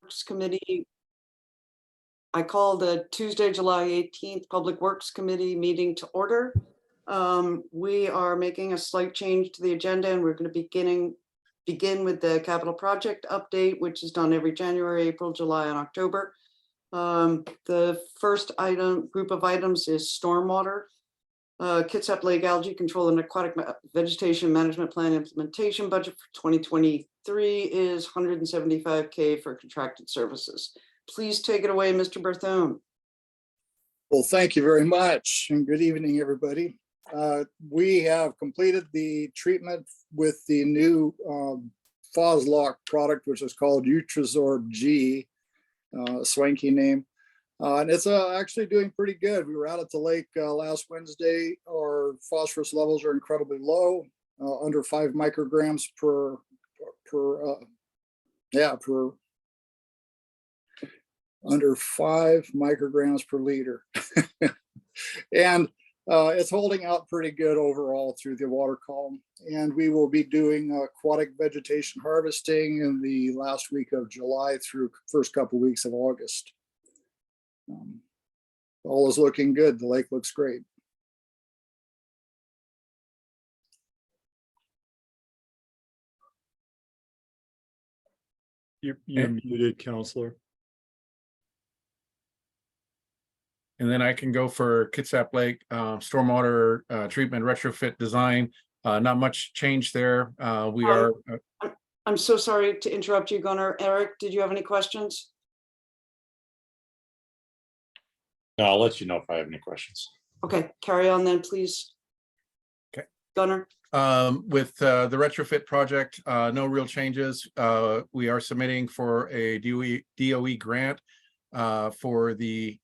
Works Committee. I call the Tuesday, July 18th Public Works Committee meeting to order. We are making a slight change to the agenda, and we're going to begin with the capital project update, which is done every January, April, July, and October. The first group of items is stormwater. Kitsap Lake Algae Control and Aquatic Vegetation Management Plan implementation budget for 2023 is $175K for contracted services. Please take it away, Mr. Berthone. Well, thank you very much, and good evening, everybody. We have completed the treatment with the new Foslock product, which is called Utrizorb G, swanky name. And it's actually doing pretty good. We were out at the lake last Wednesday. Our phosphorus levels are incredibly low, under 5 micrograms under 5 micrograms per liter. And it's holding out pretty good overall through the water column. And we will be doing aquatic vegetation harvesting in the last week of July through first couple weeks of August. All is looking good. The lake looks great. You're muted, Counselor. And then I can go for Kitsap Lake stormwater treatment retrofit design. Not much change there. I'm so sorry to interrupt you, Gunnar. Eric, did you have any questions? No, I'll let you know if I have any questions. Okay, carry on then, please. Okay. Gunnar. With the retrofit project, no real changes. We are submitting for a DOE grant for the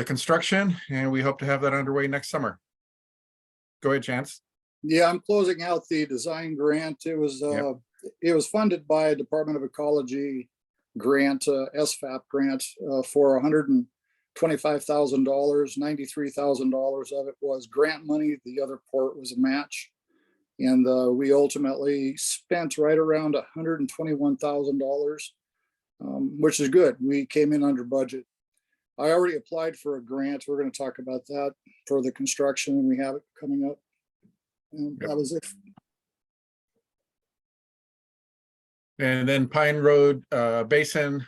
construction, and we hope to have that underway next summer. Go ahead, Chance. Yeah, I'm closing out the design grant. It was funded by a Department of Ecology grant, SFAP grant, for $125,000. $93,000 of it was grant money. The other part was a match. And we ultimately spent right around $121,000, which is good. We came in under budget. I already applied for a grant. We're going to talk about that for the construction, and we have it coming up. And that was it. And then Pine Road Basin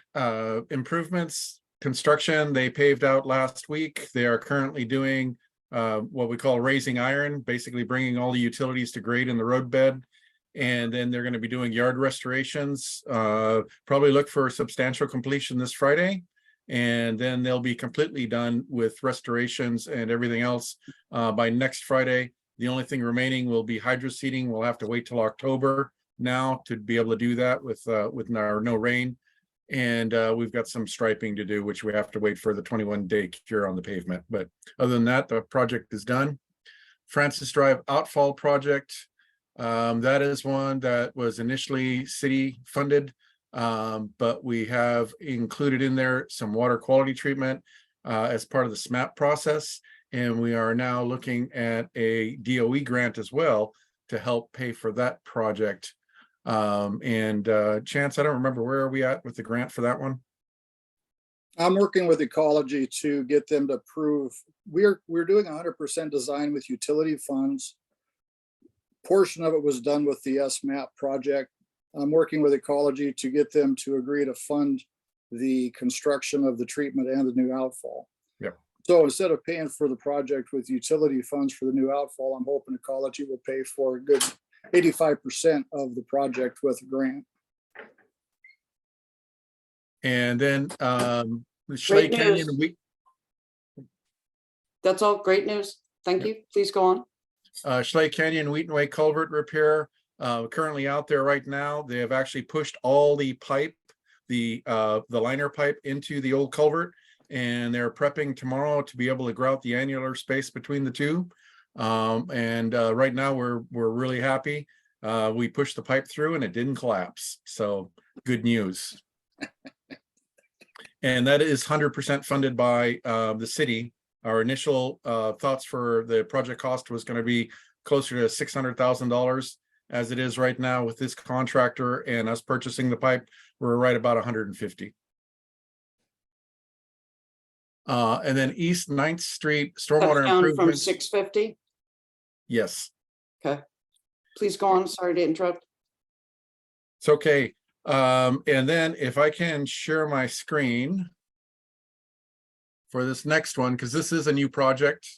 improvements, construction, they paved out last week. They are currently doing what we call raising iron, basically bringing all the utilities to grade in the roadbed. And then they're going to be doing yard restorations. Probably look for substantial completion this Friday. And then they'll be completely done with restorations and everything else by next Friday. The only thing remaining will be hydro seeding. We'll have to wait till October now to be able to do that with our no rain. And we've got some striping to do, which we have to wait for the 21-day cure on the pavement. But other than that, the project is done. Francis Drive outfall project. That is one that was initially city funded, but we have included in there some water quality treatment as part of the SMAP process. And we are now looking at a DOE grant as well to help pay for that project. Chance, I don't remember, where are we at with the grant for that one? I'm working with Ecology to get them to approve. We're doing 100% design with utility funds. Portion of it was done with the SMAP project. I'm working with Ecology to get them to agree to fund the construction of the treatment and the new outfall. Yep. So instead of paying for the project with utility funds for the new outfall, I'm hoping Ecology will pay for a good 85% of the project with a grant. And then Schley Canyon. That's all. Great news. Thank you. Please go on. Schley Canyon Wheaton Way culvert repair. Currently out there right now. They have actually pushed all the pipe, the liner pipe, into the old culvert, and they're prepping tomorrow to be able to grout the annular space between the two. Right now we're really happy. We pushed the pipe through and it didn't collapse. So good news. And that is 100% funded by the city. Our initial thoughts for the project cost was going to be closer to $600,000. As it is right now with this contractor and us purchasing the pipe, we're right about 150. And then East 9th Street stormwater That's down from improvements. 650. Yes, Okay. Please go on. Sorry to interrupt. it's okay. And then if I can share my screen for this next one, because this is a new project.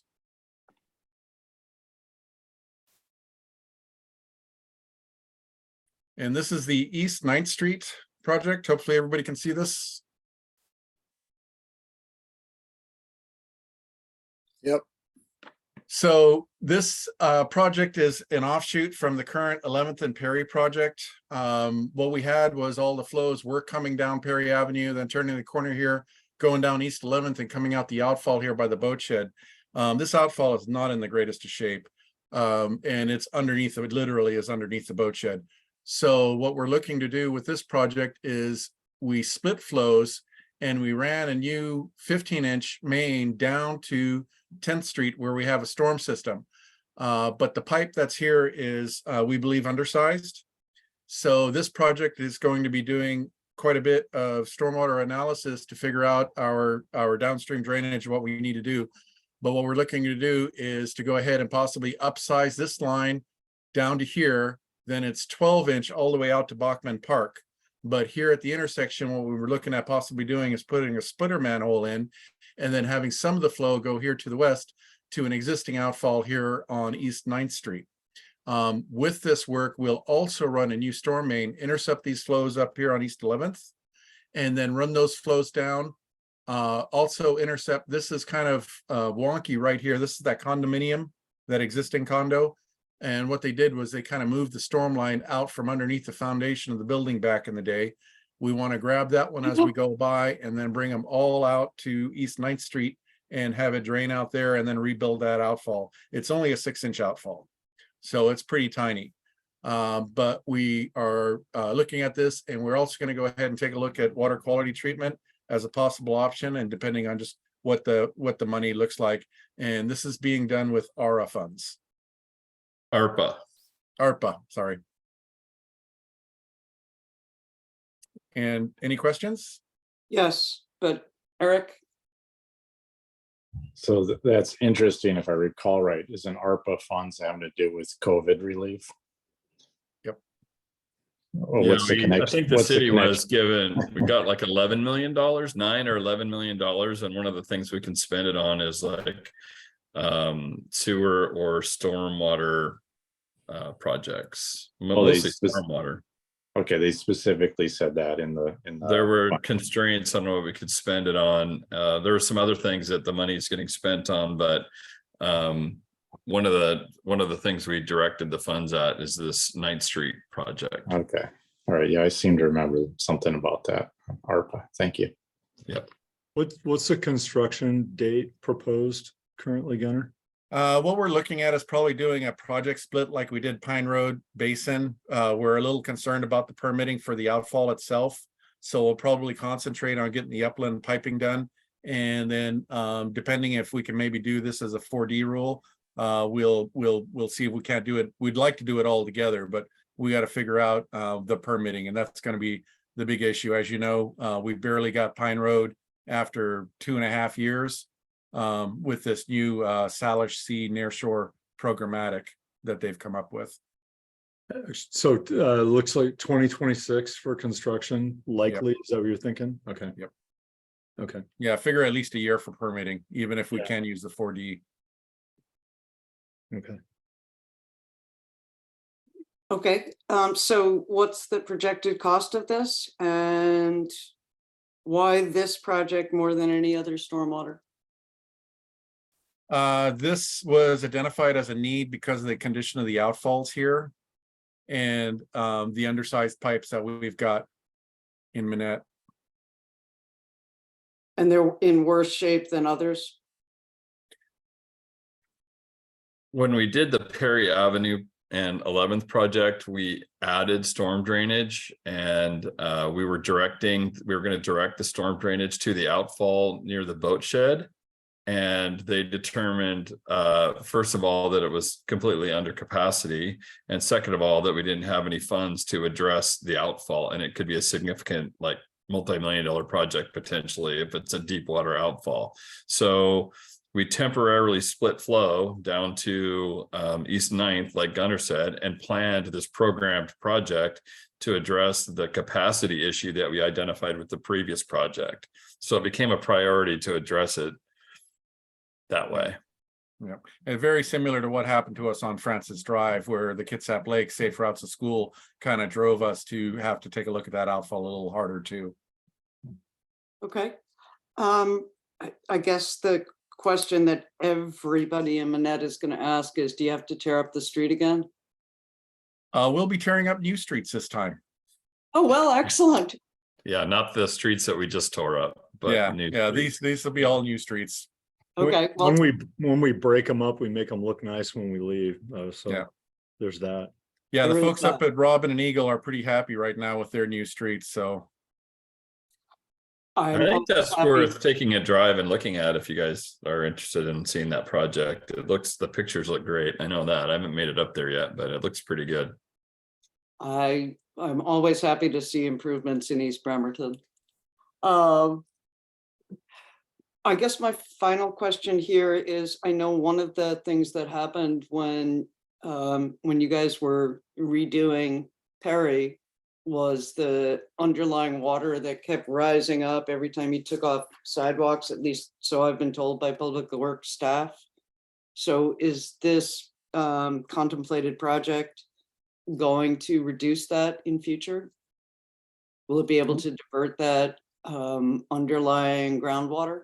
And this is the East 9th Street project. Hopefully everybody can see this. Yep. So this project is an offshoot from the current 11th and Perry project. What we had was all the flows were coming down Perry Avenue, then turning the corner here, going down East 11th and coming out the outfall here by the boat shed. This outfall is not in the greatest of shape. And it's underneath, it literally is underneath the boat shed. So what we're looking to do with this project is we split flows and we ran a new 15-inch main down to 10th Street where we have a storm system. But the pipe that's here is, we believe, undersized. So this project is going to be doing quite a bit of stormwater analysis to figure out our downstream drainage, what we need to do. But what we're looking to do is to go ahead and possibly upsize this line down to here. Then it's 12-inch all the way out to Bachman Park. But here at the intersection, what we were looking at possibly doing is putting a splitter manhole in and then having some of the flow go here to the west to an existing outfall here on East 9th Street. With this work, we'll also run a new storm main, intercept these flows up here on East 11th, and then run those flows down. Also intercept, this is kind of wonky right here. This is that condominium, that existing condo. And what they did was they kind of moved the storm line out from underneath the foundation of the building back in the day. We want to grab that one as we go by and then bring them all out to East 9th Street and have it drain out there and then rebuild that outfall. It's only a 6-inch outfall, so it's pretty tiny. But we are looking at this, and we're also going to go ahead and take a look at water quality treatment as a possible option, and depending on just what the money looks like. And this is being done with ARA funds. ARPA, sorry. And any questions? Yes, but Eric, So that's interesting. If I recall right, is an ARPA funds having to do with COVID relief? Yep. Or Yeah, what's the I connection? think the What's city was connection? given, we got like $11 million, $9 or $11 million. And one of the things we can spend it on is like sewer or stormwater projects. Mostly stormwater. Okay, they specifically said that in the There were constraints on what we could spend it on. There were some other things that the money is getting spent on, but one of the things we directed the funds at is this 9th Street project. Okay, all right, yeah, I seem to remember something about that. ARPA, thank you. Yep. What's the construction date proposed currently, Gunnar? What we're looking at is probably doing a project split like we did Pine Road Basin. We're a little concerned about the permitting for the outfall itself. So we'll probably concentrate on getting the upland piping done. And then depending if we can maybe do this as a 4D rule, we'll see if we can't do it. We'd like to do it all together, but we got to figure out the permitting, and that's going to be the big issue. As you know, we barely got Pine Road after 2.5 years. With this new Salish Sea nearshore programmatic that they've come up with. So looks like 2026 for construction likely. Is that what you're thinking? Okay. Yep. Okay. Yeah, figure at least a year for permitting, even if we Yeah. can use the 4D. Okay. okay. So what's the projected cost of this, and why this project more than any other stormwater? This was identified as a need because of the condition of the outfalls here and the undersized pipes that we've got in Minette. And they're in worse shape than others? When we did the Perry Avenue and 11th project, we added storm drainage, and we were going to direct the storm drainage to the outfall near the boat shed. And they determined, first of all, that it was completely under capacity. And second of all, that we didn't have any funds to address the outfall. And it could be a significant, like, multi-million-dollar project potentially if it's a deep water outfall. So we temporarily split flow down to East 9th, like Gunnar said, and planned this programmed project to address the capacity issue that we identified with the previous project. So it became a priority to address it that way. Yeah, and very similar to what happened to us on Francis Drive, where the Kitsap Lake Safe Routes to School kind of drove us to have to take a look at that outfall a little harder too. Okay. I guess the question that everybody in Manette is going to ask is, do you have to tear up the street again? We'll be tearing up new streets this time. Oh, well, excellent. Yeah, not the streets that we just tore up, but Yeah, new yeah, streets. these will be all new streets. Okay, well, When we break them up, we make them look nice when we leave. So Yeah. there's that. Yeah, the There is folks up that. at Robin and Eagle are pretty happy right now with their new streets, so. I I'm think that's happy. worth taking a drive and looking at if you guys are interested in seeing that project. The pictures look great. I know that. I haven't made it up there yet, but it looks pretty good. I'm always happy to see improvements in East Bremerton. I guess my final question here is, I know one of the things that happened when you guys were redoing Perry was the underlying water that kept rising up every time you took off sidewalks, at least so I've been told by Public Works staff. So is this contemplated project going to reduce that in future? Will it be able to divert that underlying groundwater?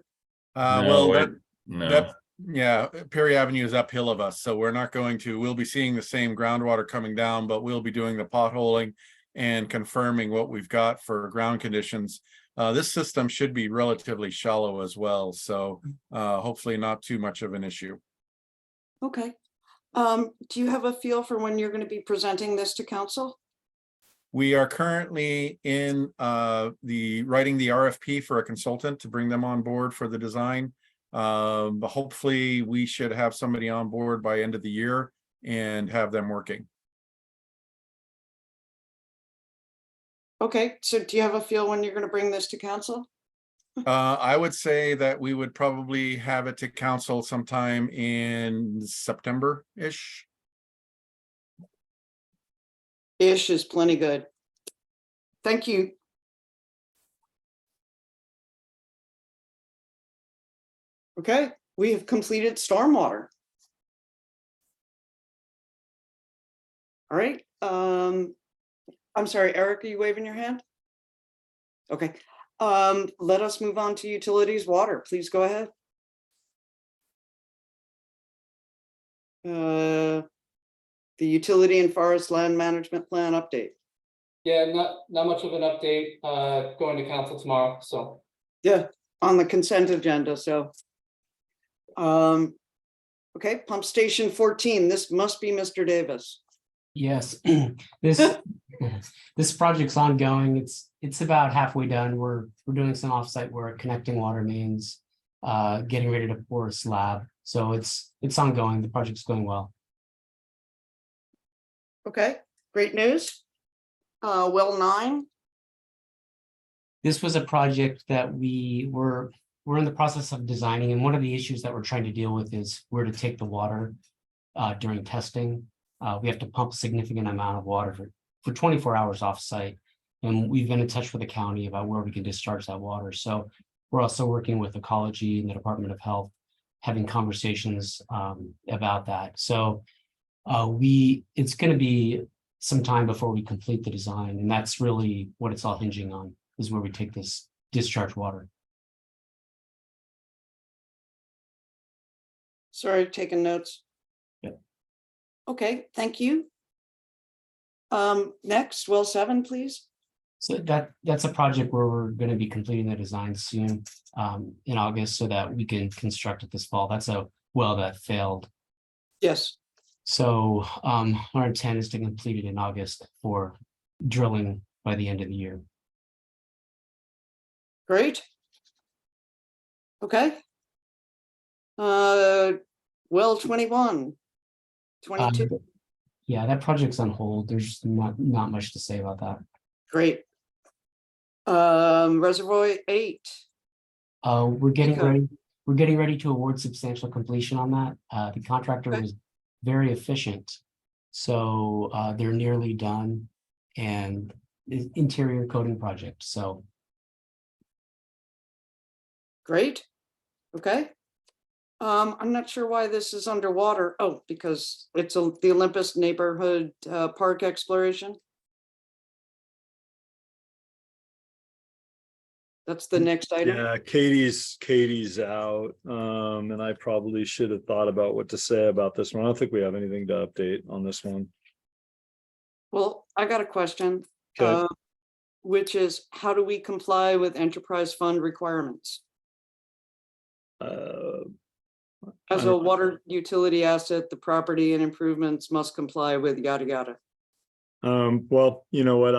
No, Well, wait, no. that, yeah, Perry Avenue is uphill of us, so we're not going to, we'll be seeing the same groundwater coming down, but we'll be doing the potholing and confirming what we've got for ground conditions. This system should be relatively shallow as well, so hopefully not too much of an issue. Okay. Do you have a feel for when you're going to be presenting this to council? We are currently in writing the RFP for a consultant to bring them on board for the design. But hopefully we should have somebody on board by end of the year and have them working. Okay, so do you have a feel when you're going to bring this to council? I would say that we would probably have it to council sometime in September-ish. Ish is plenty good. Thank you. Okay, we have completed stormwater. All right. I'm sorry, Eric, are you waving your hand? Okay. Let us move on to utilities water. Please go ahead. The utility and forest land management plan update. Yeah, not much of an update, going to council tomorrow, so. Yeah, on the consent agenda, so. Okay, pump station 14, this must be Mr. Davis. Yes, this project's ongoing. It's about halfway done. We're doing some offsite work, connecting water mains, getting ready to pour a slab. So it's ongoing. The project's going well. Okay, great news. Well 9. This was a project that we're in the process of designing, and one of the issues that we're trying to deal with is where to take the water during testing. We have to pump a significant amount of water for 24 hours off site. And we've been in touch with the county about where we can discharge that water. So we're also working with ecology and the Department of Health, having conversations about that. So it's going to be some time before we complete the design. And that's really what it's all hinging on, is where we take this discharge water. Sorry, taking notes. Yep. Okay, thank you. Next, well 7, please. So that's a project where we're going to be completing the design soon, in August, so that we can construct it this fall. That's a well that failed. Yes. So our intent is to complete it in August for drilling by the end of the year. Great. Okay. well, 21, 22, Yeah, that project's on hold. There's not much to say about that. great. Reservoir 8, We're getting Okay. ready. We're getting ready to award substantial completion on that. The contractor Okay. was very efficient. So they're nearly done, and the interior coating project. So great, okay. I'm not sure why this is underwater. Oh, because it's the Olympus Neighborhood Park Exploration. That's the next item. Yeah, Katie's out. And I probably should have thought about what to say about this one. I don't think we have anything to update on this one. Well, I got a question, Okay. which is how do we comply with enterprise fund requirements? As a water utility asset, the property and improvements must comply with yada yada. Well, you know what,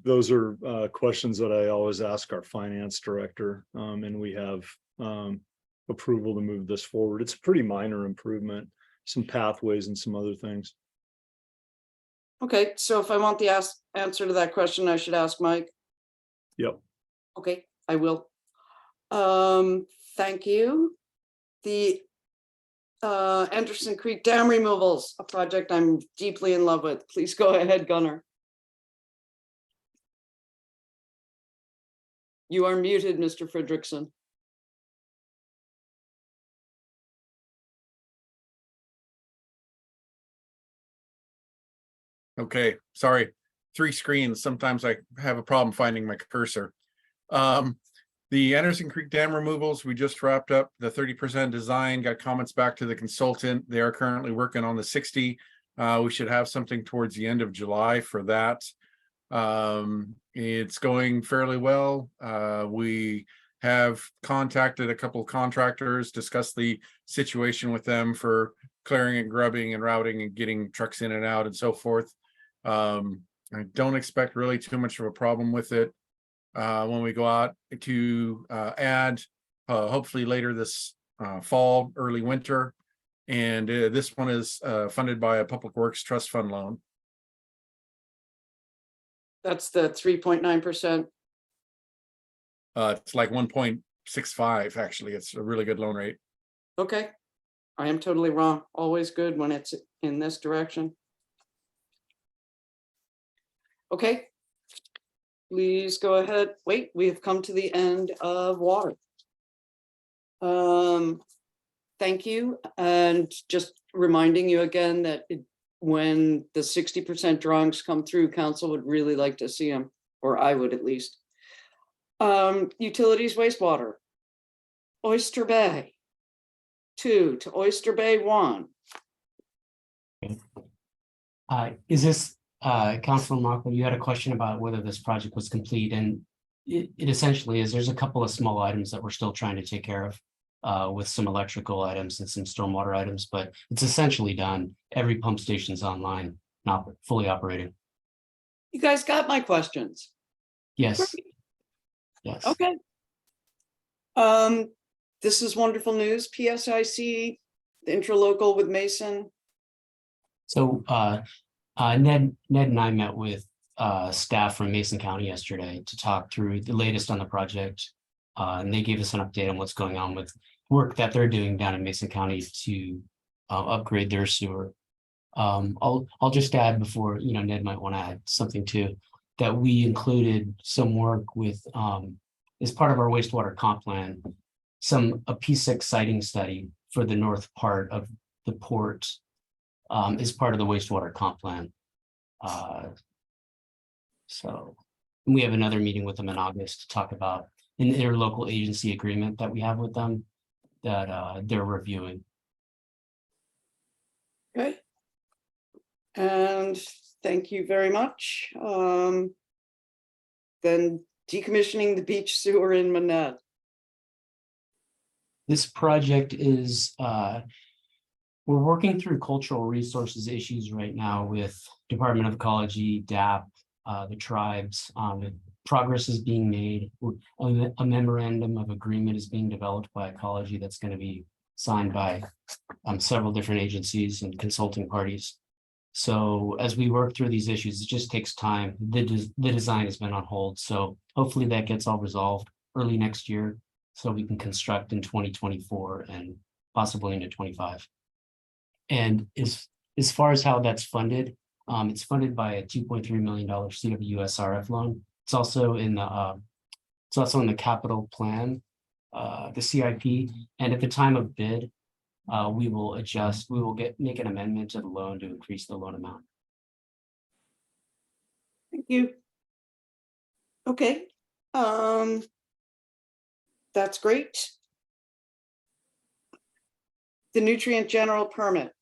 those are questions that I always ask our finance director, and we have approval to move this forward. It's a pretty minor improvement, some pathways and some other things. Okay, so if I want the answer to that question, I should ask Mike. Yep. Okay, I will. Thank you. The Anderson Creek Dam removals, a project I'm deeply in love with. Please go ahead, Gunnar. You are muted, Mr. Fredrickson. Okay, sorry. 3 screens. Sometimes I have a problem finding my cursor. The Anderson Creek Dam removals, we just wrapped up the 30% design, got comments back to the consultant. They are currently working on the 60. We should have something towards the end of July for that. It's going fairly well. We have contacted a couple of contractors, discussed the situation with them for clearing and grubbing and routing and getting trucks in and out and so forth. I don't expect really too much of a problem with it when we go out to add hopefully later this fall, early winter. And this one is funded by a Public Works Trust Fund loan. That's the 3.9%. It's like 1.65, actually. It's a really good loan rate. Okay, I am totally wrong. Always good when it's in this direction. Okay. Please go ahead. Wait, we have come to the end of water. Thank you. And just reminding you again that when the 60% drawings come through, council would really like to see them, or I would at least. Utilities wastewater. Oyster Bay 2 to Oyster Bay 1. Is this Councilor Markle, you had a question about whether this project was complete, and it essentially is. There's a couple of small items that we're still trying to take care of with some electrical items and some stormwater items, but it's essentially done. Every pump station's online, not fully operating. You guys got my questions. Yes. Yes. Okay. This is wonderful news. PSIC, the interlocal with Mason. So Ned and I met with staff from Mason County yesterday to talk through the latest on the project. And they gave us an update on what's going on with work that they're doing down in Mason County to upgrade their sewer. I'll just add before, Ned might want to add something too, that we included some work with as part of our wastewater comp plan, a P6 siting study for the north part of the port is part of the wastewater comp plan. So we have another meeting with them in August to talk about an interlocal agency agreement that we have with them that they're reviewing. Okay. And thank you very much. Then decommissioning the beach sewer in Manette. This project is, we're working through cultural resources issues right now with Department of Ecology, DAP, the tribes. Progress is being made. A memorandum of agreement is being developed by Ecology that's going to be signed by several different agencies and consulting parties. So as we work through these issues, it just takes time. The design has been on hold, so hopefully that gets all resolved early next year, so we can construct in 2024 and possibly into 25. And as far as how that's funded, it's funded by a $2.3 million CWSRF loan. It's also in the capital plan, the CIP, and at the time of bid, we will make an amendment to the loan to increase the loan amount. Thank you. Okay. That's great. The nutrient general permit.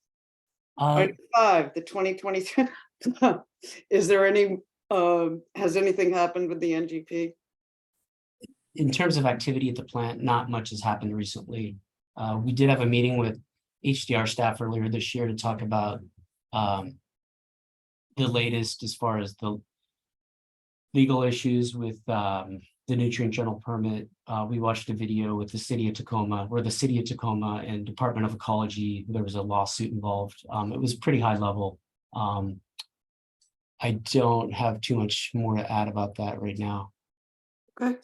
Item 5, the 2023. Is there any, has anything happened with the NGP? In terms of activity at the plant, not much has happened recently. We did have a meeting with HDR staff earlier this year to talk about the latest as far as the legal issues with the nutrient general permit. We watched a video with the city of Tacoma, where the city of Tacoma and Department of Ecology, there was a lawsuit involved. It was pretty high level. I don't have too much more to add about that right now. Okay.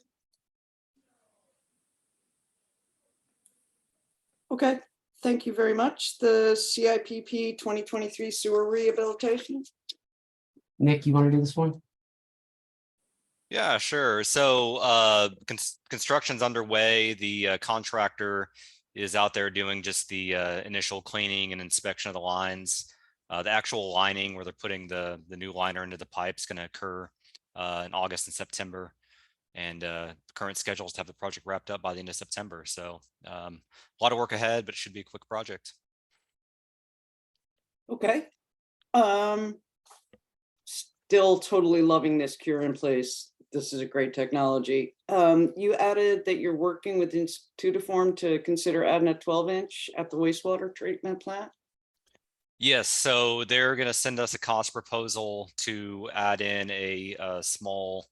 Okay, thank you very much. The CIPP 2023 sewer rehabilitation. Nick, you want to do this one? Yeah, sure. So construction's underway. The contractor is out there doing just the initial cleaning and inspection of the lines. The actual lining where they're putting the new liner into the pipe is going to occur in August and September. And current schedule is to have the project wrapped up by the end of September. So a lot of work ahead, but it should be a quick project. Okay. Still totally loving this cure in place. This is a great technology. You added that you're working with Institutiform to consider adding a 12-inch at the wastewater treatment plant. Yes, so they're going to send us a cost proposal to add in a small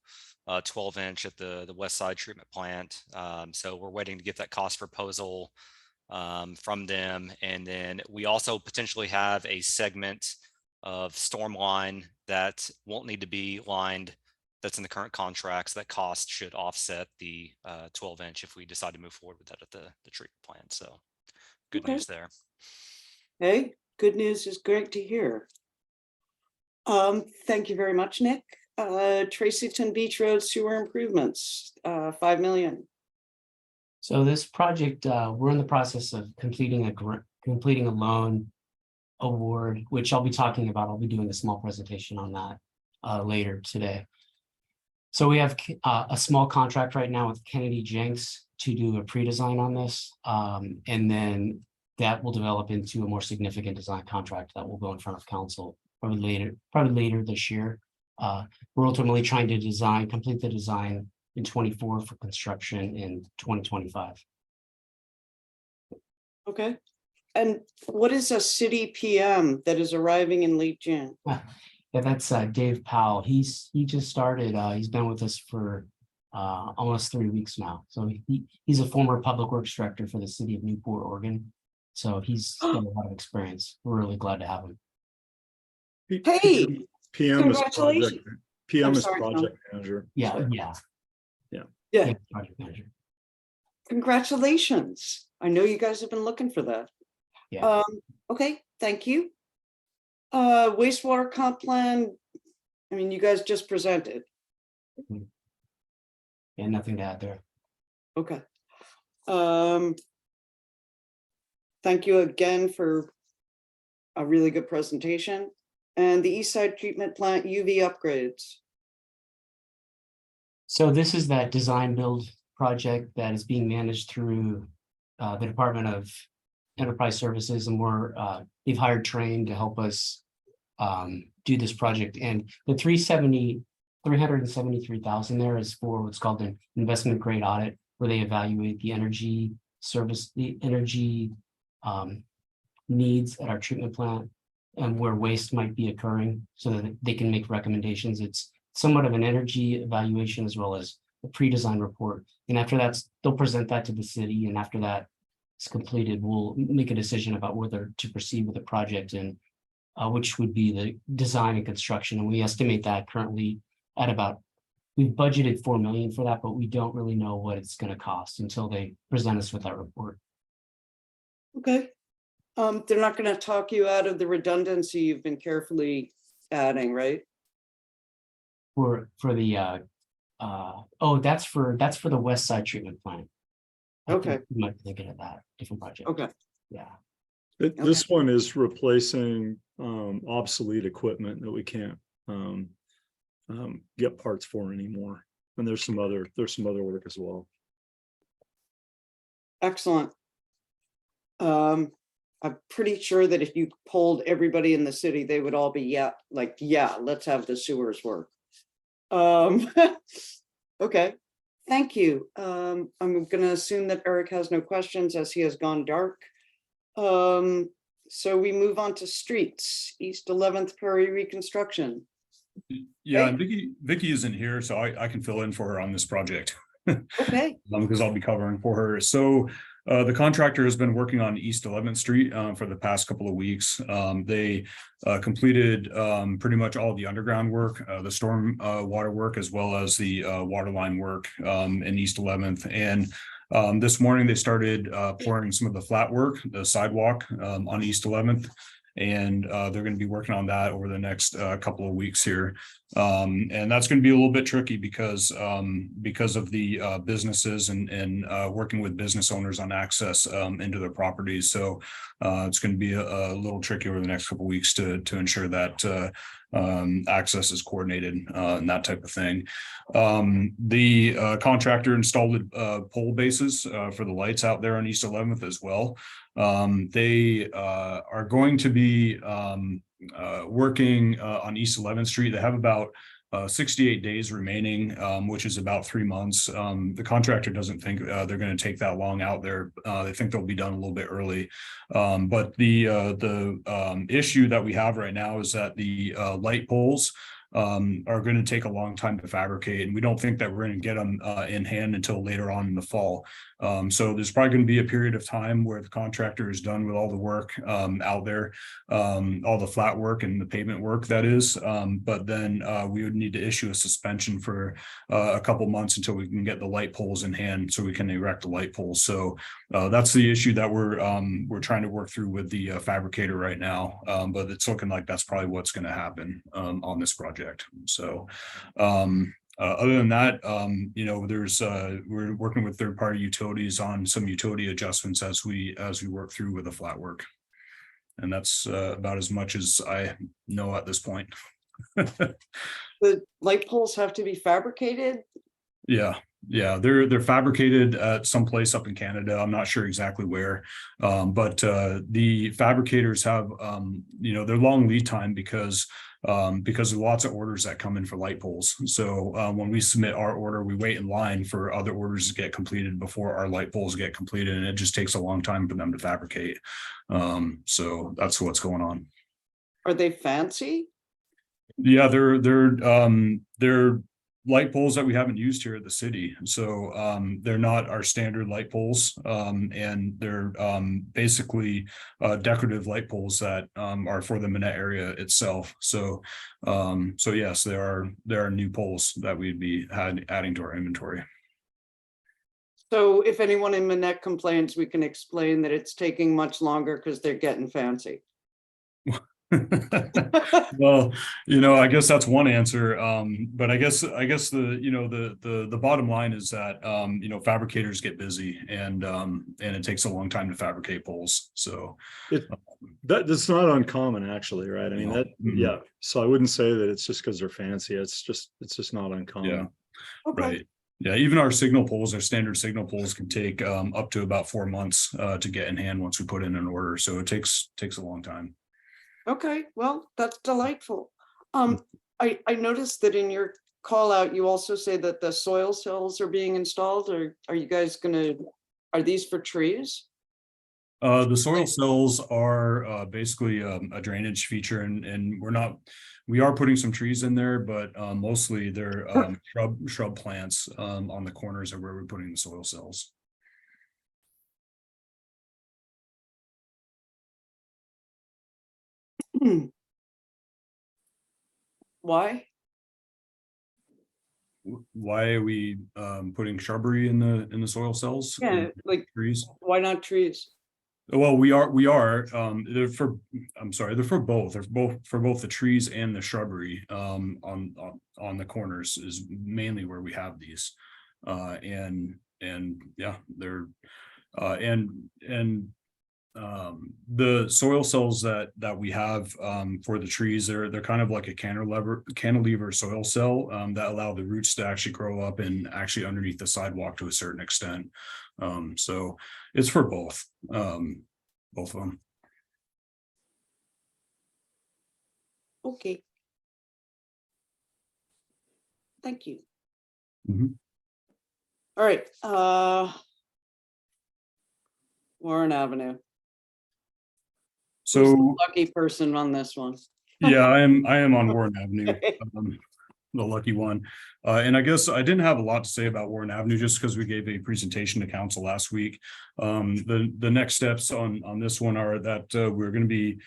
12-inch at the west side treatment plant. So we're waiting to get that cost proposal from them. And then we also potentially have a segment of storm line that won't need to be lined that's in the current contracts. That cost should offset the 12-inch if we decide to move forward with that at the treatment plant. So good news there. Hey, good news is great to hear. Thank you very much, Nick. Tracyton Beach Road sewer improvements, $5 million. So this project, we're in the process of completing a loan award, which I'll be talking about. I'll be doing a small presentation on that later today. So we have a small contract right now with Kennedy Jenks to do a pre-design on this, and then that will develop into a more significant design contract that will go in front of council probably later this year. We're ultimately trying to complete the design in 24 for construction in 2025. Okay. And what is a city PM that is arriving in late June? Yeah, that's Dave Powell. He just started. He's been with us for almost 3 weeks now. So he's a former public works director for the city of Newport, Oregon. So he's got a lot of experience. We're really glad to have him. Hey, PM is congratulations. project manager. Yeah. Project manager. Congratulations. I know you guys have been looking for that. Yeah. Okay, thank you. Wastewater comp plan. I mean, you guys just presented. Yeah, nothing to add there. Okay. Thank you again for a really good presentation. And the East Side Treatment Plant UV upgrades. So this is that design build project that is being managed through the Department of Enterprise Services, and they've hired Train to help us do this project. And the 373,000 there is for what's called an investment grade audit, where they evaluate the energy needs at our treatment plant and where waste might be occurring, so that they can make recommendations. It's somewhat of an energy evaluation as well as a pre-design report. And after that, they'll present that to the city. And after that, is completed, we'll make a decision about whether to proceed with the project and which would be the design and construction. And we estimate that currently at about, we've budgeted 4 million for that, but we don't really know what it's going to cost until they present us with that report. Okay. They're not going to talk you out of the redundancy you've been carefully adding, right? For the oh, that's for the West Side treatment plant. I think Okay. you might be thinking of that different project. Okay. Yeah. This one is replacing obsolete equipment that we can't get parts for anymore. And there's some other work as well. Excellent. I'm pretty sure that if you polled everybody in the city, they would all be, yeah, let's have the sewers work. Okay, thank you. I'm gonna assume that Eric has no questions as he has gone dark. So we move on to streets, East 11th Prairie reconstruction. Yeah, and Vicky isn't here, so I can fill in for her on this project. Okay. Because I'll be covering for her. So the contractor has been working on East 11th Street for the past couple of weeks. They completed pretty much all the underground work, the storm water work, as well as the water line work in East 11th. And this morning they started pouring some of the flat work, the sidewalk on East 11th. And they're going to be working on that over the next couple of weeks here. And that's going to be a little bit tricky because of the businesses and working with business owners on access into their properties. So it's going to be a little tricky over the next couple of weeks to ensure that access is coordinated and that type of thing. The contractor installed pole bases for the lights out there on East 11th as well. They are going to be working on East 11th Street. They have about 68 days remaining, which is about 3 months. The contractor doesn't think they're going to take that long out there. They think they'll be done a little bit early. But the issue that we have right now is that the light poles are going to take a long time to fabricate, and we don't think that we're going to get them in hand until later on in the fall. So there's probably going to be a period of time where the contractor is done with all the work out there, all the flat work and the pavement work, that is. But then we would need to issue a suspension for a couple months until we can get the light poles in hand so we can erect the light poles. So that's the issue that we're trying to work through with the fabricator right now. But it's looking like that's probably what's going to happen on this project. So other than that, we're working with third-party utilities on some utility adjustments as we work through with the flat work. And that's about as much as I know at this point. The light poles have to be fabricated? Yeah, they're fabricated at some place up in Canada. I'm not sure exactly where, but the fabricators have their long lead time because of lots of orders that come in for light poles. So when we submit our order, we wait in line for other orders to get completed before our light poles get completed, and it just takes a long time for them to fabricate. So that's what's going on. Are they fancy? Yeah, they're light poles that we haven't used here at the city. So they're not our standard light poles, and they're basically decorative light poles that are for the Manette area itself. So yes, there are new poles that we'd be adding to our inventory. So if anyone in Manette complains, we can explain that it's taking much longer because they're getting fancy. Well, I guess that's one answer. But I guess the bottom line is that fabricators get busy, and it takes a long time to fabricate poles. So that's not uncommon, actually, right? I mean, yeah. So I wouldn't say that it's just because they're fancy. It's just not uncommon. Yeah. Okay. Right. Yeah, even our signal poles, our standard signal poles, can take up to about 4 months to get in hand once we put in an order. So it takes a long time. Okay, well, that's delightful. I noticed that in your call out, you also say that the soil cells are being installed, or are you guys are these for trees? The soil cells are basically a drainage feature, and we are putting some trees in there, but mostly they're shrub plants on the corners of where we're putting the soil cells. Why? Why are we putting shrubbery in the soil cells? Yeah, like, Trees? why not trees? Well, we are, they're for, I'm sorry, they're for both. They're both for both the trees and the shrubbery, on the corners is mainly where we have these. And yeah, they're, the soil cells that we have for the trees, they're kind of like a cantilever soil cell that allow the roots to actually grow up and actually underneath the sidewalk to a certain extent. So it's for both of them. Okay. Thank you. Mhm. All right, Warren Avenue. Who's the So lucky person on this one? yeah, I am on Warren Avenue. The lucky one. And I guess I didn't have a lot to say about Warren Avenue just because we gave a presentation to council last week. The next steps on this one are that we're going to be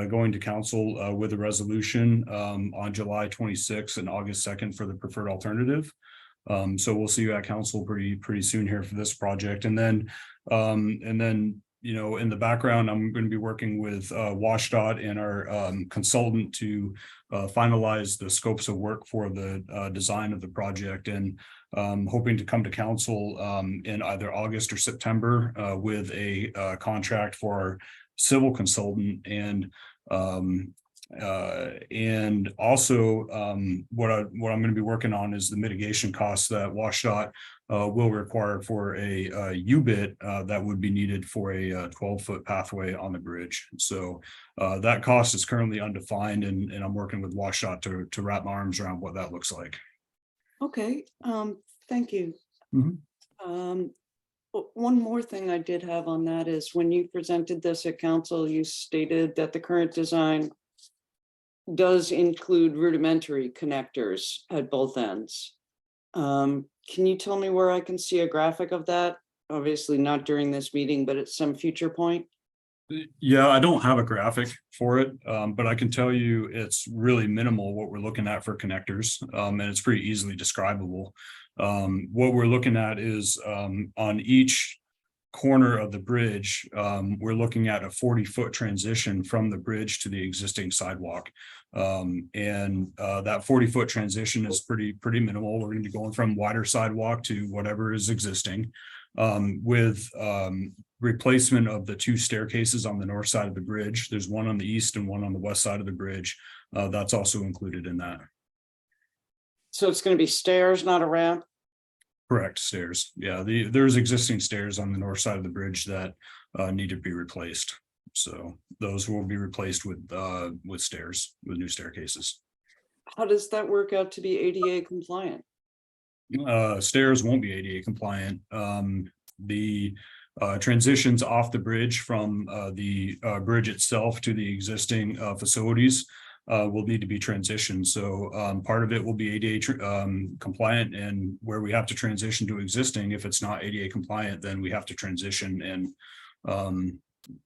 going to council with a resolution on July 26th and August 2nd for the preferred alternative. So we'll see you at council pretty soon here for this project. And then you know, in the background, I'm going to be working with WashDOT and our consultant to finalize the scopes of work for the design of the project, and hoping to come to council in either August or September with a contract for our civil consultant, and also what I'm going to be working on is the mitigation costs that WashDOT will require for a U-bit that would be needed for a 12-foot pathway on the bridge. So that cost is currently undefined, and I'm working with WashDOT to wrap my arms around what that looks like. Okay, thank you. Mhm. One more thing I did have on that is when you presented this at council, you stated that the current design does include rudimentary connectors at both ends. Can you tell me where I can see a graphic of that? Obviously not during this meeting, but at some future point. Yeah, I don't have a graphic for it, but I can tell you it's really minimal what we're looking at for connectors, and it's pretty easily describable. What we're looking at is on each corner of the bridge, we're looking at a 40-foot transition from the bridge to the existing sidewalk. And that 40-foot transition is pretty minimal. We're going to be going from wider sidewalk to whatever is existing, with replacement of the two staircases on the north side of the bridge. There's one on the east and one on the west side of the bridge. That's also included in that. So it's going to be stairs, not a ramp? Correct, stairs. Yeah, there's existing stairs on the north side of the bridge that need to be replaced. So those will be replaced with stairs, with new staircases. How does that work out to be ADA compliant? Stairs won't be ADA compliant. The transitions off the bridge from the bridge itself to the existing facilities will need to be transitioned. So part of it will be ADA compliant, and where we have to transition to existing, if it's not ADA compliant, then we have to transition, and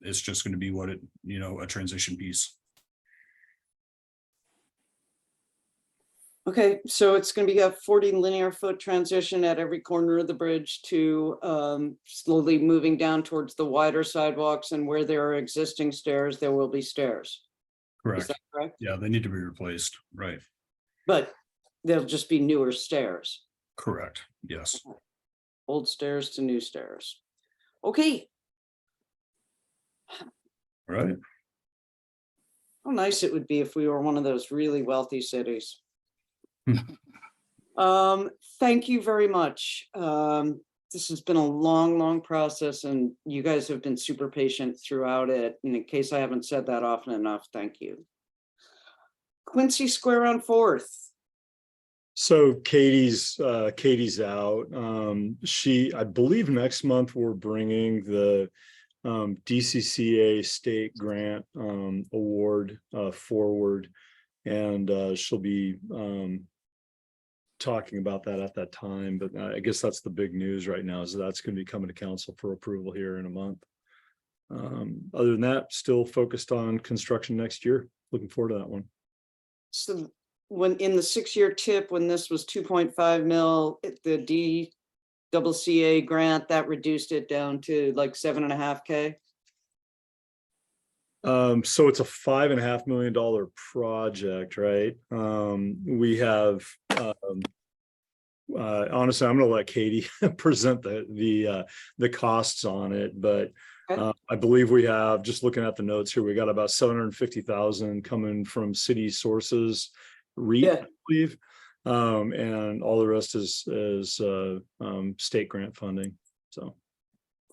it's just going to be what it, you know, a transition piece. Okay, so it's going to be a 40 linear foot transition at every corner of the bridge to slowly moving down towards the wider sidewalks, and where there are existing stairs, there will be stairs. Is Correct. that correct? Yeah, they need to be replaced. Right. But they'll just be newer stairs. Correct. Yes. Old stairs to new stairs. Okay. Right. How nice it would be if we were one of those really wealthy cities. Thank you very much. This has been a long process, and you guys have been super patient throughout it. And in case I haven't said that often enough, thank you. Quincy Square on 4th. So Katie's out. I believe next month we're bringing the DCCA state grant award forward, and she'll be talking about that at that time. But I guess that's the big news right now, is that's going to be coming to council for approval here in a month. Other than that, still focused on construction next year. looking forward to that one. So when in the 6-year tip, when this was 2.5 mil, the DCCA grant, that reduced it down to like 7.5K. So it's a $5.5 million project, right? We have, honestly, I'm gonna let Katie present the costs on it, but Okay. I believe we have, just looking at the notes here, we got about 750,000 coming from city sources, REIT, Yeah. I believe. And all the rest is state grant funding. So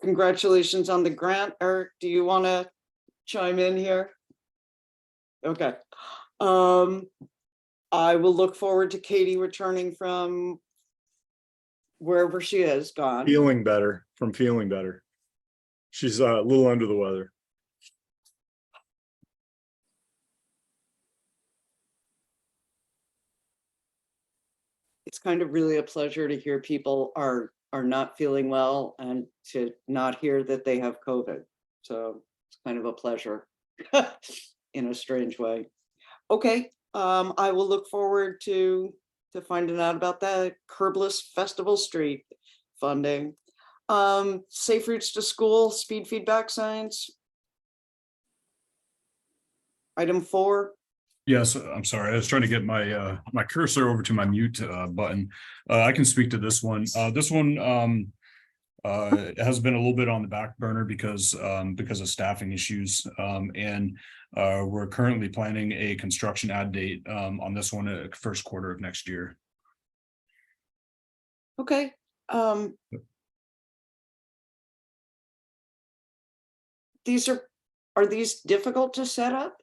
Congratulations on the grant. Eric, do you want to chime in here? Okay. I will look forward to Katie returning from wherever she is gone. feeling better. She's a little under the weather. It's kind of really a pleasure to hear people are not feeling well and to not hear that they have COVID. So it's kind of a pleasure in a strange way. Okay, I will look forward to finding out about that Curbless Festival Street funding. Safe routes to school, speed feedback signs. Item 4. Yes, I'm sorry. I was trying to get my my cursor over to my mute button. I can speak to this one. This one has been a little bit on the back burner because of staffing issues. And we're currently planning a construction add date on this one at first quarter of next year. Okay. These are these difficult to set up?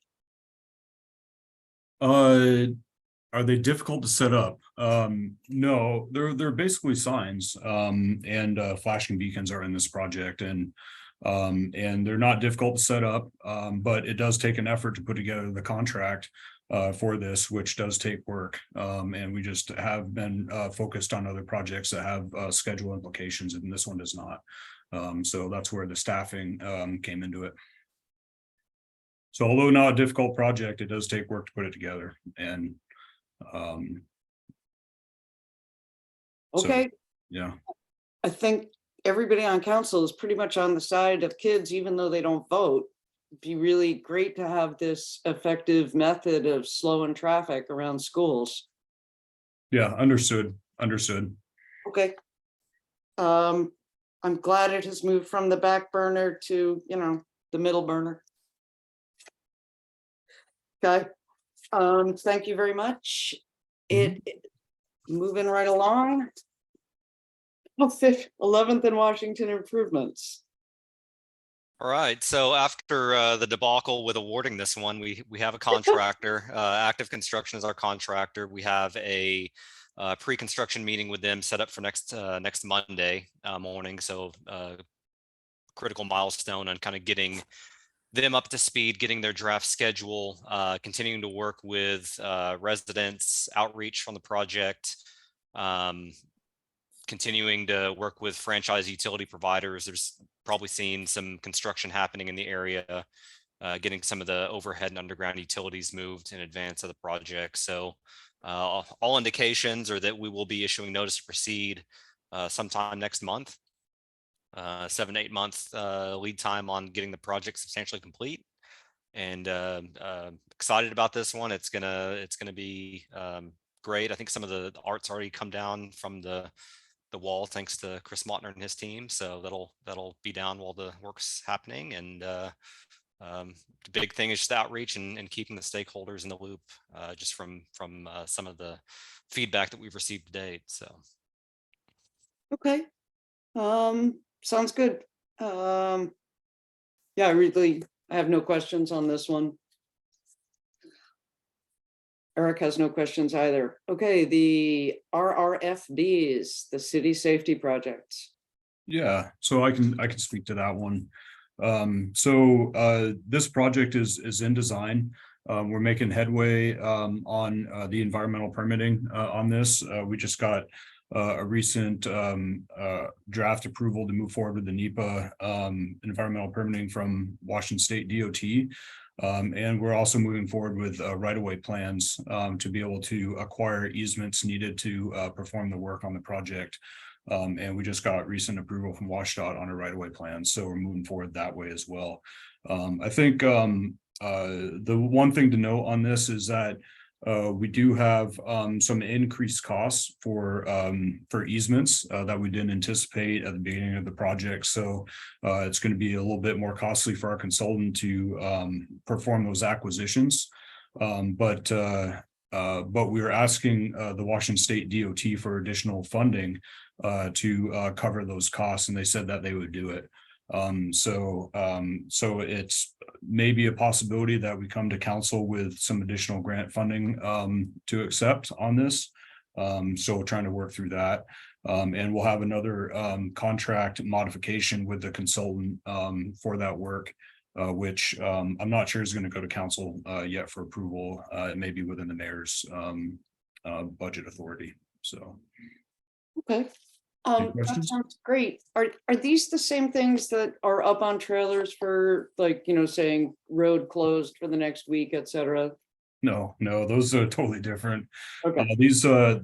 Are they difficult to set up? No, they're basically signs, and flashing beacons are in this project, and they're not difficult to set up, but it does take an effort to put together the contract for this, which does take work. And we just have been focused on other projects that have schedule implications, and this one does not. So that's where the staffing came into it. So although not a difficult project, it does take work to put it together. And Okay. yeah. I think everybody on council is pretty much on the side of kids, even though they don't vote. It'd be really great to have this effective method of slowing traffic around schools. Yeah, understood. Okay. I'm glad it has moved from the back burner to, the middle burner. Okay. Thank you very much. Moving right along. 11th and Washington improvements. All right, so after the debacle with awarding this one, we have a contractor. Active Construction is our contractor. We have a pre-construction meeting with them set up for next Monday morning. So critical milestone on kind of getting them up to speed, getting their draft schedule, continuing to work with residents, outreach from the project, continuing to work with franchise utility providers. There's probably seen some construction happening in the area, getting some of the overhead and underground utilities moved in advance of the project. So all indications are that we will be issuing notice to proceed sometime next month. 7 to 8 month lead time on getting the project substantially complete, and excited about this one. It's gonna be great. I think some of the art's already come down from the wall thanks to Chris Mottner and his team, so that'll be down while the work's happening. And the big thing is just outreach and keeping the stakeholders in the loop, just from some of the feedback that we've received to date. So Okay. Sounds good. Yeah, I have no questions on this one. Eric has no questions either. Okay, the RRFBs, the city safety projects. Yeah, so I can speak to that one. So this project is in design. We're making headway on the environmental permitting on this. We just got a recent draft approval to move forward with the NEPA environmental permitting from Washington State DOT. And we're also moving forward with right-of-way plans to be able to acquire easements needed to perform the work on the project. And we just got recent approval from WashDOT on a right-of-way plan, so we're moving forward that way as well. I think the one thing to note on this is that we do have some increased costs for easements that we didn't anticipate at the beginning of the project. So it's going to be a little bit more costly for our consultant to perform those acquisitions. But we were asking the Washington State DOT for additional funding to cover those costs, and they said that they would do it. So it's maybe a possibility that we come to council with some additional grant funding to accept on this. So we're trying to work through that. And we'll have another contract modification with the consultant for that work, which I'm not sure is going to go to council yet for approval. It may be within the mayor's budget authority. So. Okay. That questions? sounds great. Are these the same things that are up on trailers for, like, you know, saying road closed for the next week, et cetera? No, those are totally different. Okay. These are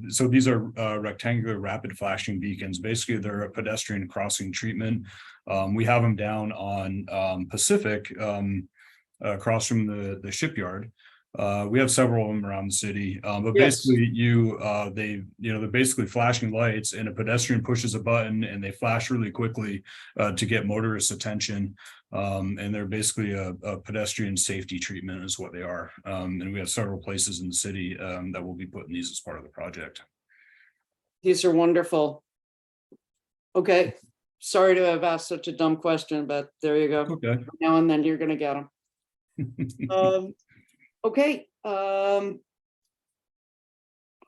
rectangular rapid flashing beacons. Basically, they're a pedestrian crossing treatment. We have them down on Pacific across from the shipyard. We have several of them around the city, but Yes. basically they're basically flashing lights, and a pedestrian pushes a button and they flash really quickly to get motorists' attention. And they're basically a pedestrian safety treatment is what they are. And we have several places in the city that will be putting these as part of the project. These are wonderful. Okay. Sorry to have asked such a dumb question, but there you go. Okay. Now and then you're gonna get them. Okay,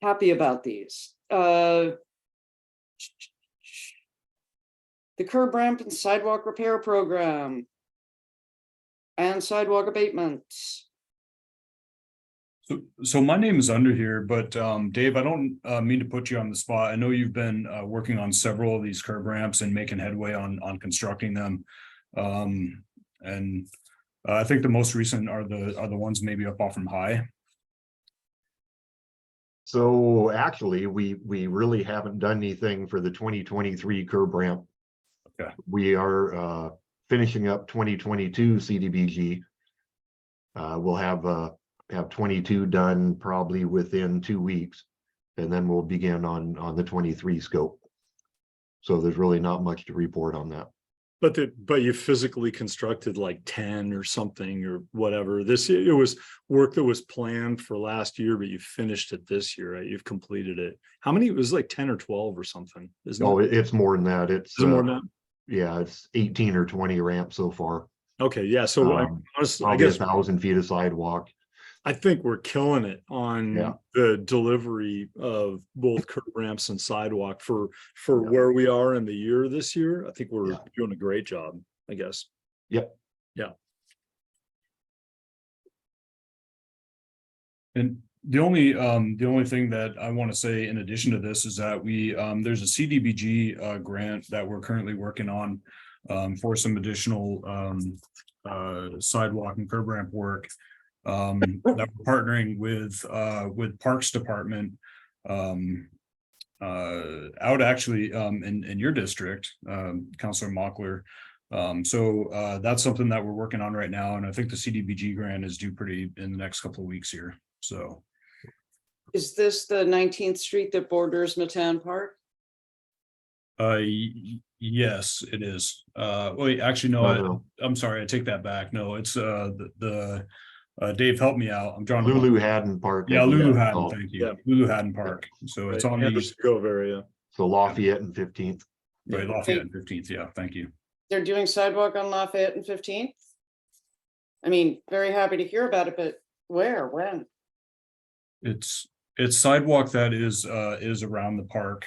happy about these. The curb ramp and sidewalk repair program and sidewalk abatements. So my name is under here, but Dave, I don't mean to put you on the spot. I know you've been working on several of these curb ramps and making headway on constructing them. And I think the most recent are the ones maybe up off from High. So actually, we really haven't done anything for the 2023 curb ramp. Okay. We are finishing up 2022 CDBG. We'll have 22 done probably within 2 weeks, and then we'll begin on the 23 scope. So there's really not much to report on that. But you physically constructed like 10 or something or whatever. It was work that was planned for last year, but you finished it this year, right? You've completed it. How many? It was like 10 or 12 or something. No, it's more than that. It's more than that? Yeah, it's 18 or 20 ramps so far. Okay, yeah. So honestly, I guess 1,000 feet of sidewalk. I think we're killing it on the delivery of both curb ramps and sidewalk for where we are in the year this year. I think we're doing a great job, I guess. Yep. Yeah. And the only thing that I want to say in addition to this is that we there's a CDBG grant that we're currently working on for some additional sidewalk and curb ramp work. That we're partnering with Parks Department out actually in your district, Councilor Mockler. So that's something that we're working on right now, and I think the CDBG grant is due pretty in the next couple of weeks here. So Is this the 19th Street that borders Matan Park? yes, it is. Wait, actually, no, I'm sorry, I take that back. No, it's Dave, help me out. I'm drawing Lulu Haddon Park. Yeah, Lulu Haddon, thank you. Yeah. Lulu Haddon Park. So it's on the Grove area. So Lafayette and 15th. right, Lafayette and 15th. Yeah, thank you. They're doing sidewalk on Lafayette and 15th? I mean, very happy to hear about it, but where, when? It's sidewalk that is around the park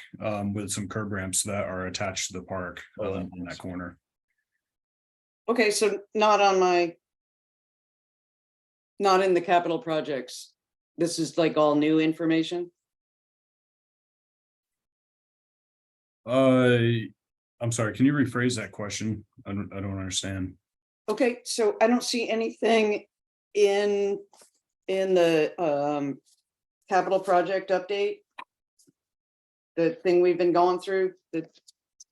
with some curb ramps that are attached to the park in that corner. Okay, so not in the capital projects. This is like all new information? I'm sorry, can you rephrase that question? I don't understand. Okay, so I don't see anything in the capital project update. The thing we've been going through,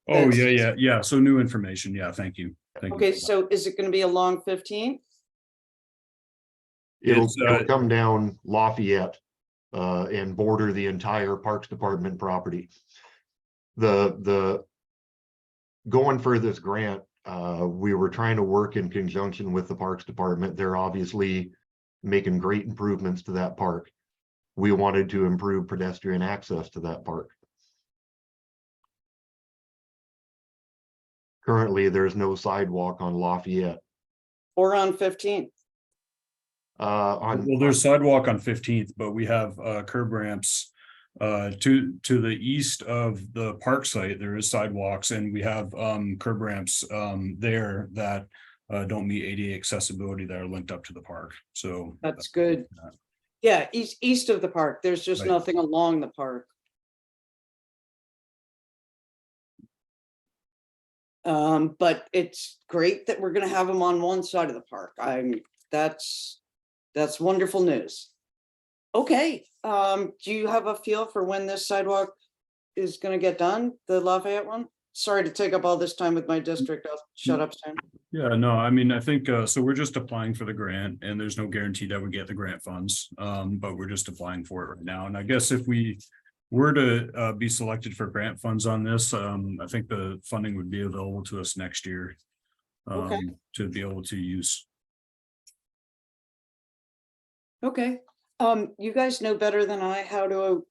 Oh, That's- yeah. So new information. Yeah, thank you. Thank you. okay, so is it gonna be along 15? It'll, It's, it'll come down Lafayette and border the entire Parks Department property. The going for this grant, we were trying to work in conjunction with the Parks Department. They're obviously making great improvements to that park. We wanted to improve pedestrian access to that park. Currently, there's no sidewalk on Lafayette. Or on 15? On there's sidewalk on 15th, but we have curb ramps to the east of the park site. There is sidewalks, and we have curb ramps there that don't meet ADA accessibility that are linked up to the park. So That's good. Yeah, east of the park. There's just Right. nothing along the park. But it's great that we're gonna have them on one side of the park. That's wonderful news. Okay, do you have a feel for when this sidewalk is gonna get done, the Lafayette one? Sorry to take up all this time with my district. I'll shut up soon. yeah, no, I mean, I think so we're just applying for the grant, and there's no guarantee that we get the grant funds. But we're just applying for it right now. And I guess if we were to be selected for grant funds on this, I think the funding would be available to us next year Okay. to be able to use. Okay, you guys know better than I how to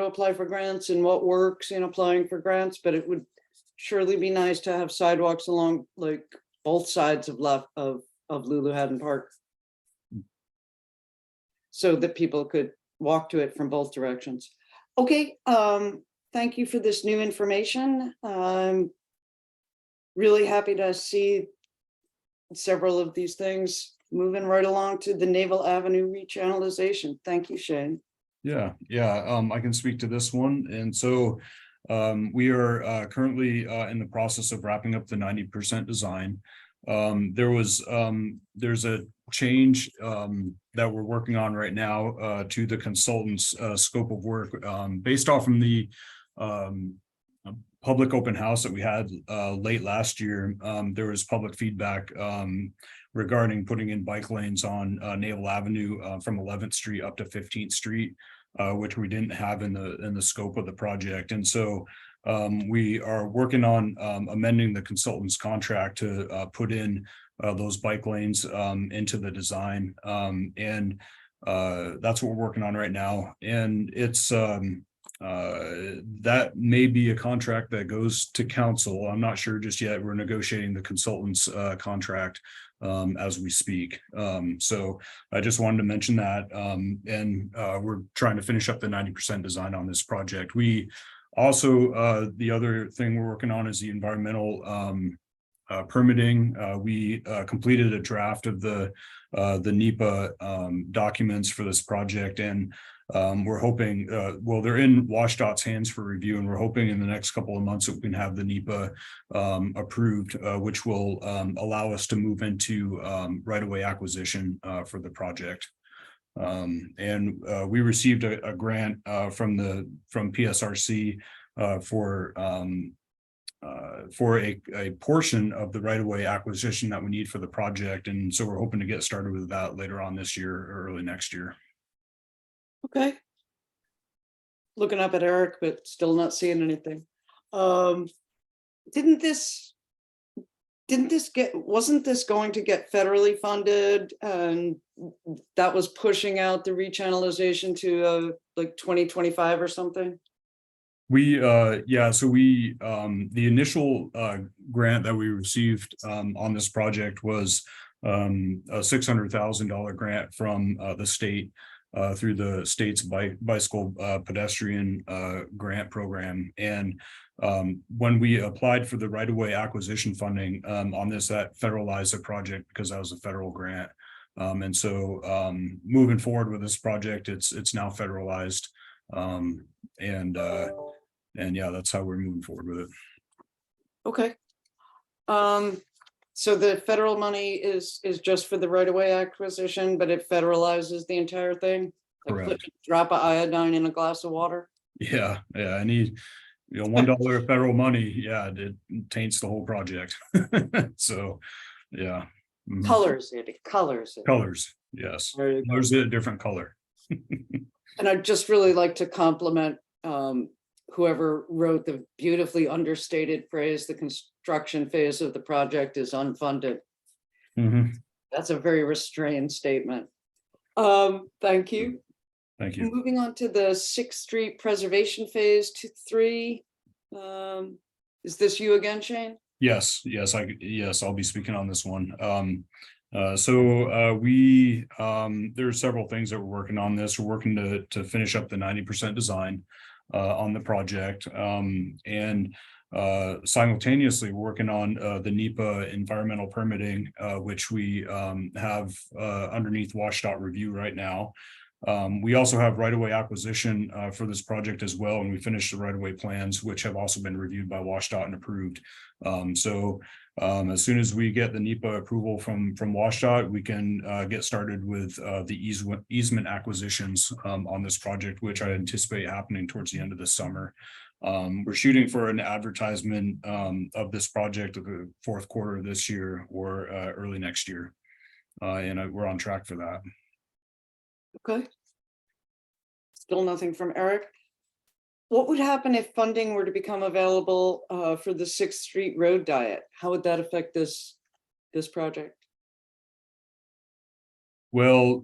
apply for grants and what works in applying for grants, but it would surely be nice to have sidewalks along like both sides of Lulu Haddon Park. So that people could walk to it from both directions. Okay, thank you for this new information. I'm really happy to see several of these things moving right along to the Naval Avenue rechannelization. Thank you, Shane. Yeah, I can speak to this one. And so we are currently in the process of wrapping up the 90% design. There's a change that we're working on right now to the consultant's scope of work based off from the public open house that we had late last year. There was public feedback regarding putting in bike lanes on Naval Avenue from 11th Street up to 15th Street, which we didn't have in the scope of the project. And so we are working on amending the consultant's contract to put in those bike lanes into the design. And that's what we're working on right now. And it's that may be a contract that goes to council. I'm not sure just yet. We're negotiating the consultant's contract as we speak. So I just wanted to mention that. And we're trying to finish up the 90% design on this project. We also, the other thing we're working on is the environmental permitting. We completed a draft of the NEPA documents for this project, and we're hoping, well, they're in WashDOT's hands for review, and we're hoping in the next couple of months that we can have the NEPA approved, which will allow us to move into right-of-way acquisition for the project. And we received a grant from PSRC for a portion of the right-of-way acquisition that we need for the project. And so we're hoping to get started with that later on this year or early next year. Okay. Looking up at Eric, but still not seeing anything. Wasn't this going to get federally funded, and that was pushing out the rechannelization to like 2025 or something? So we the initial grant that we received on this project was a $600,000 grant from the state through the state's bicycle pedestrian grant program. And when we applied for the right-of-way acquisition funding on this, that federalized the project because that was a federal grant. And so moving forward with this project, it's now federalized. And yeah, that's how we're moving forward with it. Okay. So the federal money is just for the right-of-way acquisition, but it federalizes the entire thing? Like Correct. drop of iodine in a glass of water? Yeah, any, $1 of federal money, yeah, it taints the whole project. So, yeah. Mhm. Colors it, colors it. Colors, yes. There you go. There's a different color. And I'd just really like to compliment whoever wrote the beautifully understated phrase, the construction phase of the project is unfunded. Mhm. That's a very restrained statement. Thank you. Thank you. Moving on to the 6th Street Preservation Phase 2-3. Is this you again, Shane? Yes, I'll be speaking on this one. There's several things that we're working on this. We're working to finish up the 90% design on the project. And simultaneously, we're working on the NEPA environmental permitting, which we have underneath WashDOT review right now. We also have right-of-way acquisition for this project as well, and we finished the right-of-way plans, which have also been reviewed by WashDOT and approved. As soon as we get the NEPA approval from WashDOT, we can get started with the easement acquisitions on this project, which I anticipate happening towards the end of the summer. We're shooting for an advertisement of this project of the 4th quarter of this year or early next year. And we're on track for that. Okay. Still nothing from Eric. What would happen if funding were to become available for the 6th Street Road Diet? How would that affect this project? Well,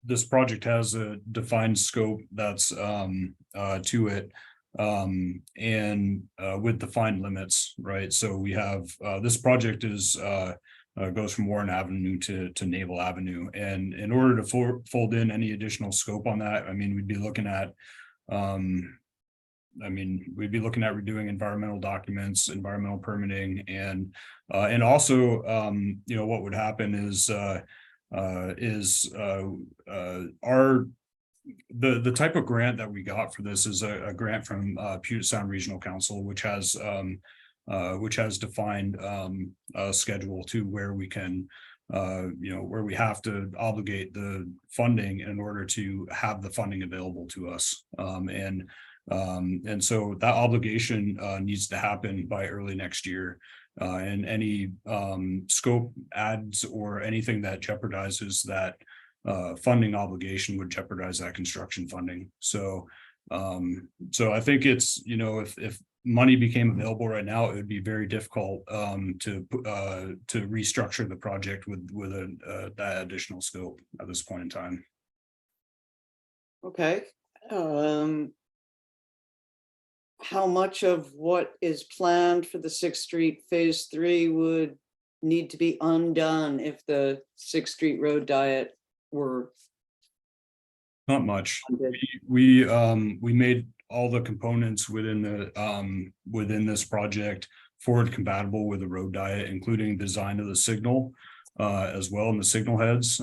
this project has a defined scope that's to it, and with defined limits, right? So we have this project is goes from Warren Avenue to Naval Avenue, and in order to fold in any additional scope on that, I mean, we'd be looking at redoing environmental documents, environmental permitting, and also what would happen is the type of grant that we got for this is a grant from Puget Sound Regional Council, which has defined a schedule to where we can where we have to obligate the funding in order to have the funding available to us. And so that obligation needs to happen by early next year. And any scope adds or anything that jeopardizes that funding obligation would jeopardize that construction funding. So I think it's, if money became available right now, it would be very difficult to restructure the project with that additional scope at this point in time. Okay. How much of what is planned for the 6th Street Phase 3 would need to be undone if the 6th Street Road Diet were? Not much. funded? We made all the components within this project forward compatible with the road diet, including design of the signal as well, and the signal heads.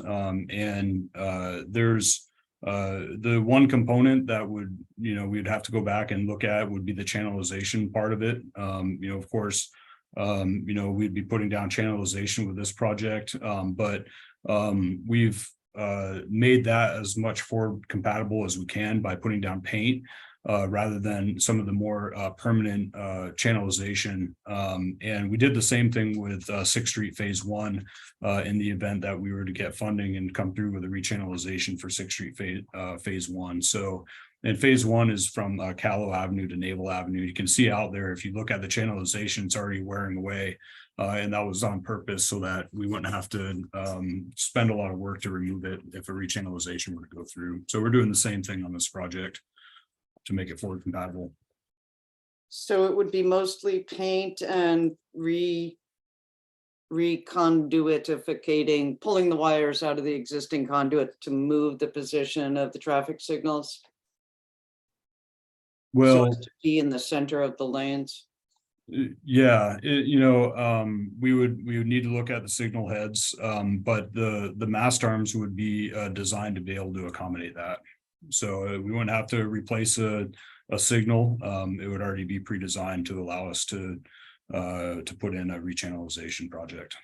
There's the one component that would, we'd have to go back and look at would be the channelization part of it. Of course, we'd be putting down channelization with this project, but we've made that as much forward compatible as we can by putting down paint rather than some of the more permanent channelization. And we did the same thing with 6th Street Phase 1 in the event that we were to get funding and come through with a rechannelization for 6th Street Phase 1. So, and Phase 1 is from Callow Avenue to Naval Avenue. You can see out there, if you look at the channelization, it's already wearing away. And that was on purpose so that we wouldn't have to spend a lot of work to remove it if a rechannelization were to go through. So we're doing the same thing on this project to make it forward compatible. So it would be mostly paint and reconduitificating, pulling the wires out of the existing conduit to move the position of the traffic signals. Well, so as to be in the center of the lanes. Yeah, we would need to look at the signal heads, but the mast arms would be designed to be able to accommodate that. So we wouldn't have to replace a a signal, it would already be pre-designed to allow us to put in a rechannelization project.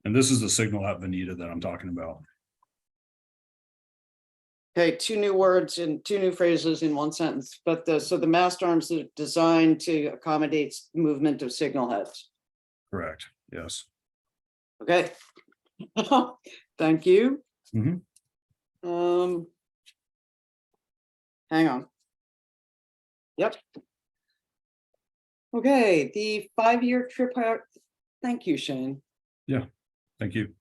And this is the signal at Veneta that I'm talking about. Okay, two new words and two new phrases in one sentence, but so the mast arms are designed to accommodate movement of signal heads. Correct. Yes. Okay. Thank you. Mhm. Hang on. Yep. Okay, the 5-year trip. Thank you, Shane. Thank you.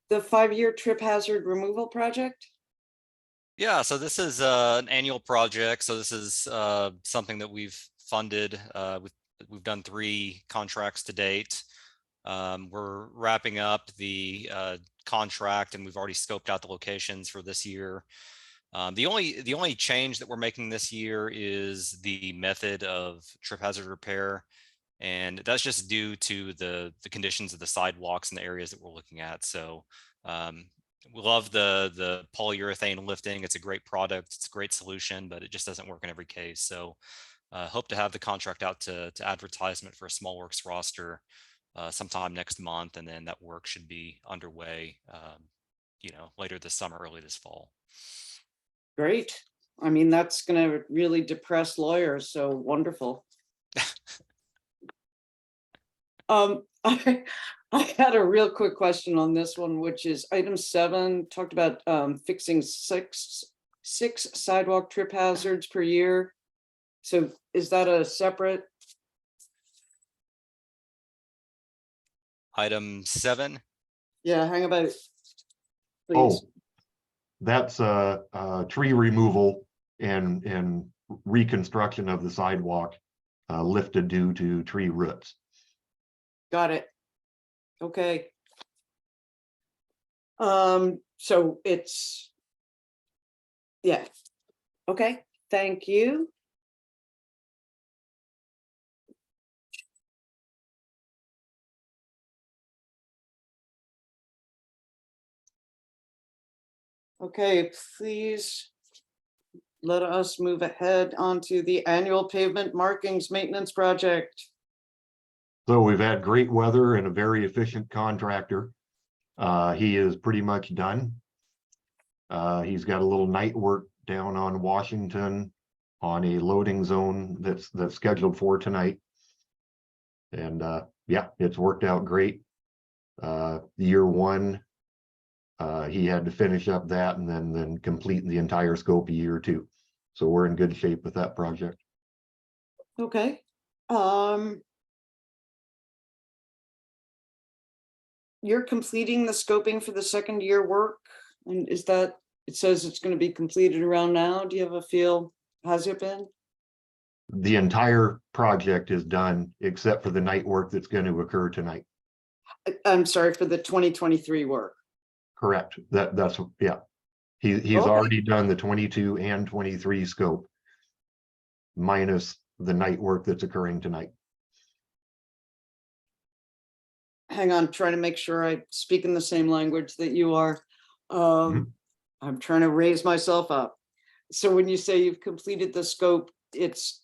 The 5-year trip hazard removal project. Yeah, so this is an annual project. So this is something that we've funded. We've done 3 contracts to date. We're wrapping up the contract, and we've already scoped out the locations for this year. The only change that we're making this year is the method of trip hazard repair, and that's just due to the conditions of the sidewalks and the areas that we're looking at. So we love the polyurethane lifting. It's a great product. It's a great solution, but it just doesn't work in every case. So hope to have the contract out to advertisement for a small works roster sometime next month, and then that work should be underway, later this summer, early this fall. Great. I mean, that's going to really depress lawyers. So wonderful. I had a real quick question on this one, which is item 7, talked about fixing six sidewalk trip hazards per year. So is that a separate? Item 7. Yeah, hang about. Please. Oh, that's tree removal and reconstruction of the sidewalk lifted due to tree roots. Got it. Okay. So it's, yeah. Okay, thank you. Okay, please let us move ahead onto the annual pavement markings maintenance project. So we've had great weather and a very efficient contractor. He is pretty much done. He's got a little night work down on Washington on a loading zone that's scheduled for tonight. And yeah, it's worked out great. Year 1, he had to finish up that and then complete the entire scope of year 2. So we're in good shape with that project. Okay. You're completing the scoping for the second year work, and is that, it says it's going to be completed around now. Do you have a feel? Has it been? The entire project is done except for the night work that's going to occur tonight. I'm sorry, for the 2023 work. Correct. That's yeah. He's Okay. already done the 22 and 23 scope, minus the night work that's occurring tonight. Hang on, trying to make sure I speak in the same language that you are. I'm trying to raise myself up. So when you say you've completed the scope, it's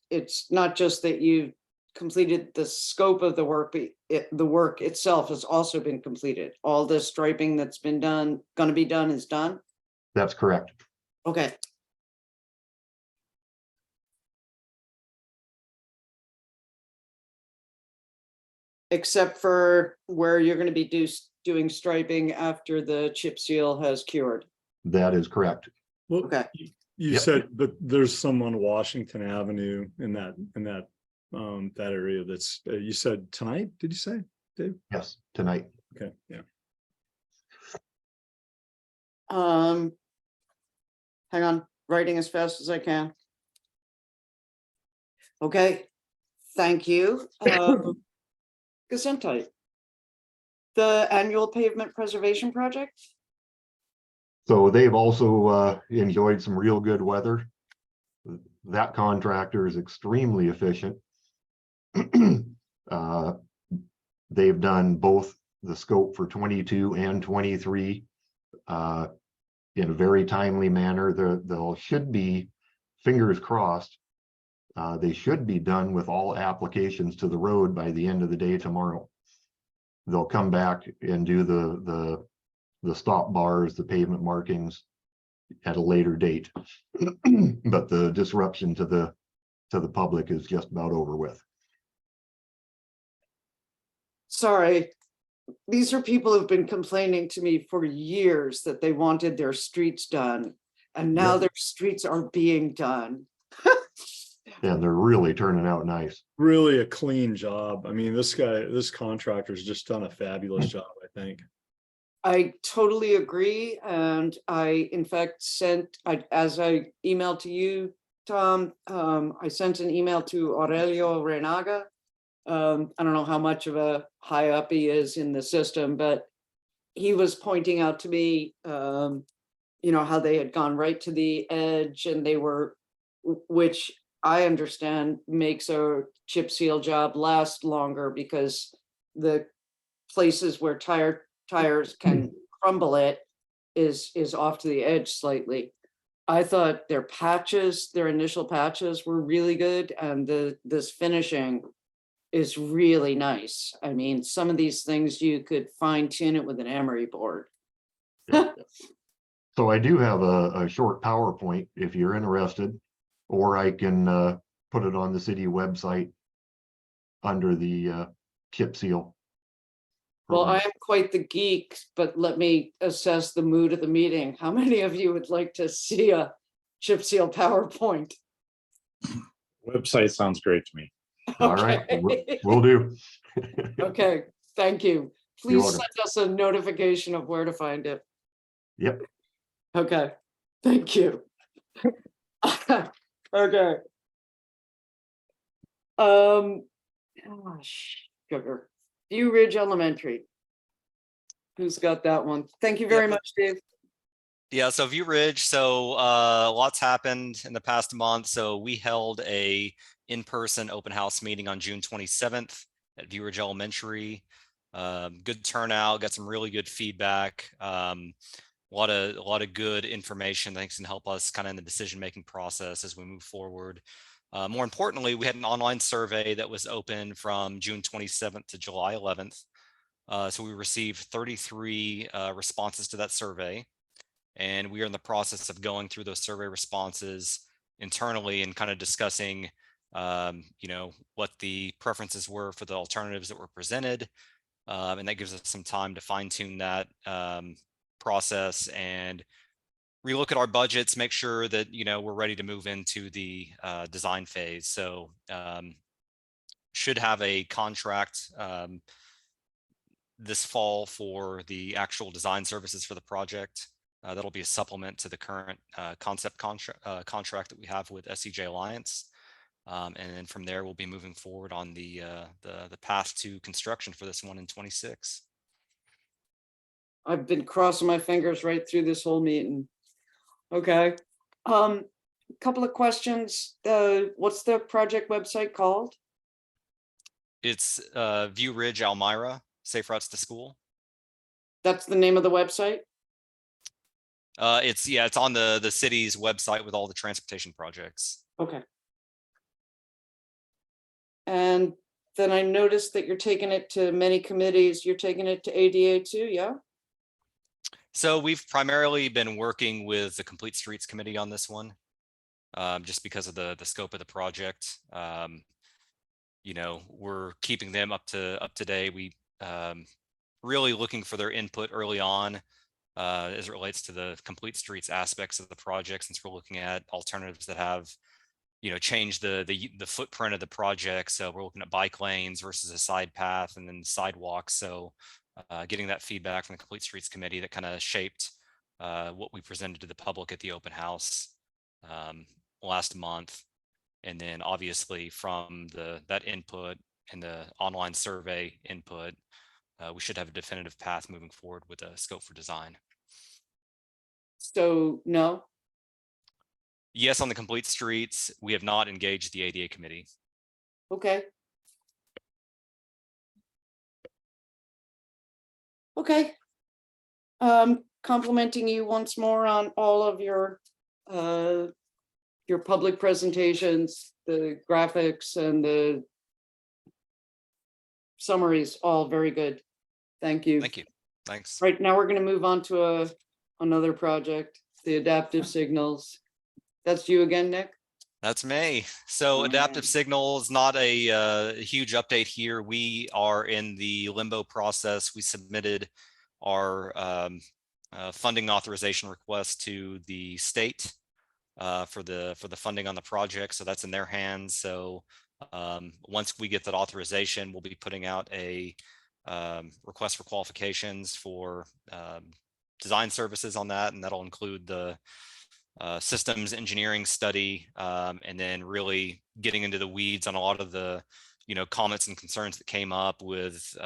not just that you completed the scope of the work, but the work itself has also been completed. All the striping that's been done, going to be done, is done. That's correct. Okay. Except for where you're going to be doing striping after the chip seal has cured. That is correct. Well, Okay. you Yep. said, but there's some on Washington Avenue in that area that's, you said tonight, did you say, Dave? Yes, tonight. Okay, yeah. Hang on, writing as fast as I can. Okay, thank you. Gesundheit. The annual pavement preservation project. So they've also enjoyed some real good weather. That contractor is extremely efficient. They've done both the scope for 22 and 23 in a very timely manner. They'll should be, fingers crossed, they should be done with all applications to the road by the end of the day tomorrow. They'll come back and do the stop bars, the pavement markings at a later date. But the disruption to the public is just about over with. Sorry, these are people who've been complaining to me for years that they wanted their streets done, and now Yep. their streets are being done. And they're really turning out nice. Really a clean job. I mean, this contractor's just done a fabulous job, I think. I totally agree, and I, in fact, as I emailed to you, Tom, I sent an email to Aurelio Renaga. I don't know how much of a high up he is in the system, but he was pointing out to me, how they had gone right to the edge, and they were, which I understand makes a chip seal job last longer, because the places where tires can crumble it is off to the edge slightly. I thought their initial patches were really good, and this finishing is really nice. I mean, some of these things you could fine tune it with an emery board. So I do have a short PowerPoint if you're interested, or I can put it on the city website under the chip seal. Well, I am quite the geek, but let me assess the mood of the meeting. How many of you would like to see a chip seal PowerPoint? Website sounds great to me. All right, Okay. we'll do. Okay, thank you. You're Please welcome. send us a notification of where to find it. Yep. Okay, thank you. Okay. Sugar. View Ridge Elementary. Who's got that one? Thank you very Yep. much, Dave. Yeah, so View Ridge, so lots happened in the past month. So we held a in-person open house meeting on June 27th at View Ridge Elementary. Good turnout, got some really good feedback. A lot of good information that can help us kind of in the decision-making process as we move forward. More importantly, we had an online survey that was open from June 27th to July 11th. So we received 33 responses to that survey. And we are in the process of going through those survey responses internally and kind of discussing, what the preferences were for the alternatives that were presented. And that gives us some time to fine tune that process and relook at our budgets, make sure that, we're ready to move into the design phase. So should have a contract this fall for the actual design services for the project. That'll be a supplement to the current concept contract that we have with SCJ Alliance. And then from there, we'll be moving forward on the path to construction for this one in 26. I've been crossing my fingers right through this whole meeting. Okay. Couple of questions. What's the project website called? It's View Ridge Elmira, Safe Routes to School. That's the name of the website? It's on the city's website with all the transportation projects. Okay. And then I noticed that you're taking it to many committees. You're taking it to ADA too, yeah? So we've primarily been working with the Complete Streets Committee on this one, just because of the scope of the project. We're keeping them up to date. We really looking for their input early on as it relates to the Complete Streets aspects of the project, since we're looking at alternatives that have changed the footprint of the project. So we're looking at bike lanes versus a side path and then sidewalks. So getting that feedback from the Complete Streets Committee that kind of shaped what we presented to the public at the open house last month. And then obviously from that input and the online survey input, we should have a definitive path moving forward with a scope for design. So no? Yes, on the Complete Streets, we have not engaged the ADA committee. Okay. Okay. complimenting you once more on all of your public presentations, the graphics and the summaries, all very good. Thank you. Thank you. Thanks. Right, now we're gonna move on to another project, the adaptive signals. That's you again, Nick? That's me. So adaptive Alright. signals, not a huge update here. We are in the limbo process. We submitted our funding authorization request to the state for the funding on the project. So that's in their hands. So once we get that authorization, we'll be putting out a request for qualifications for design services on that, and that'll include the systems engineering study, and then really getting into the weeds on a lot of the comments and concerns that came up with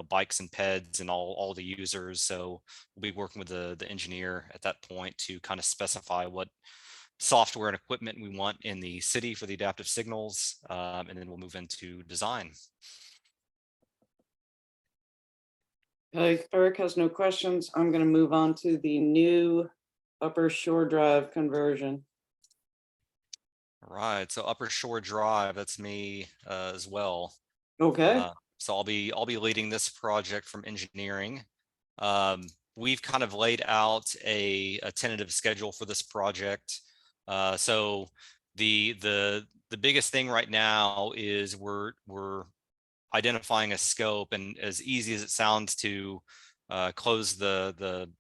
bikes and peds and all the users. So we'll be working with the engineer at that point to kind of specify what software and equipment we want in the city for the adaptive signals, and then we'll move into design. Eric has no questions. I'm gonna move on to the new Upper Shore Drive conversion. All right, so Upper Shore Drive, that's me as well. Okay, So I'll be leading this project from engineering. We've kind of laid out a tentative schedule for this project. So the biggest thing right now is we're identifying a scope, and as easy as it sounds to close the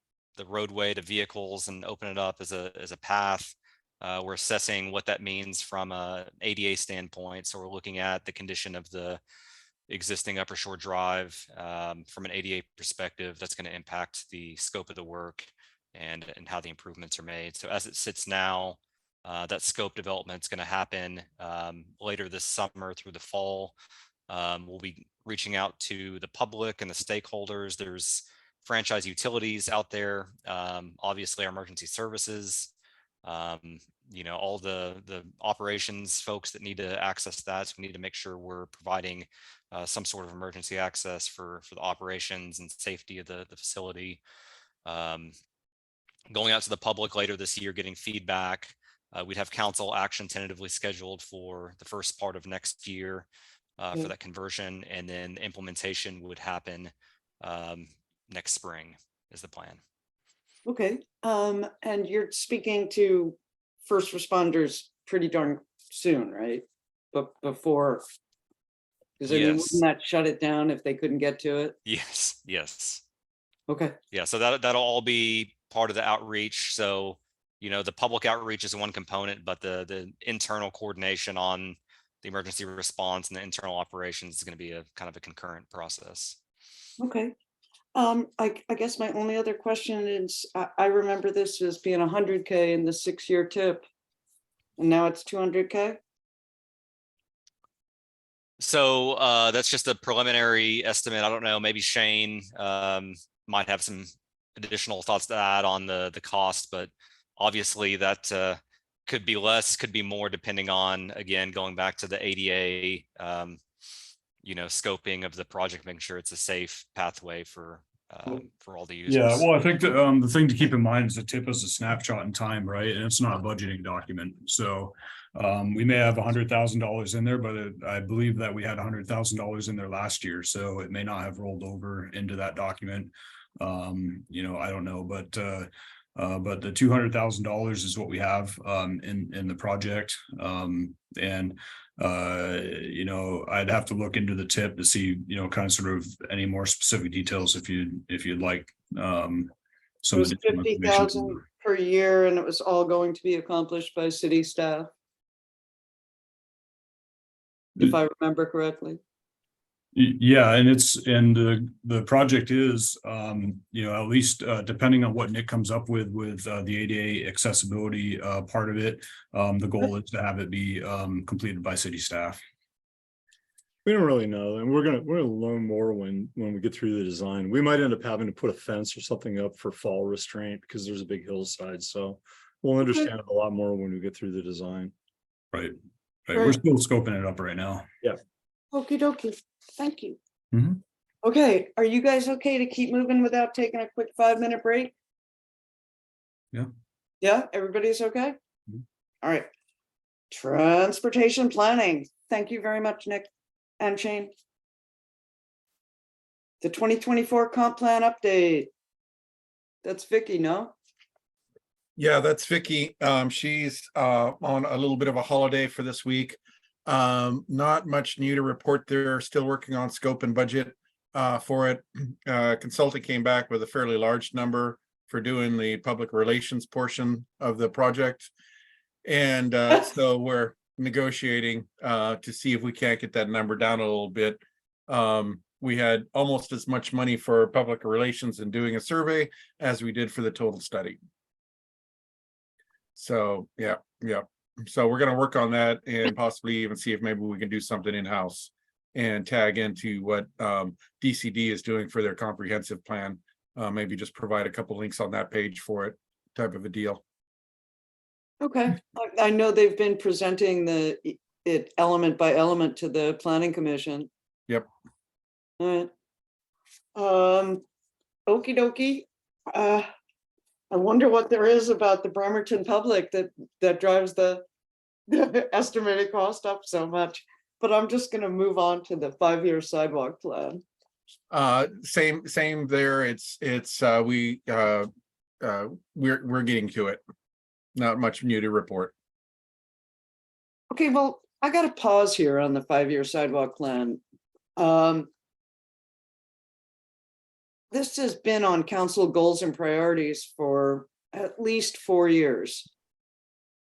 roadway to vehicles and open it up as a path, we're assessing what that means from an ADA standpoint. So we're looking at the condition of the existing Upper Shore Drive from an ADA perspective. That's going to impact the scope of the work and how the improvements are made. So as it sits now, that scope development is going to happen later this summer through the fall. We'll be reaching out to the public and the stakeholders. There's franchise utilities out there, obviously our emergency services, all the operations folks that need to access that. So we need to make sure we're providing some sort of emergency access for the operations and safety of the facility. Going out to the public later this year, getting feedback. We'd have council action tentatively scheduled for the first part of next year for that conversion, and then implementation would happen next spring is the plan. okay. And you're speaking to first responders pretty darn soon, right? But before, because I mean, Yes. wouldn't that shut it down if they couldn't get to it? Yes. Okay, Yeah, so that'll all be part of the outreach. So, the public outreach is one component, but the internal coordination on the emergency response and the internal operations is going to be a kind of a concurrent process. okay. I guess my only other question is, I remember this as being 100K in the 6-year tip, and now it's 200K? So that's just a preliminary estimate. I don't know, maybe Shane might have some additional thoughts to add on the cost, but obviously that could be less, could be more, depending on, again, going back to the ADA, scoping of the project, making sure it's a safe pathway for all the users. Yeah, well, I think the thing to keep in mind is the tip is a snapshot in time, right? And it's not a budgeting document. So we may have $100,000 in there, but I believe that we had $100,000 in there last year. So it may not have rolled over into that document. I don't know, but the $200,000 is what we have in the project. I'd have to look into the tip to see, kind of sort of any more specific details if you'd like. It was 50,000 per year, and it was all going to be accomplished by city staff, if I remember correctly. Yeah, and the project is, at least depending on what Nick comes up with the ADA accessibility part of it, the goal is to have it be completed by city staff. We don't really know, and we're gonna learn more when we get through the design. We might end up having to put a fence or something up for fall restraint because there's a big hillside. So we'll understand a lot more when we get through the design. Right. We're still scoping it up right now. Yeah. Okie dokie. Thank you. Mhm. Okay, are you guys okay to keep moving without taking a quick 5-minute break? Yeah, everybody's okay? Mhm. All right. Transportation planning. Thank you very much, Nick and Shane. The 2024 comp plan update. That's Vicky, no? Yeah, that's Vicky. She's on a little bit of a holiday for this week. Not much new to report there. Still working on scope and budget for it. Consultant came back with a fairly large number for doing the public relations portion of the project. And so we're negotiating to see if we can't get that number down a little bit. We had almost as much money for public relations and doing a survey as we did for the total study. So, yeah. So we're going to work on that and possibly even see if maybe we can do something in-house and tag into what DCD is doing for their comprehensive plan. Maybe just provide a couple links on that page for it, type of a deal. Okay, I know they've been presenting it element by element to the planning commission. Yep. All right. Okie dokie. I wonder what there is about the Bremerton public that drives the estimated cost up so much. But I'm just gonna move on to the 5-year sidewalk plan. Same there. We're getting to it. Not much new to report. Okay, well, I got to pause here on the 5-year sidewalk plan. This has been on council goals and priorities for at least 4 years.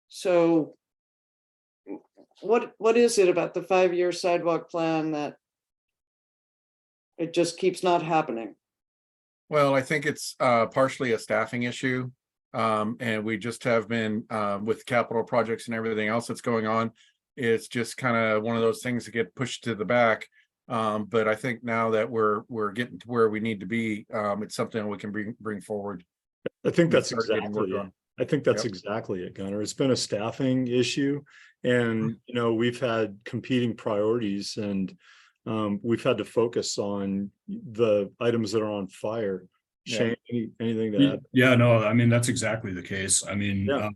So what is it about the 5-year sidewalk plan that it just keeps not happening? Well, I think it's partially a staffing issue. And we just have been with capital projects and everything else that's going on. It's just kind of one of those things that get pushed to the back. But I think now that we're getting to where we need to be, it's something we can bring forward. I think that's Start getting work exactly it. on. I think that's Yep. exactly it, Gunnar. It's been a staffing issue, and we've had competing priorities, and we've had to focus on the items that are on fire. Yeah. Shane, anything to add? Yeah, no, I mean, that's exactly the case. I mean, Yeah.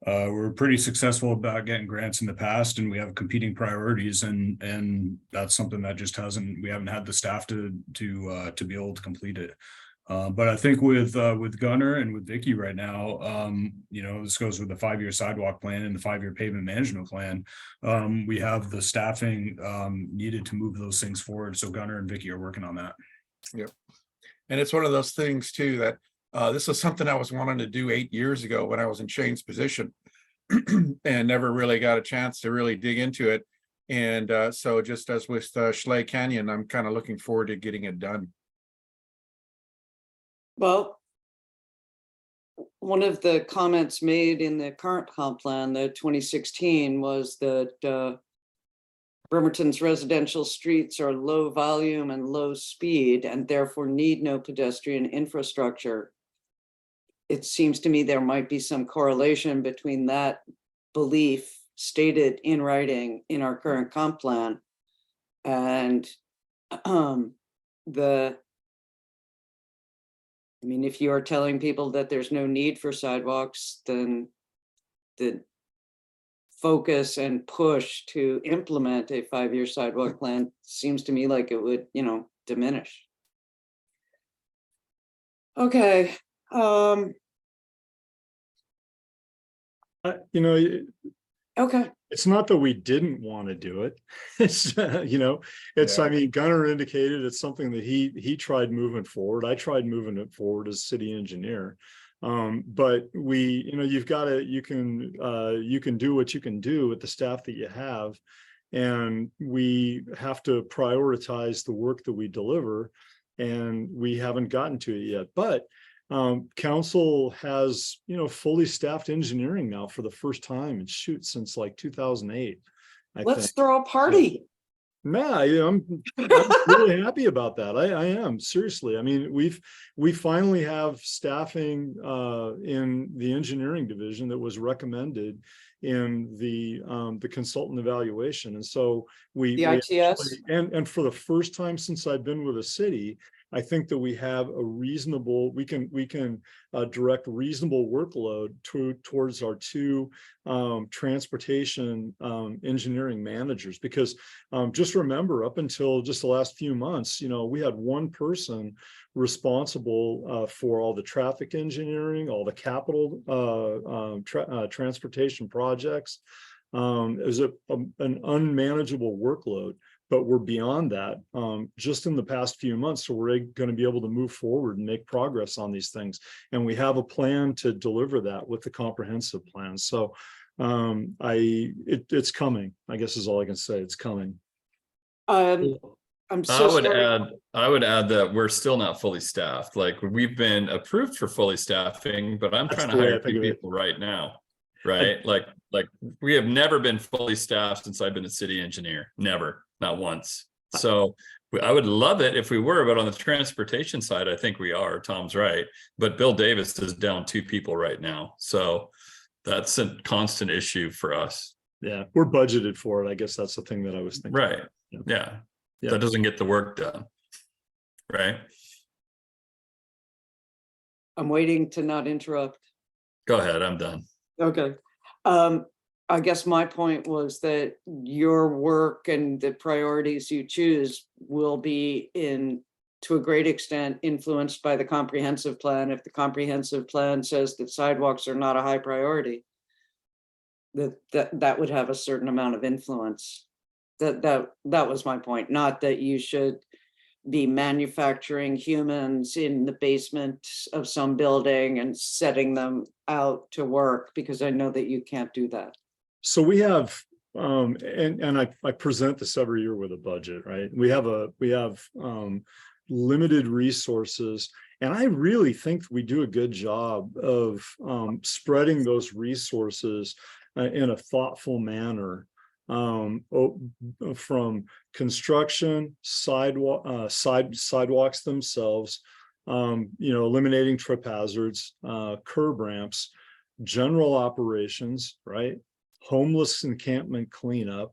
we're pretty successful about getting grants in the past, and we have competing priorities, and that's something that just we haven't had the staff to be able to complete it. But I think with Gunnar and with Vicky right now, this goes with the 5-year sidewalk plan and the 5-year pavement management plan. We have the staffing needed to move those things forward. So Gunnar and Vicky are working on that. Yep. And it's one of those things too, that this is something I was wanting to do 8 years ago when I was in Shane's position and never really got a chance to really dig into it. And so just as with Schley Canyon, I'm kind of looking forward to getting it done. Well, one of the comments made in the current comp plan, the 2016, was that Bremerton's residential streets are low volume and low speed and therefore need no pedestrian infrastructure. It seems to me there might be some correlation between that belief stated in writing in our current comp plan and if you are telling people that there's no need for sidewalks, then the focus and push to implement a 5-year sidewalk plan seems to me like it would, diminish. Okay. Okay. It's not that we didn't want to do it. It's Yeah. I mean, Gunnar indicated it's something that he tried moving forward. I tried moving it forward as city engineer. But you can do what you can do with the staff that you have. And we have to prioritize the work that we deliver, and we haven't gotten to it yet. But council has, fully staffed engineering now for the first time, and since like 2008. Let's throw a party. Yeah, I'm really happy about that. I am, seriously. I mean, we finally have staffing in the engineering division that was recommended in the consultant evaluation. And so The ITS? and for the first time since I've been with the city, I think that we have a reasonable, we can direct reasonable workload towards our two transportation engineering managers, because just remember, up until just the last few months, we had one person responsible for all the traffic engineering, all the capital transportation projects. It was an unmanageable workload, but we're beyond that just in the past few months. So we're going to be able to move forward and make progress on these things. And we have a plan to deliver that with the comprehensive plan. So it's coming, I guess is all I can say. It's coming. I'm so sorry. I would add that we're still not fully staffed. Like, we've been approved for fully staffing, but I'm trying to hire 2 people right now. Right? Like we have never been fully staffed since I've been a city engineer. Never, not once. So I would love it if we were, but on the transportation side, I think we are. Tom's right. But Bill Davis is down 2 people right now. So that's a constant issue for us. Yeah, we're budgeted for it. I guess that's the thing that I was thinking. Right. Yeah. That doesn't get the work done. Right. I'm waiting to not interrupt. Go ahead. I'm done. Okay. I guess my point was that your work and the priorities you choose will be to a great extent influenced by the comprehensive plan. If the comprehensive plan says that sidewalks are not a high priority, that would have a certain amount of influence. That was my point. Not that you should be manufacturing humans in the basement of some building and setting them out to work, because I know that you can't do that. So we have, and I present this every year with a budget, right? We have limited resources, and I really think we do a good job of spreading those resources in a thoughtful manner. From construction, sidewalks themselves, eliminating trip hazards, curb ramps, general operations, right? Homeless encampment cleanup,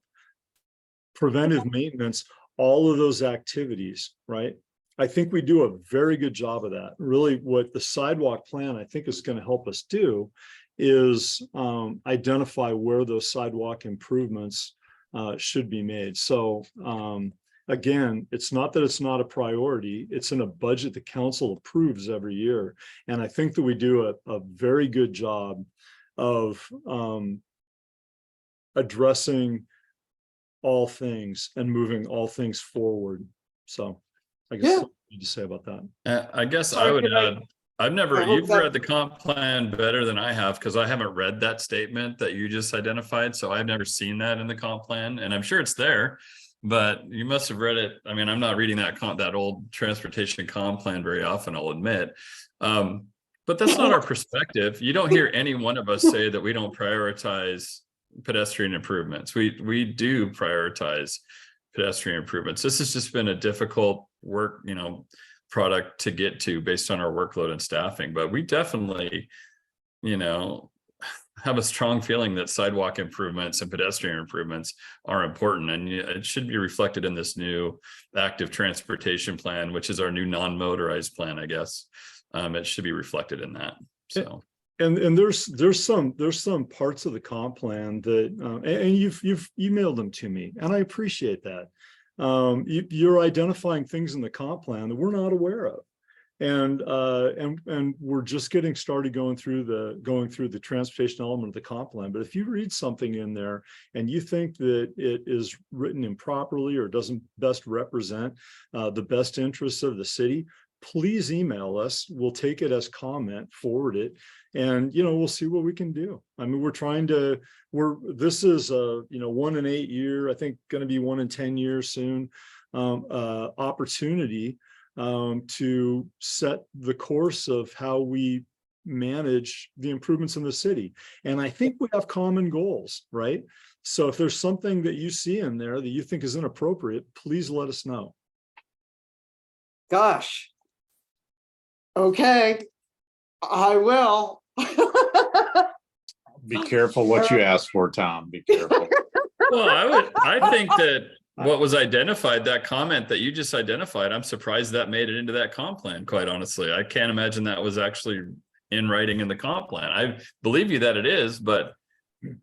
preventive maintenance, all of those activities, right? I think we do a very good job of that. Really, what the sidewalk plan, I think, is going to help us do is identify where those sidewalk improvements should be made. So again, it's not that it's not a priority, it's in a budget the council approves every year. And I think that we do a very good job of addressing all things and moving all things forward. So I guess that's what I need to say about that. I guess Sorry, I would add, you've read the comp plan better than I have, because I haven't read that statement that you just identified. So I've never seen that in the comp plan, and I'm sure it's there, but you must have read it. I mean, I'm not reading that old transportation comp plan very often, I'll admit. But that's not our perspective. You don't hear any one of us say that we don't prioritize pedestrian improvements. We do prioritize pedestrian improvements. This has just been a difficult work, product to get to based on our workload and staffing, but we definitely have a strong feeling that sidewalk improvements and pedestrian improvements are important, and it should be reflected in this new active transportation plan, which is our new non-motorized plan, I guess. It should be reflected in that. So and there's some parts of the comp plan that and you've emailed them to me, and I appreciate that. You're identifying things in the comp plan that we're not aware of, and we're just getting started going through the transportation element of the comp plan. But if you read something in there and you think that it is written improperly or doesn't best represent the best interests of the city, please email us. We'll take it as comment, forward it, and we'll see what we can do. I mean, this is a 1 in 8 year, I think going to be 1 in 10 years soon, opportunity to set the course of how we manage the improvements in the city. And I think we have common goals, right? So if there's something that you see in there that you think is inappropriate, please let us know. Gosh. Okay, I will. Be careful what you ask for, Tom. Be careful. well, I think that what was identified, that comment that you just identified, I'm surprised that made it into that comp plan, quite honestly. I can't imagine that was actually in writing in the comp plan. I believe you that it is, but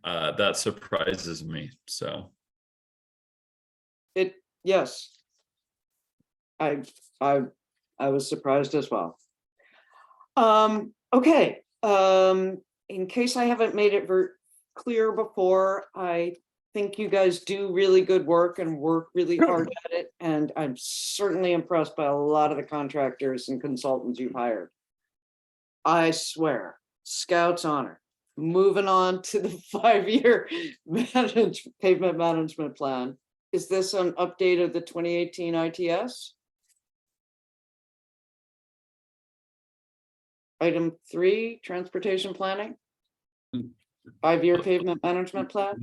that surprises me, so. Yes. I was surprised as well. Okay, in case I haven't made it very clear before, I think you guys do really good work and work really hard at it. And I'm certainly impressed by a lot of the contractors and consultants you've hired. I swear, Scouts honor. Moving on to the 5-year pavement management plan. Is this an update of the 2018 ITS? Item 3, transportation planning. 5-year pavement management plan.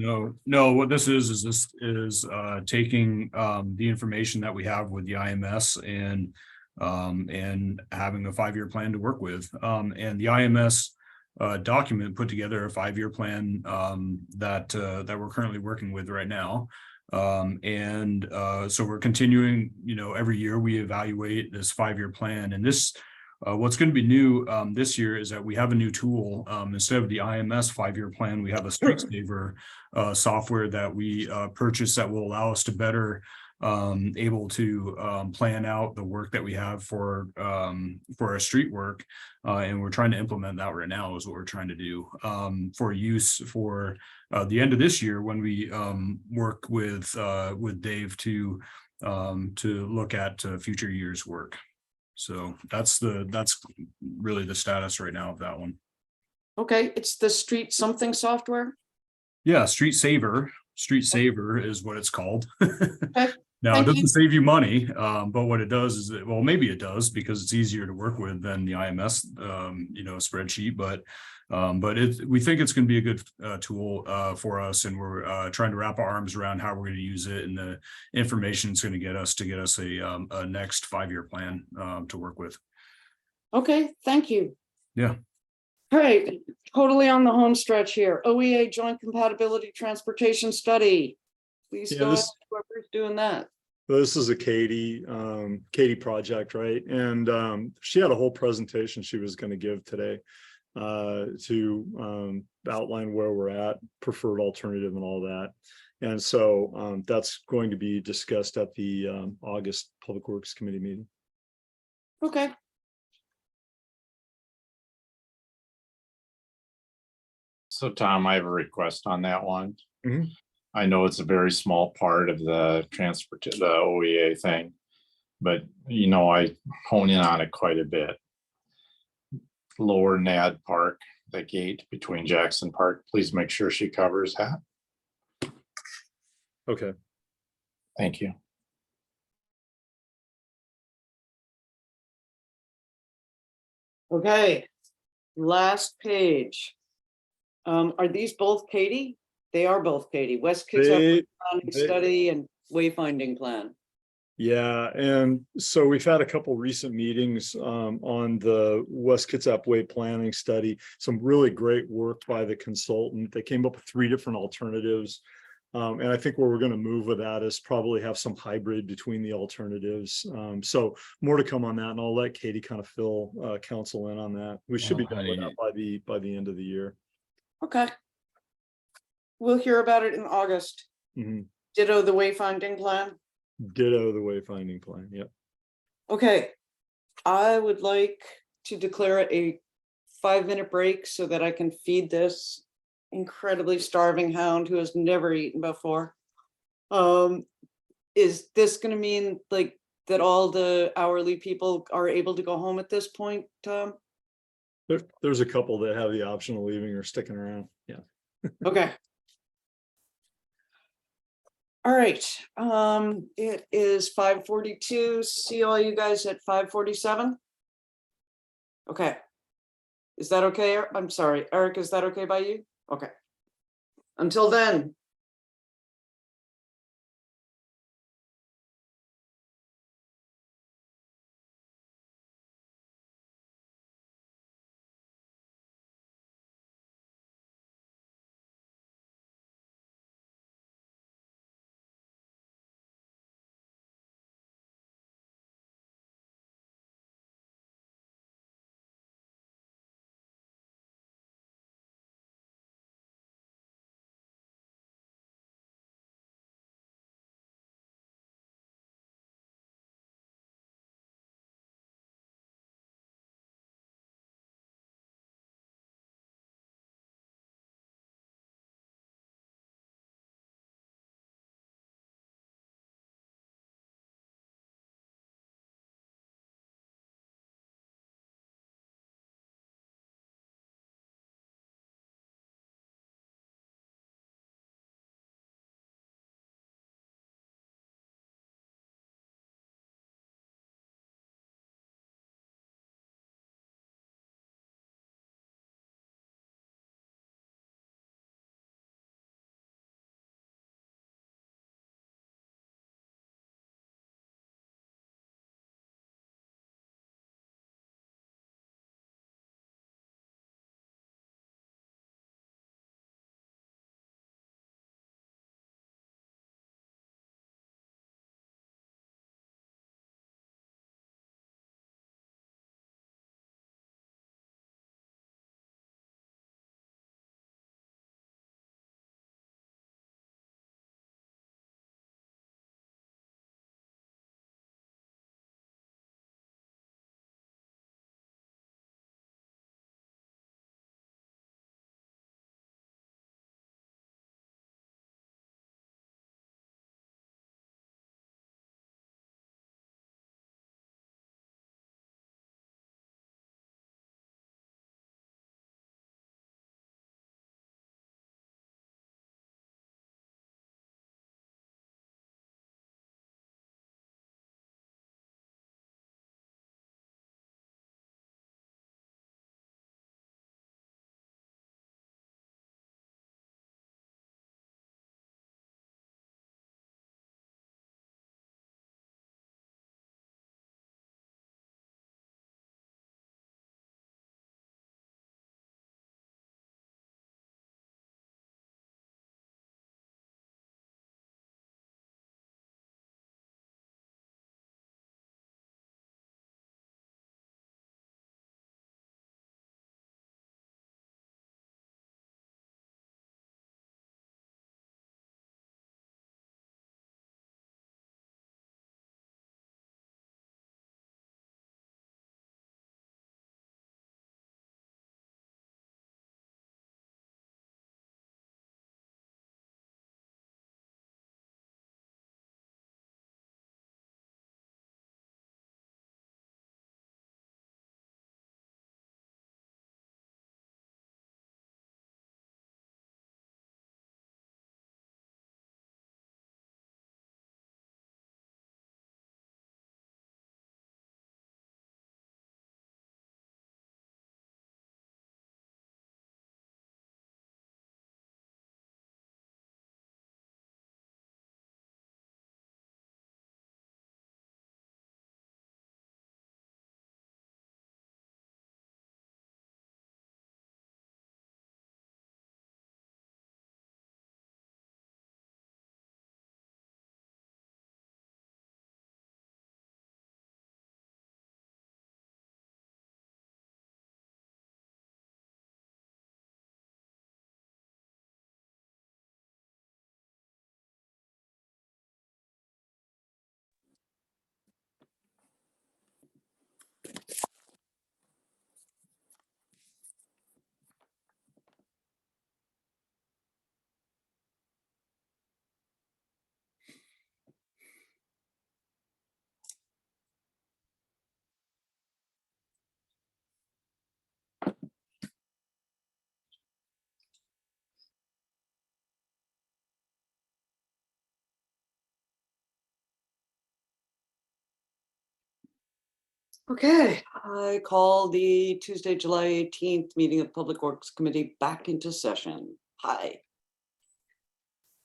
No, what this is this is taking the information that we have with the IMS and having a 5-year plan to work with. And the IMS document put together a 5-year plan that we're currently working with right now. So we're continuing, every year we evaluate this 5-year plan, and this what's going to be new this year is that we have a new tool. Instead of the IMS 5-year plan, we have a Street Saver software that we purchased that will allow us to better able to plan out the work that we have for our street work. And we're trying to implement that right now is what we're trying to do for use for the end of this year when we work with Dave to look at future years' work. So that's really the status right now of that one. Okay, it's the street something software. Yeah, Street Saver is what it's called. Now, Thank it doesn't you. save you money, but what it does is well, maybe it does because it's easier to work with than the IMS, spreadsheet. But we think it's going to be a good tool for us, and we're trying to wrap our arms around how we're going to use it and the information it's going to get us a next 5-year plan to work with. Okay, thank you. Yeah. All right, totally on the home stretch here. OEA Joint Compatibility Transportation Study. Please Yeah, go ahead, whoever's doing that. This is a Katie project, right? And she had a whole presentation she was going to give today to outline where we're at, preferred alternative and all that. And so that's going to be discussed at the August Public Works Committee meeting. Okay. So Tom, I have a request on that one. Mhm. I know it's a very small part of the the OEA thing, but I hone in on it quite a bit. Lower Nad Park, the gate between Jackson Park, please make sure she covers that. Okay. Thank you. Okay, last page. Are these both Katie? They are both Katie. West Kids Planning Study and Wayfinding Plan. Yeah, and so we've had a couple recent meetings on the West Kitsap Way planning study. Some really great work by the consultant. They came up with 3 different alternatives. And I think where we're going to move with that is probably have some hybrid between the alternatives. So more to come on that, and I'll let Katie kind of fill council in on that. We should be done with that by the end of the year. Okay. We'll hear about it in August. Mhm. Ditto the Wayfinding Plan. Ditto the wayfinding plan. Yep. Okay, I would like to declare it a 5-minute break so that I can feed this incredibly starving hound who has never eaten before. Is this going to mean like that all the hourly people are able to go home at this point, Tom? There's a couple that have the option of leaving or sticking around. Yeah. Okay. All right, it is 5:42. See all you guys at 5:47. Okay. Is that okay? I'm sorry, Eric, is that okay by you? Okay. Until then. Okay, I call the Tuesday, July 18th meeting of Public Works Committee back into session. Hi.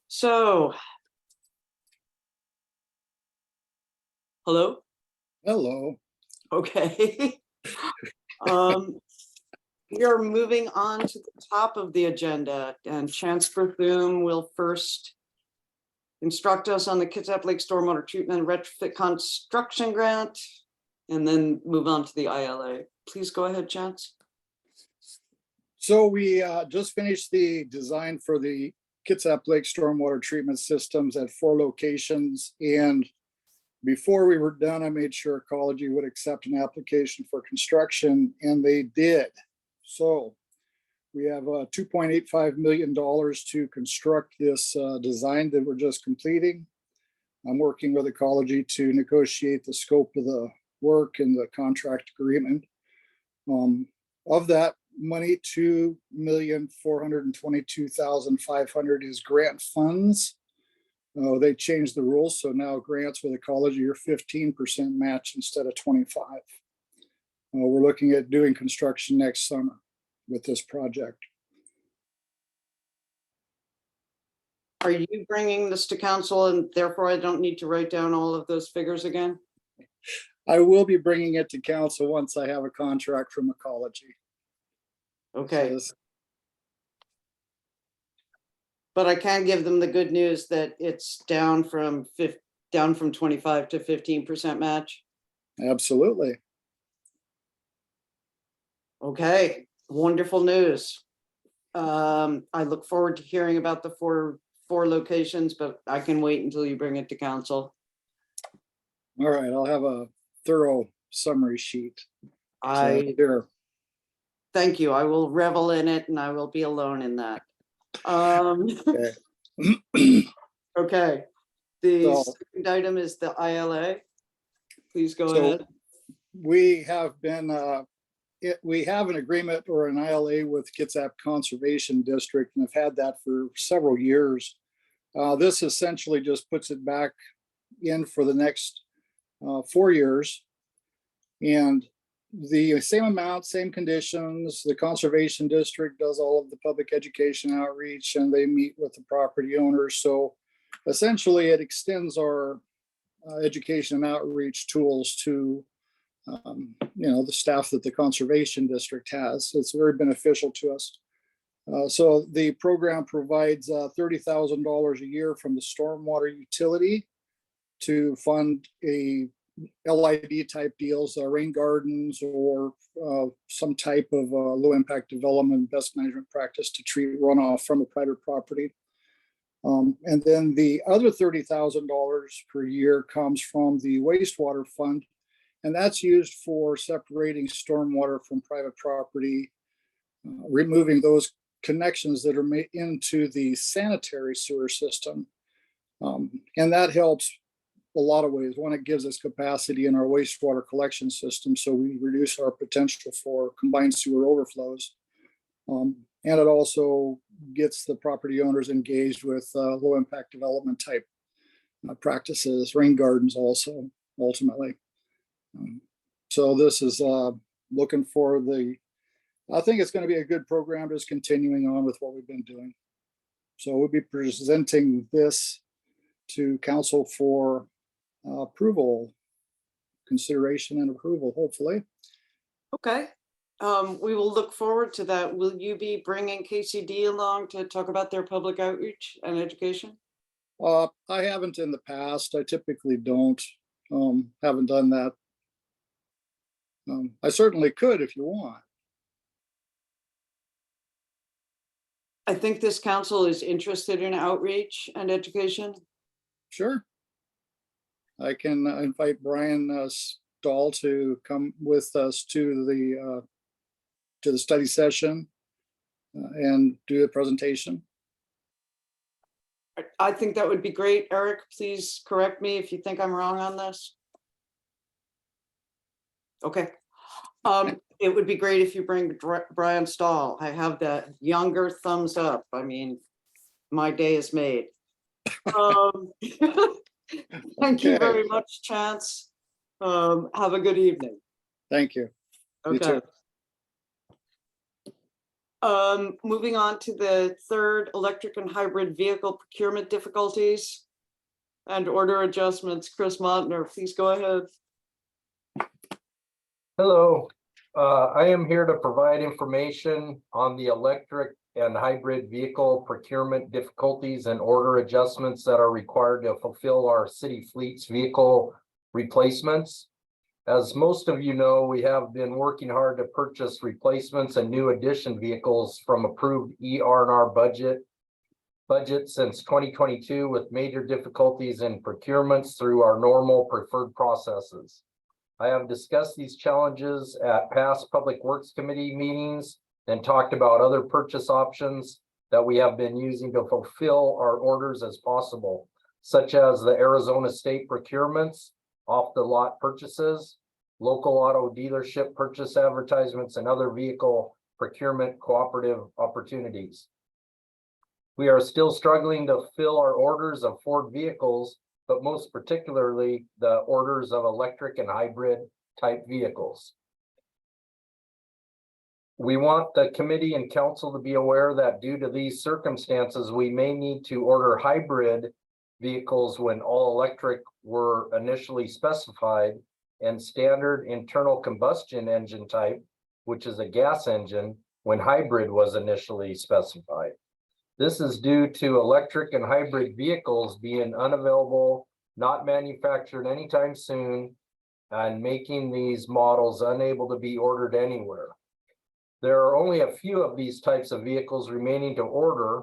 So. Hello? Hello. Okay. We are moving on to the top of the agenda, and Chance Berthum will first instruct us on the Kitsap Lake Stormwater Treatment Retrofit Construction Grant, and then move on to the ILA. Please go ahead, Chance. So we just finished the design for the Kitsap Lake Stormwater Treatment Systems at 4 locations. And before we were done, I made sure Ecology would accept an application for construction, and they did. So we have $2.85 million to construct this design that we're just completing. I'm working with Ecology to negotiate the scope of the work and the contract agreement. Of that money, $2,422,500 is grant funds. They changed the rules, so now grants with Ecology are 15% match instead of 25. We're looking at doing construction next summer with this project. Are you bringing this to council, and therefore I don't need to write down all of those figures again? I will be bringing it to council once I have a contract from Ecology. Okay. So this- But I can give them the good news that it's down from 25 to 15% match. Absolutely. Okay, wonderful news. I look forward to hearing about the four locations, but I can wait until you bring it to council. All right, I'll have a thorough summary sheet. Thank you. I will revel in it, and I will be alone in that. Okay. Okay. The So- second item is the ILA. Please go So- ahead. We have been, we have an agreement or an ILA with Kitsap Conservation District, and have had that for several years. This essentially just puts it back in for the next 4 years. And the same amount, same conditions. The Conservation District does all of the public education outreach, and they meet with the property owners. So essentially it extends our education and outreach tools to the staff that the Conservation District has. It's very beneficial to us. So the program provides $30,000 a year from the stormwater utility to fund a LID type deals, rain gardens, or some type of low impact development best management practice to treat runoff from a private property. And then the other $30,000 per year comes from the wastewater fund, and that's used for separating stormwater from private property, removing those connections that are made into the sanitary sewer system. And that helps a lot of ways. One, it gives us capacity in our wastewater collection system, so we reduce our potential for combined sewer overflows. And it also gets the property owners engaged with low impact development type practices, rain gardens also, ultimately. So this is looking for I think it's going to be a good program, just continuing on with what we've been doing. So we'll be presenting this to council for approval, consideration and approval, hopefully. Okay. We will look forward to that. Will you be bringing KCD along to talk about their public outreach and education? I haven't in the past. I typically don't. Haven't done that. I certainly could if you want. I think this council is interested in outreach and education. Sure. I can invite Brian Stahl to come with us to the study session and do a presentation. I think that would be great. Eric, please correct me if you think I'm wrong on this. Okay. It would be great if you bring Brian Stahl. I have that younger thumbs up. I mean, my day is made. Thank you very much, Chance. Have a good evening. Thank you. You Okay. too. Moving on to the third, electric and hybrid vehicle procurement difficulties and order adjustments. Chris Montner, please go ahead. Hello, I am here to provide information on the electric and hybrid vehicle procurement difficulties and order adjustments that are required to fulfill our city fleet's vehicle replacements. As most of you know, we have been working hard to purchase replacements and new addition vehicles from approved ER&R budget since 2022, with major difficulties in procurements through our normal preferred processes. I have discussed these challenges at past Public Works Committee meetings and talked about other purchase options that we have been using to fulfill our orders as possible, such as the Arizona state procurements, off the lot purchases, local auto dealership purchase advertisements, and other vehicle procurement cooperative opportunities. We are still struggling to fill our orders of Ford vehicles, but most particularly the orders of electric and hybrid type vehicles. We want the committee and council to be aware that due to these circumstances, we may need to order hybrid vehicles when all electric were initially specified, and standard internal combustion engine type, which is a gas engine, when hybrid was initially specified. This is due to electric and hybrid vehicles being unavailable, not manufactured anytime soon, and making these models unable to be ordered anywhere. There are only a few of these types of vehicles remaining to order,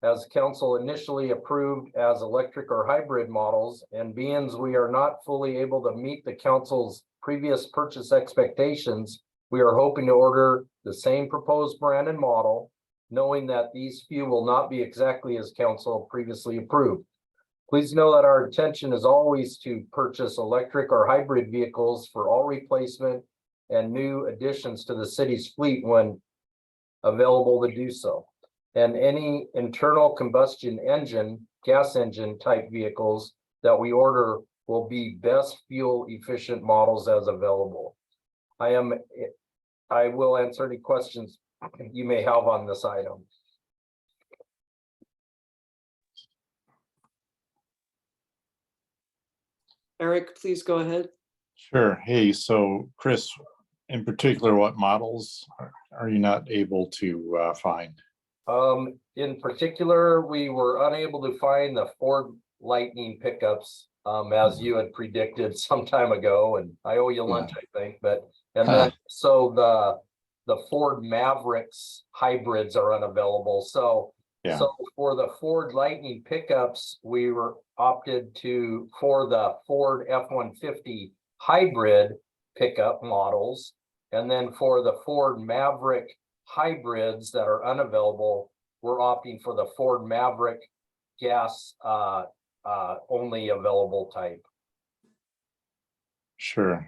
as council initially approved as electric or hybrid models, and being we are not fully able to meet the council's previous purchase expectations, we are hoping to order the same proposed brand and model, knowing that these few will not be exactly as council previously approved. Please know that our intention is always to purchase electric or hybrid vehicles for all replacement and new additions to the city's fleet when available to do so. And any internal combustion engine, gas engine type vehicles that we order will be best fuel efficient models as available. I will answer any questions you may have on this item. Eric, please go ahead. Sure. Hey, so Chris, in particular, what models are you not able to find? In particular, we were unable to find the Ford Lightning pickups, as you had predicted some time ago, and I owe you lunch, I think, and then so the Ford Mavericks hybrids are unavailable. So for the Ford Lightning pickups, we were opted for the Ford F-150 hybrid pickup models. And then for the Ford Maverick hybrids that are unavailable, we're opting for the Ford Maverick gas only available type. Sure.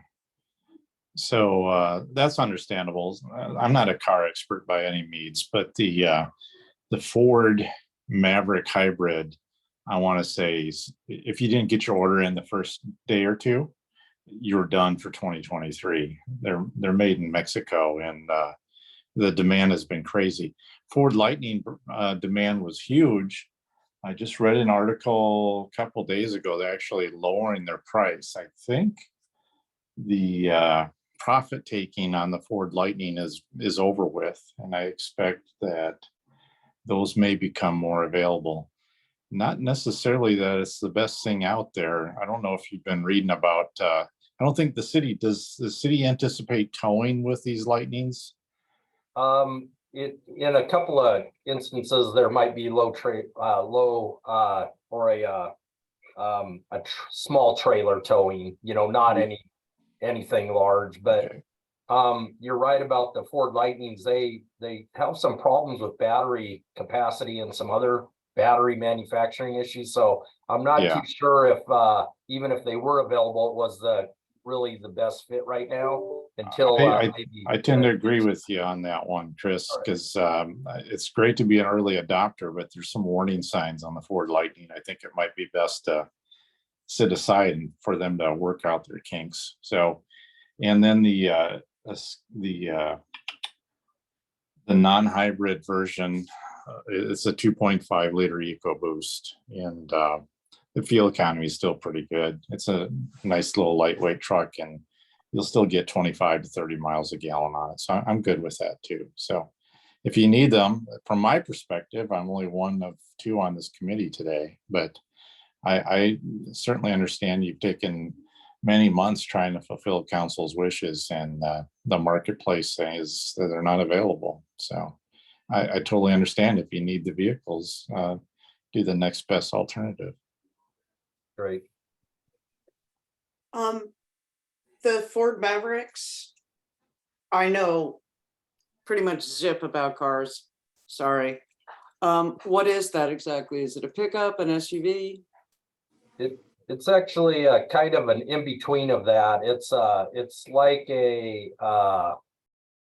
So that's understandable. I'm not a car expert by any means, but the Ford Maverick hybrid, I want to say, if you didn't get your order in the first day or two, you're done for 2023. They're made in Mexico, and the demand has been crazy. Ford Lightning demand was huge. I just read an article a couple of days ago. They're actually lowering their price. I think the profit taking on the Ford Lightning is over with, and I expect that those may become more available. Not necessarily that it's the best thing out there. I don't know if you've been reading about, I don't think does the city anticipate towing with these Lightnings? In a couple of instances, there might be small trailer towing, not anything large, but you're right about the Ford Lightnings. They have some problems with battery capacity and some other battery manufacturing issues. So I'm not too sure if even if they were available, it was really the best fit right now until I tend to agree with you on that one, Chris, because it's great to be an early adopter, but there's some warning signs on the Ford Lightning. I think it might be best to sit aside and for them to work out their kinks. So And then the non-hybrid version, it's a 2.5 liter EcoBoost, and the fuel economy is still pretty good. It's a nice little lightweight truck, and you'll still get 25 to 30 miles a gallon on it. So I'm good with that too. So if you need them, from my perspective, I'm only one of two on this committee today, but I certainly understand you've taken many months trying to fulfill council's wishes, and the marketplace says that they're not available. So I totally understand if you need the vehicles, do the next best alternative. Great. The Ford Mavericks, I know pretty much zip about cars. Sorry. What is that exactly? Is it a pickup, an SUV? It's actually a kind of an in-between of that. It's like a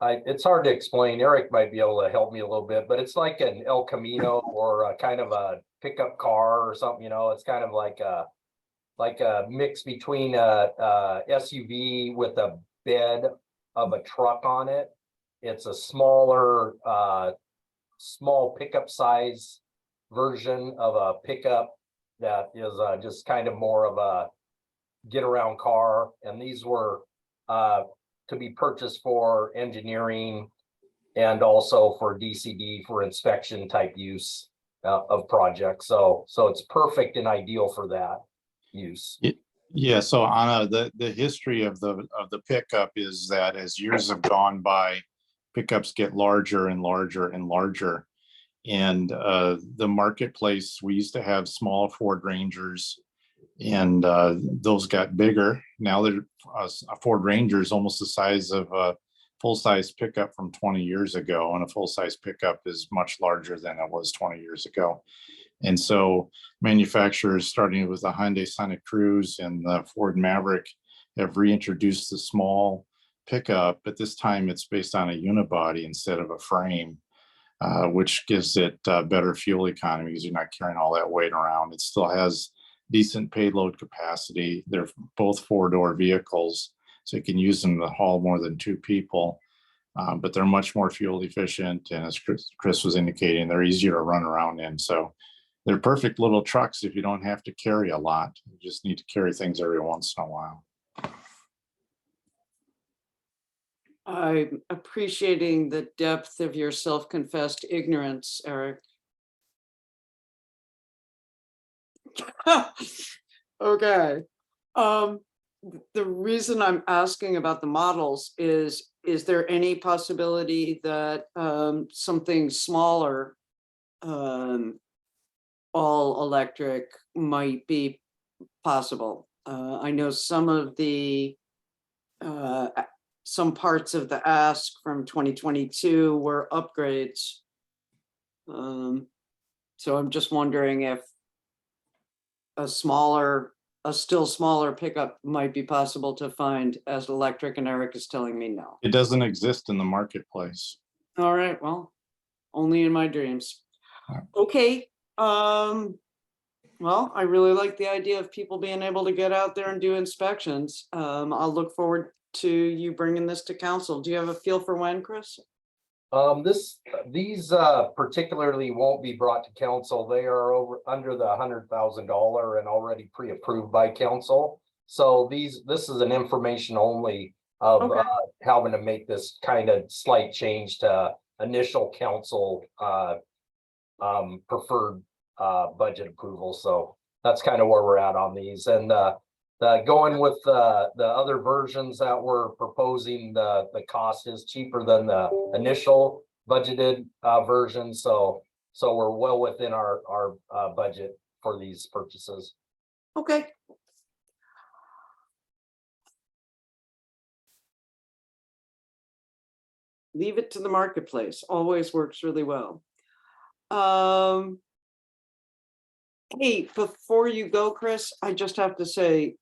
it's hard to explain. Eric might be able to help me a little bit, but it's like an El Camino or a kind of a pickup car or something, you know. It's kind of like a mix between a SUV with a bed of a truck on it. It's a smaller small pickup size version of a pickup that is just kind of more of a get around car. And these were to be purchased for engineering and also for DCD for inspection type use of projects. So it's perfect and ideal for that use. Yeah, so Anna, the history of the pickup is that as years have gone by, pickups get larger and larger and larger. And the marketplace, we used to have small Ford Rangers, and those got bigger. Now that a Ford Ranger is almost the size of a full-size pickup from 20 years ago, and a full-size pickup is much larger than it was 20 years ago. And so manufacturers, starting with the Hyundai Santa Cruz and the Ford Maverick, have reintroduced the small pickup, but this time it's based on a unibody instead of a frame. Which gives it better fuel economy because you're not carrying all that weight around. It still has decent payload capacity. They're both four-door vehicles, so you can use them to haul more than two people, but they're much more fuel efficient. And as Chris was indicating, they're easier to run around in. So they're perfect little trucks if you don't have to carry a lot. You just need to carry things every once in a while. I'm appreciating the depth of your self-confessed ignorance, Eric. Okay. The reason I'm asking about the models is there any possibility that something smaller, all electric, might be possible? I know some of the some parts of the ask from 2022 were upgrades. So I'm just wondering if a still smaller pickup might be possible to find as electric, and Eric is telling me no. It doesn't exist in the marketplace. All right, well, only in my dreams. Okay. Well, I really like the idea of people being able to get out there and do inspections. I'll look forward to you bringing this to council. Do you have a feel for when, Chris? These particularly won't be brought to council. They are under the $100,000 and already pre-approved by council. So this is an information only of having to make this kind of slight change to initial council preferred budget approval. So that's kind of where we're at on these. And going with the other versions that we're proposing, the cost is cheaper than the initial budgeted version. So we're well within our budget for these purchases. Okay. Leave it to the marketplace. Always works really well. Hey, before you go, Chris, I just have to say,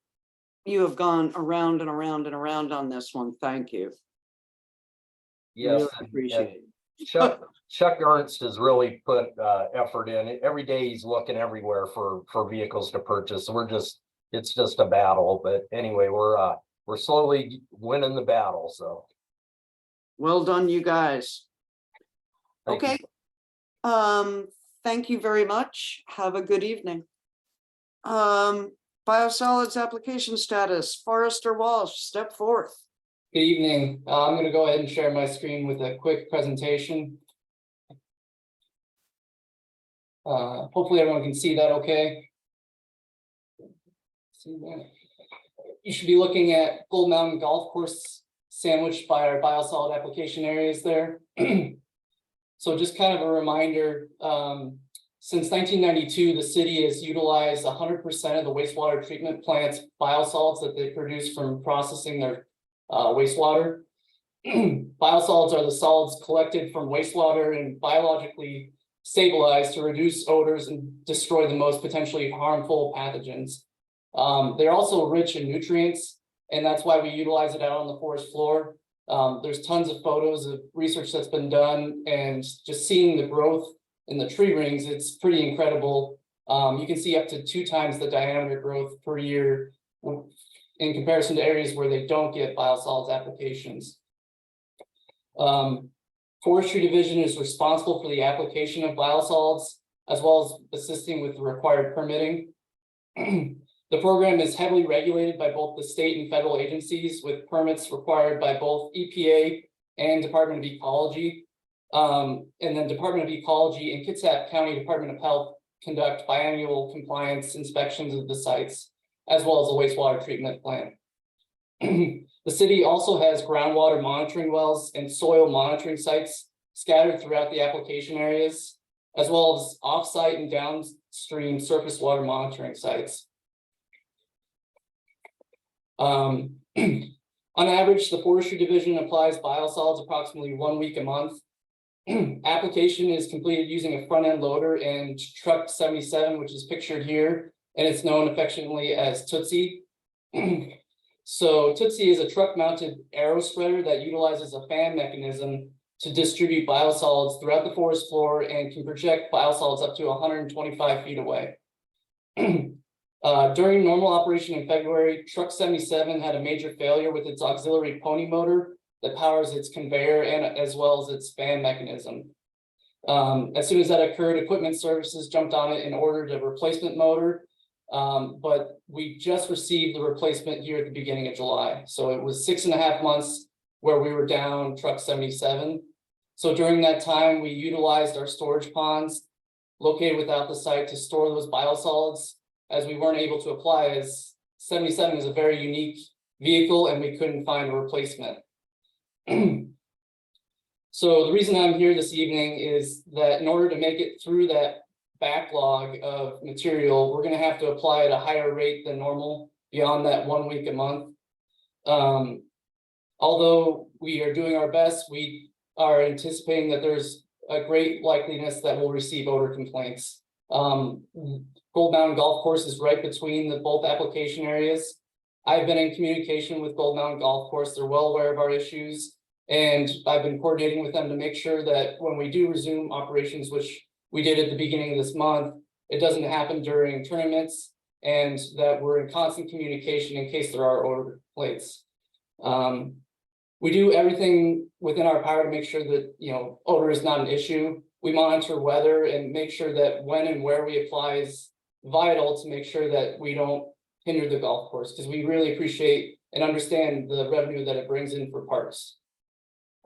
you have gone around and around and around on this one. Thank you. Yes, really appreciate it. Chuck Ernst has really put effort in. Every day he's looking everywhere for vehicles to purchase. It's just a battle. But anyway, we're we're slowly winning the battle, so. Well done, you guys. Thank you. Okay. Thank you very much. Have a good evening. Biosolids application status, Forrester Walsh, step forth. Good evening. I'm going to go ahead and share my screen with a quick presentation. Hopefully everyone can see that okay. See that? You should be looking at Gold Mountain Golf Course sandwiched by our biosolid application areas there. So just kind of a reminder, since 1992, the city has utilized 100% of the wastewater treatment plant's biosolids that they produce from processing their wastewater. Biosolids are the solids collected from wastewater and biologically stabilized to reduce odors and destroy the most potentially harmful pathogens. They're also rich in nutrients, and that's why we utilize it out on the forest floor. There's tons of photos of research that's been done, and just seeing the growth in the tree rings, it's pretty incredible. You can see up to 2 times the diameter growth per year in comparison to areas where they don't get biosolids applications. Forestry Division is responsible for the application of biosolids, as well as assisting with the required permitting. The program is heavily regulated by both the state and federal agencies, with permits required by both EPA and Department of Ecology. And then Department of Ecology and Kitsap County Department of Health conduct biannual compliance inspections of the sites, as well as a wastewater treatment plant. The city also has groundwater monitoring wells and soil monitoring sites scattered throughout the application areas, as well as off-site and downstream surface water monitoring sites. On average, the Forestry Division applies biosolids approximately 1 week a month. Application is completed using a front-end loader and truck 77, which is pictured here, and it's known affectionately as Tootsie. So Tootsie is a truck-mounted arrow spreader that utilizes a fan mechanism to distribute biosolids throughout the forest floor and can project biosolids up to 125 feet away. During normal operation in February, truck 77 had a major failure with its auxiliary pony motor that powers its conveyor and as well as its fan mechanism. As soon as that occurred, equipment services jumped on it and ordered a replacement motor. But we just received the replacement here at the beginning of July. So it was 6.5 months where we were down truck 77. So during that time, we utilized our storage ponds located without the site to store those biosolids, as we weren't able to apply, as 77 is a very unique vehicle and we couldn't find a replacement. So the reason I'm here this evening is that in order to make it through that backlog of material, we're going to have to apply at a higher rate than normal beyond that 1 week a month. Although we are doing our best, we are anticipating that there's a great likeliness that we'll receive odor complaints. Gold Mountain Golf Course is right between the both application areas. I've been in communication with Gold Mountain Golf Course. They're well aware of our issues, and I've been coordinating with them to make sure that when we do resume operations, which we did at the beginning of this month, it doesn't happen during tournaments, and that we're in constant communication in case there are odor complaints. We do everything within our power to make sure that, odor is not an issue. We monitor weather and make sure that when and where we apply is vital to make sure that we don't hinder the golf course, because we really appreciate and understand the revenue that it brings in for parks.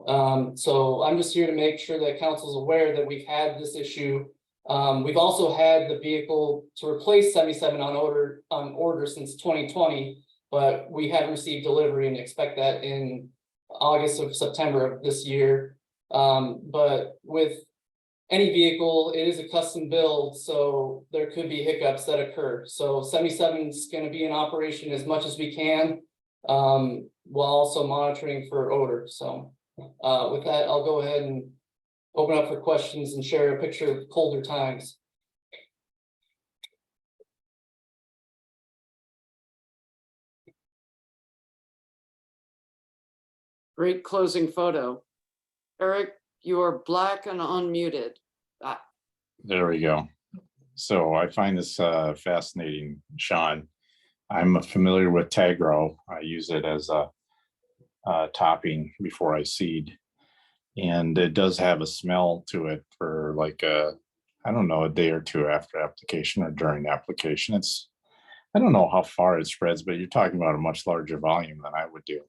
So I'm just here to make sure that council's aware that we've had this issue. We've also had the vehicle to replace 77 on order since 2020, but we haven't received delivery and expect that in August or September of this year. But with any vehicle, it is a custom build, so there could be hiccups that occur. So 77 is going to be in operation as much as we can, while also monitoring for odor. So with that, I'll go ahead and open up for questions and share a picture of colder times. Great closing photo. Eric, you are black and unmuted. There we go. So I find this fascinating, Sean. I'm familiar with Tagro. I use it as a topping before I seed. And it does have a smell to it for like I don't know, a day or two after application or during application. I don't know how far it spreads, but you're talking about a much larger volume than I would do.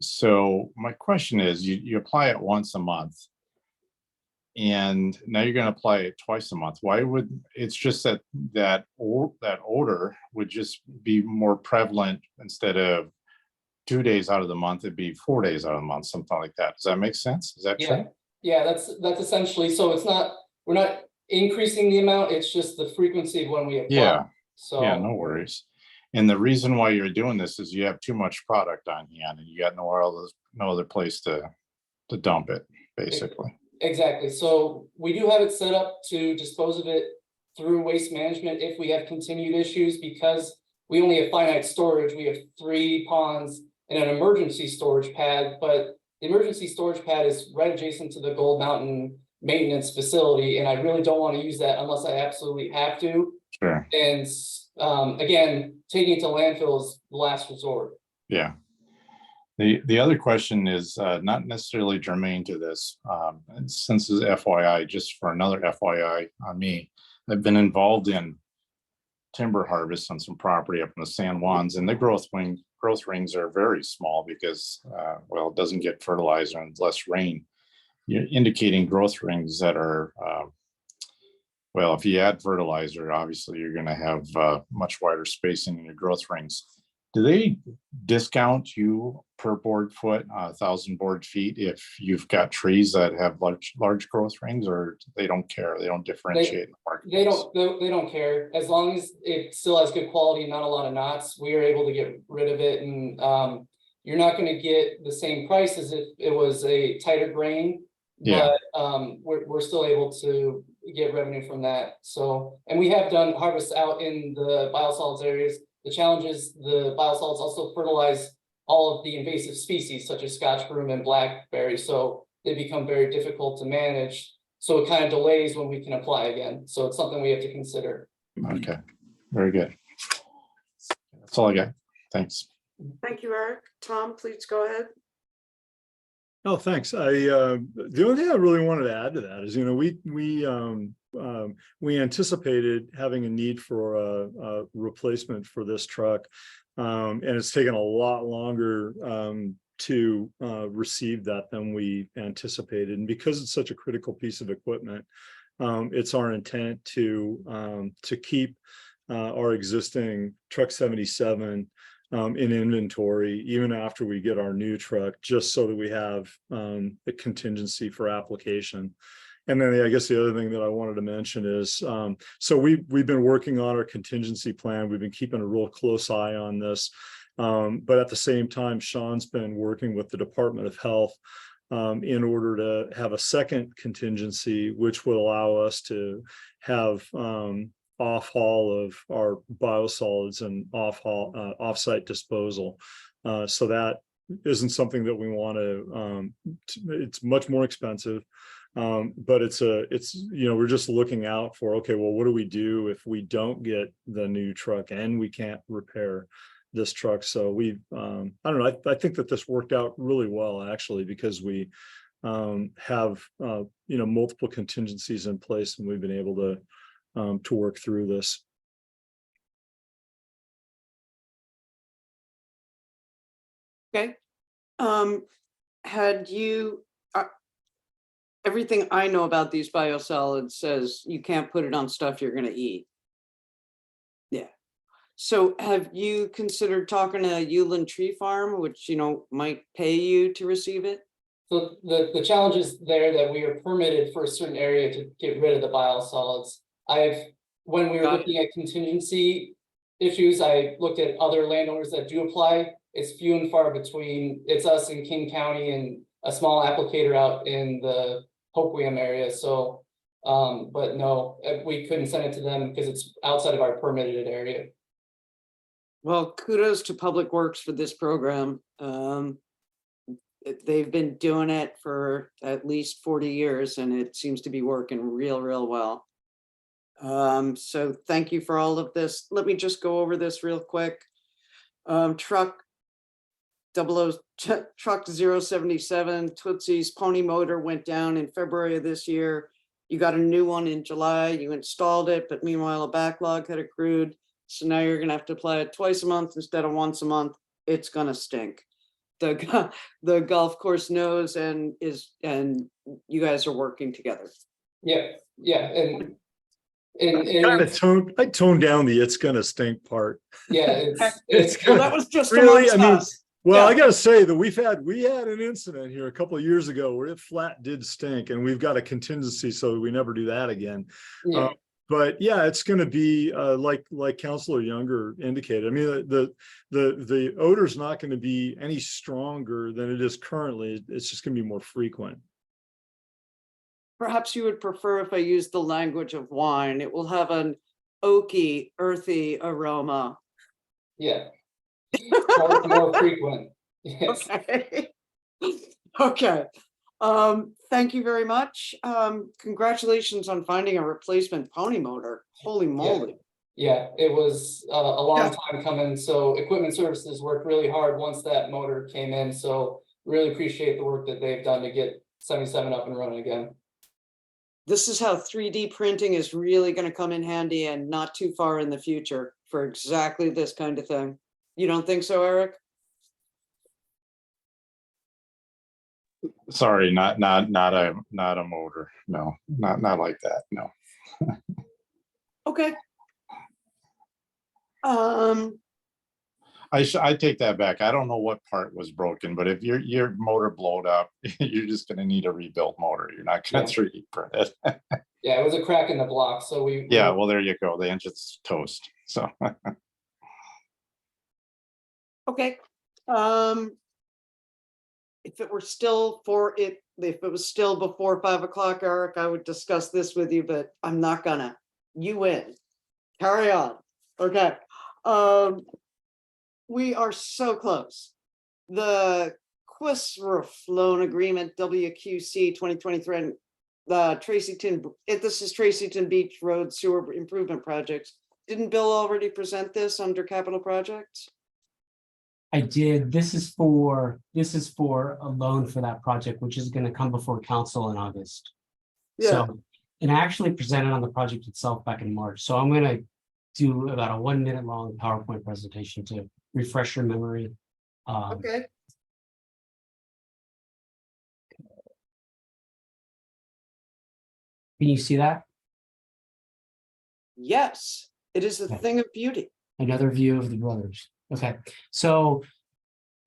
So my question is, you apply it once a month, and now you're going to apply it twice a month. Why would it's just that odor would just be more prevalent instead of 2 days out of the month, it'd be 4 days out of the month, something like that. Does that make sense? Is that true? Yeah, that's essentially, so it's not, we're not increasing the amount, it's just the frequency of when we apply. Yeah, So. yeah, no worries. And the reason why you're doing this is you have too much product on hand and you got no other place to dump it, basically. Exactly. So we do have it set up to dispose of it through waste management if we have continued issues, because we only have finite storage. We have 3 ponds and an emergency storage pad, but the emergency storage pad is right adjacent to the Gold Mountain maintenance facility, and I really don't want to use that unless I absolutely have to. Sure. And again, taking it to landfill is the last resort. Yeah. The other question is not necessarily germane to this. And since this is FYI, just for another FYI on me, I've been involved in timber harvest on some property up in the San Juans, and the growth rings are very small because, well, it doesn't get fertilizer and less rain. You're indicating growth rings that are, well, if you add fertilizer, obviously you're going to have much wider spacing in your growth rings. Do they discount you per board foot, 1,000 board feet, if you've got trees that have large growth rings, or they don't care? They don't differentiate. They don't care. As long as it still has good quality and not a lot of knots, we are able to get rid of it. And you're not going to get the same price as if it was a tighter grain, Yeah. but we're still able to get revenue from that. So, and we have done harvests out in the biosolids areas. The challenge is the biosolids also fertilize all of the invasive species such as Scotch broom and blackberry, so they become very difficult to manage. So it kind of delays when we can apply again. So it's something we have to consider. Okay, very good. That's all I got. Thanks. Thank you, Eric. Tom, please go ahead. Oh, thanks. The only thing I really wanted to add to that is, we anticipated having a need for a replacement for this truck, and it's taken a lot longer to receive that than we anticipated. And because it's such a critical piece of equipment, it's our intent to keep our existing truck 77 in inventory even after we get our new truck, just so that we have a contingency for application. And then I guess the other thing that I wanted to mention is, so we've been working on our contingency plan. We've been keeping a real close eye on this. But at the same time, Sean's been working with the Department of Health in order to have a second contingency, which would allow us to have off-haul of our biosolids and off-site disposal. So that isn't something that we want to, it's much more expensive. But we're just looking out for, okay, well, what do we do if we don't get the new truck and we can't repair this truck? So I don't know, I think that this worked out really well, actually, because we have multiple contingencies in place, and we've been able to work through this. Okay. Had you, everything I know about these biosolids says you can't put it on stuff you're going to eat. Yeah. So have you considered talking to Uland Tree Farm, which, might pay you to receive it? So the challenge is there that we are permitted for a certain area to get rid of the biosolids. When we were looking at contingency issues, I looked at other landowners that do apply. It's few and far between. It's us in King County and a small applicator out in the Hoquiam area. So, but no, we couldn't send it to them because it's outside of our permitted area. Well, kudos to Public Works for this program. They've been doing it for at least 40 years, and it seems to be working real well. So thank you for all of this. Let me just go over this real quick. Truck 077 Tootsie's pony motor went down in February of this year. You got a new one in July, you installed it, but meanwhile a backlog had accrued. So now you're gonna have to apply it twice a month instead of once a month. It's gonna stink. The golf course knows and you guys are working together. Yeah, and I toned down the "it's gonna stink" part. yeah, it's Well, that was just Really, amongst I mean, us. well, I Yeah. gotta say that we had an incident here a couple of years ago where it flat did stink, and we've got a contingency so we never do that again. yeah. But yeah, it's going to be like Councilor Younger indicated. I mean, the odor's not going to be any stronger than it is currently. It's just going to be more frequent. Perhaps you would prefer if I use the language of wine. It will have an oaky, earthy aroma. Yeah. More frequent. Yes. Okay. Okay. Thank you very much. Congratulations on finding a replacement pony motor. Holy moly. Yeah, it was a long Yeah. time coming. So Equipment Services worked really hard once that motor came in. So really appreciate the work that they've done to get 77 up and running again. This is how 3D printing is really going to come in handy and not too far in the future for exactly this kind of thing. You don't think so, Eric? Sorry, not a motor. No, not like that. No. Okay. I take that back. I don't know what part was broken, but if your motor blowed up, you're just gonna need a rebuilt motor. You're not gonna 3D print it. Yeah, it was a crack in the block. So we Yeah, well, there you go. The engine's toast. So Okay. If it was still before 5 o'clock, Eric, I would discuss this with you, but I'm not gonna. You win. Carry on. Okay. We are so close. The Quisroof loan agreement, WQC 2023, this is Tracyton Beach Road Sewer Improvement Projects. Didn't Bill already present this under capital projects? I did. This is for a loan for that project, which is going to come before council in August. Yeah. So, and I actually presented on the project itself back in March. So I'm going to do about a 1 minute long PowerPoint presentation to refresh your memory. Okay. Can you see that? Yes, it is a thing of beauty. Another view of the brothers. Okay, so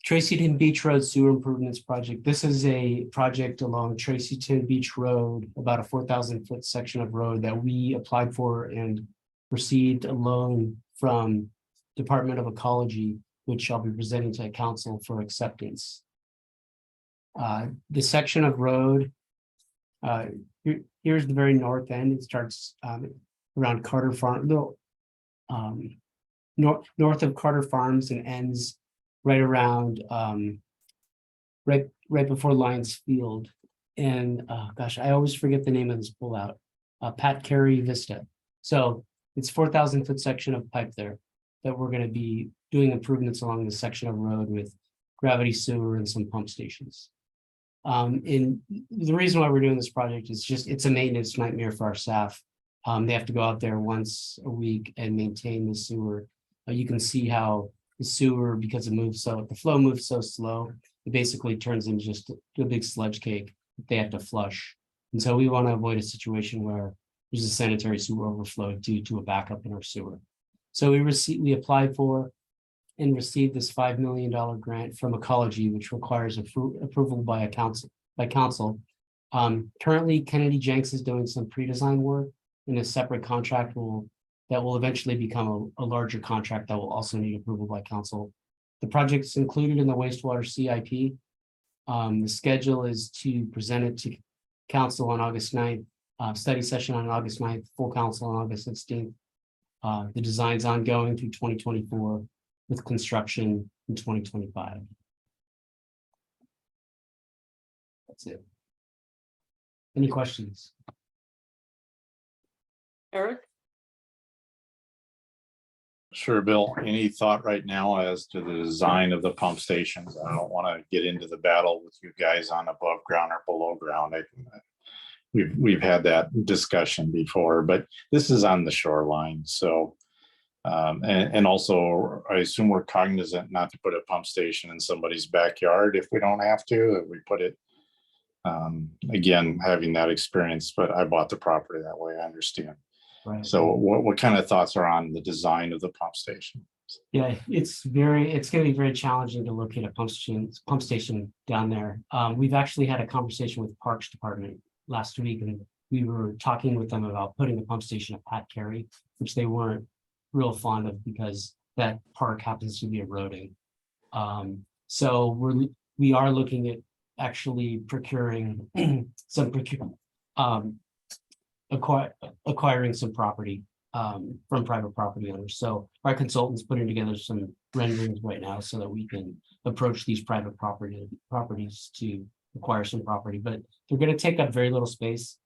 Tracyton Beach Road Sewer Improvements Project. This is a project along Tracyton Beach Road, about a 4,000-foot section of road that we applied for and received a loan from Department of Ecology, which I'll be presenting to council for acceptance. The section of road, here's the very north end. It starts around Carter Farm, north of Carter Farms, and ends right around right before Lions Field. And gosh, I always forget the name of this pullout. Pat Carey Vista. So it's 4,000-foot section of pipe there that we're going to be doing improvements along this section of road with gravity sewer and some pump stations. And the reason why we're doing this project is just it's a maintenance nightmare for our staff. They have to go out there once a week and maintain the sewer. You can see how the sewer, because the flow moves so slow, it basically turns into just a big sludge cake that they have to flush. And so we want to avoid a situation where there's a sanitary sewer overflow due to a backup in our sewer. So we applied for and received this $5 million grant from Ecology, which requires approval by council. Currently, Kennedy Jenks is doing some pre-design work in a separate contract that will eventually become a larger contract that will also need approval by council. The project is included in the wastewater CIP. The schedule is to present it to council on August 9th, study session on August 9th, full council on August 16th. The design's ongoing through 2024 with construction in 2025. That's it. Any questions? Eric? Sure, Bill. Any thought right now as to the design of the pump stations? I don't want to get into the battle with you guys on above ground or below ground. We've had that discussion before, but this is on the shoreline, so. And also, I assume we're cognizant not to put a pump station in somebody's backyard if we don't have to, that we put it. Again, having that experience, but I bought the property that way, I understand. Right. So what kind of thoughts are on the design of the pump station? Yeah, it's going to be very challenging to locate a pump station down there. We've actually had a conversation with Parks Department last week, and we were talking with them about putting a pump station at Pat Carey, which they weren't real fond of because that park happens to be eroding. So we are looking at actually procuring acquiring some property from private property owners. So our consultant's putting together some renderings right now so that we can approach these private properties to acquire some property, but they're going to take up very little space.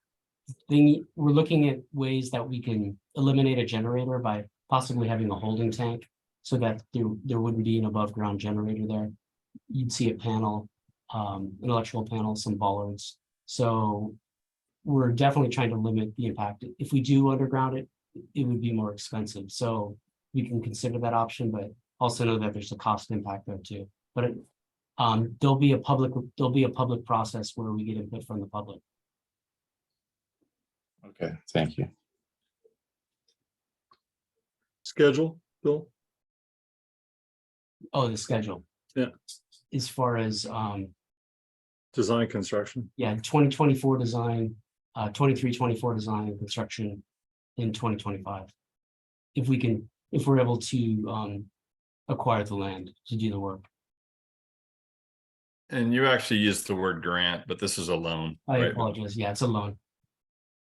We're looking at ways that we can eliminate a generator by possibly having a holding tank so that there wouldn't be an above ground generator there. You'd see a panel, an electrical panel, some bollards. So we're definitely trying to limit the impact. If we do underground it, it would be more expensive. So we can consider that option, but also know that there's a cost impact there too. But there'll be a public process where we get input from the public. Okay, thank you. Schedule, Bill? Oh, the schedule. Yeah. As far as Design construction. yeah, 2024 design, 23-24 design and construction in 2025. If we're able to acquire the land to do the work. And you actually used the word grant, but this is a loan, I right? apologize. Yeah, it's a loan.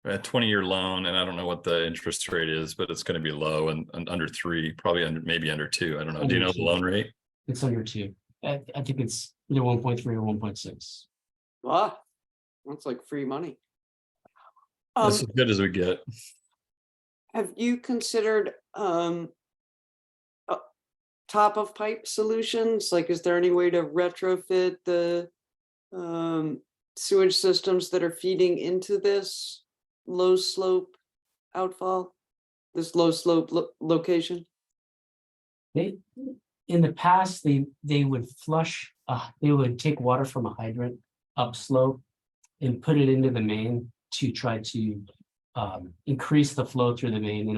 A 20-year loan, and I don't know what the interest rate is, but it's going to be low and under 3, probably maybe under 2. I don't know. Do you know the loan rate? It's under 2. I think it's either 1.3 or 1.6. Wow, that's like free money. That's as good as we get. Have you considered top of pipe solutions? Like, is there any way to retrofit the sewage systems that are feeding into this low slope outfall, this low slope location? In the past, they would flush, they would take water from a hydrant upslope and put it into the main to try to increase the flow through the main, and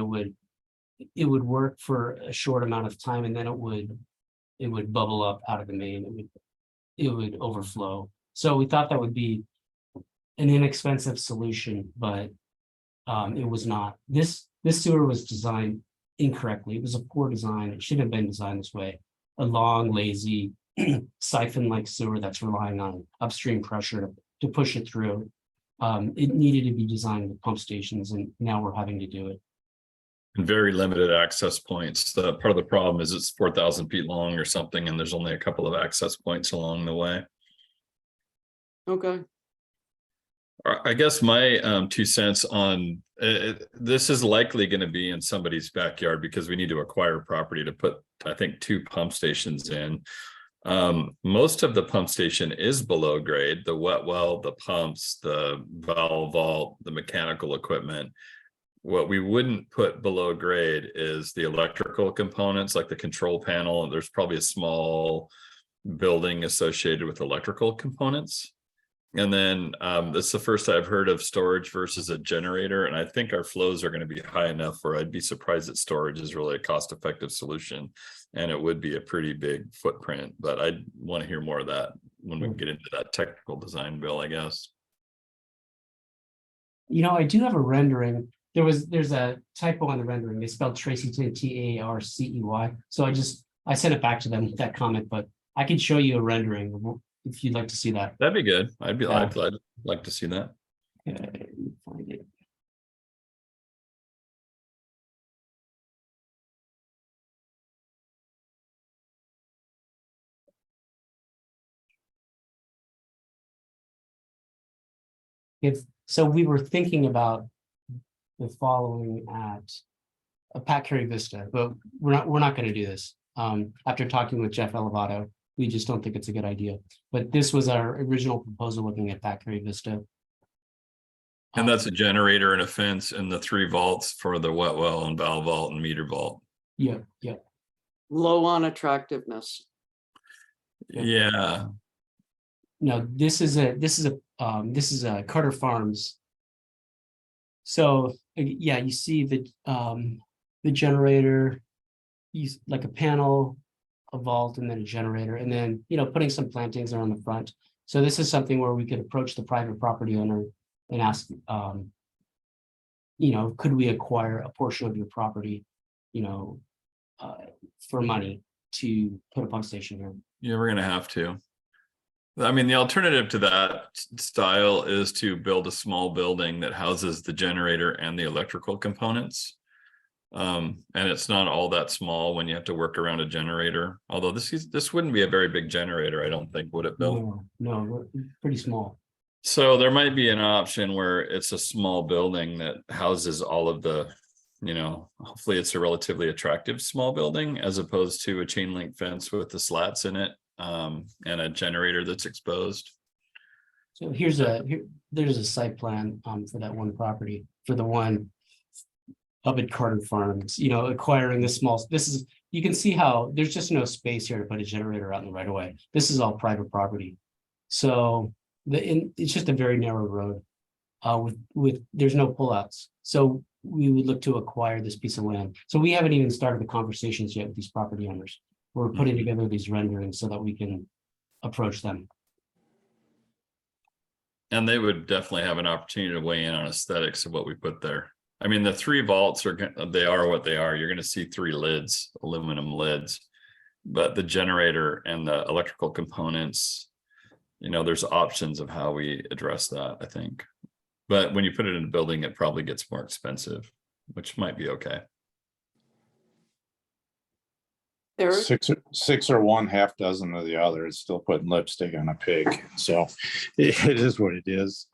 it would work for a short amount of time, and then it would bubble up out of the main. It would overflow. So we thought that would be an inexpensive solution, but it was not. This sewer was designed incorrectly. It was a poor design. It shouldn't have been designed this way. A long, lazy siphon-like sewer that's relying on upstream pressure to push it through. It needed to be designed with pump stations, and now we're having to do it. And very limited access points. The part of the problem is it's 4,000 feet long or something, and there's only a couple of access points along the way. Okay. I guess my 2 cents on this is likely going to be in somebody's backyard because we need to acquire property to put, I think, 2 pump stations in. Most of the pump station is below grade, the wet well, the pumps, the valve vault, the mechanical equipment. What we wouldn't put below grade is the electrical components, like the control panel. There's probably a small building associated with electrical components. And then this is the first I've heard of storage versus a generator. And I think our flows are going to be high enough where I'd be surprised that storage is really a cost-effective solution. And it would be a pretty big footprint, but I want to hear more of that when we get into that technical design, Bill, I guess. You know, I do have a rendering. There's a typo on the rendering. They spelled Tracy T-A-R-C-E-Y. So I sent it back to them with that comment, but I can show you a rendering if you'd like to see that. That'd be good. I'd like to see that. Okay, let me find it. So we were thinking about the following at a Pat Carey Vista, but we're not gonna do this. After talking with Jeff Elevato, we just don't think it's a good idea. But this was our original proposal looking at Pat Carey Vista. And that's a generator and a fence and the 3 vaults for the wet well and valve vault and meter vault. Yeah, yeah. Low on attractiveness. Yeah, No, this is a Carter Farms. So yeah, you see the generator, like a panel, a vault, and then a generator, and then, you know, putting some plantings around the front. So this is something where we could approach the private property owner and ask, you know, could we acquire a portion of your property, you know, for money to put a pump station here? yeah, we're gonna have to. I mean, the alternative to that style is to build a small building that houses the generator and the electrical components. And it's not all that small when you have to work around a generator, although this wouldn't be a very big generator, I don't think, would it, Bill? No, we're pretty small. So there might be an option where it's a small building that houses all of the, you know, hopefully it's a relatively attractive small building as opposed to a chain link fence with the slats in it, and a generator that's exposed. So there's a site plan for that one property, for the one up at Carter Farms, you know, acquiring this small, you can see how there's just no space here to put a generator out in the right of way. This is all private property. So it's just a very narrow road with there's no pullouts. So we would look to acquire this piece of land. So we haven't even started the conversations yet with these property owners. We're putting together these renderings so that we can approach them. And they would definitely have an opportunity to weigh in on aesthetics of what we put there. I mean, the 3 vaults they are what they are. You're going to see 3 lids, aluminum lids, but the generator and the electrical components, you know, there's options of how we address that, I think. But when you put it in a building, it probably gets more expensive, which might be okay. Eric? Six or one half dozen of the other. It's still putting lipstick on a pig. So it is what it is.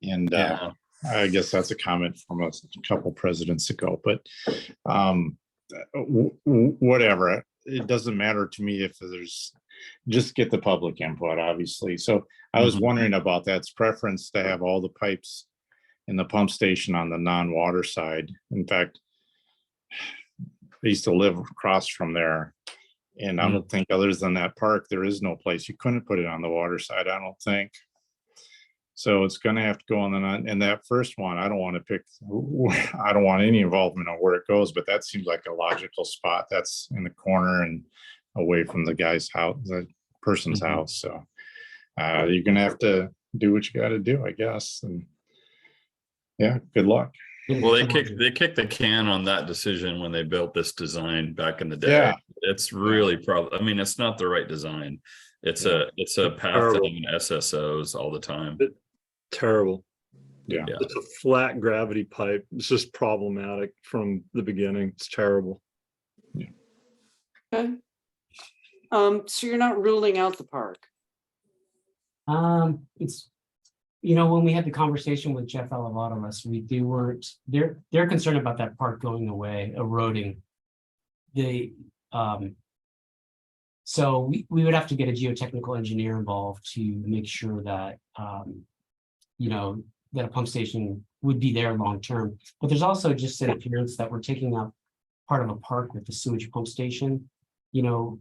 And Yeah. I guess that's a comment from a couple presidents ago, but whatever. It doesn't matter to me if there's, just get the public input, obviously. So I was wondering about that's preference to have all the pipes in the pump station on the non-water side. In fact, I used to live across from there. And I don't think other than that park, there is no place. You couldn't put it on the water side, I don't think. So it's going to have to go on and that first one, I don't want any involvement on where it goes, but that seems like a logical spot. That's in the corner and away from the guy's house, the person's house. So you're going to have to do what you got to do, I guess. And yeah, good luck. Well, they kicked the can on that decision when they built this design back in the day. Yeah. It's really I mean, it's not the right design. It's a path to having SSOs all the time. Terrible. Yeah. It's a flat gravity pipe. It's just problematic from the beginning. It's terrible. Okay. So you're not ruling out the park? It's, you know, when we had the conversation with Jeff Elevato last week, they're concerned about that park going away, eroding. So we would have to get a geotechnical engineer involved to make sure that, you know, that a pump station would be there long term. But there's also just an appearance that we're taking up part of a park with the sewage pump station. You know,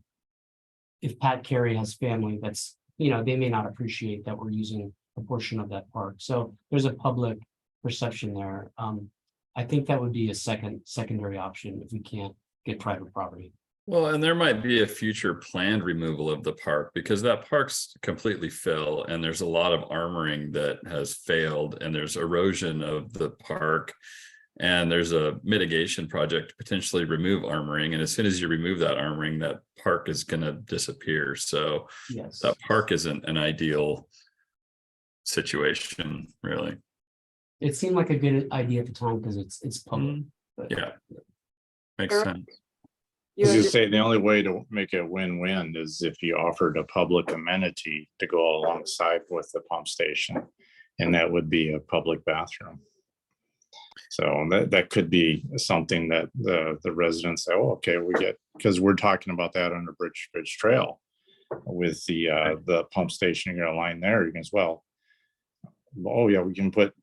if Pat Carey has family, that's, you know, they may not appreciate that we're using a portion of that park. So there's a public perception there. I think that would be a secondary option if we can't get private property. Well, and there might be a future planned removal of the park because that park's completely fill and there's a lot of armoring that has failed and there's erosion of the park and there's a mitigation project to potentially remove armoring. And as soon as you remove that armoring, that park is going to disappear. So yes, that park isn't an ideal situation, really. It seemed like a good idea at the time because it's public. But Yeah, makes sense. I was just say the only way to make it win-win is if you offered a public amenity to go alongside with the pump station, and that would be a public bathroom. So that could be something that the residents say, oh, okay, we get, because we're talking about that under Bridge Trail with the pump station, you're gonna line there, you can as well. Oh, yeah, we can put,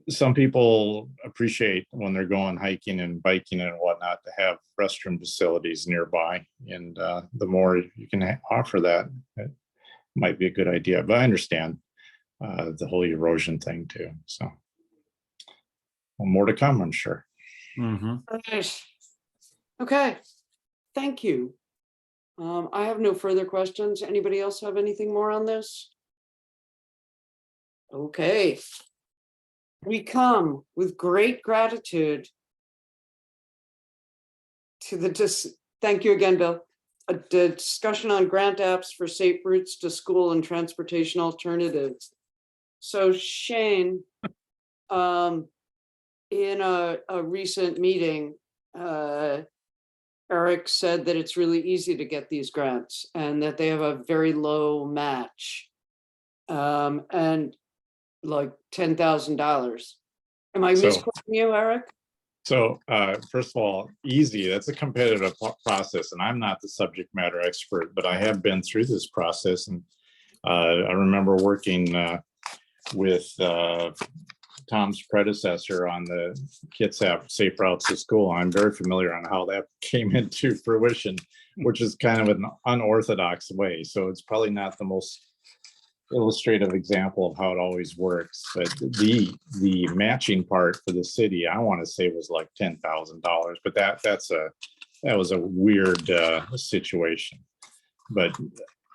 some people appreciate when they're going hiking and biking and whatnot to have restroom facilities nearby. And the more you can offer that, it might be a good idea. But I understand the whole erosion thing too. So well, more to come, I'm sure. Right. Okay, thank you. I have no further questions. Anybody else have anything more on this? Okay. We come with great gratitude to thank you again, Bill. A discussion on grant apps for safe routes to school and transportation alternatives. So Shane, in a recent meeting, Eric said that it's really easy to get these grants and that they have a very low match. And like $10,000. Am I So- misquoting you, Eric? So first of all, easy, that's a competitive process, and I'm not the subject matter expert, but I have been through this process. And I remember working with Tom's predecessor on the Kitsap Safe Routes to School. I'm very familiar on how that came into fruition, which is kind of an unorthodox way. So it's probably not the most illustrative example of how it always works, but the matching part for the city, I want to say, was like $10,000, but that was a weird situation. But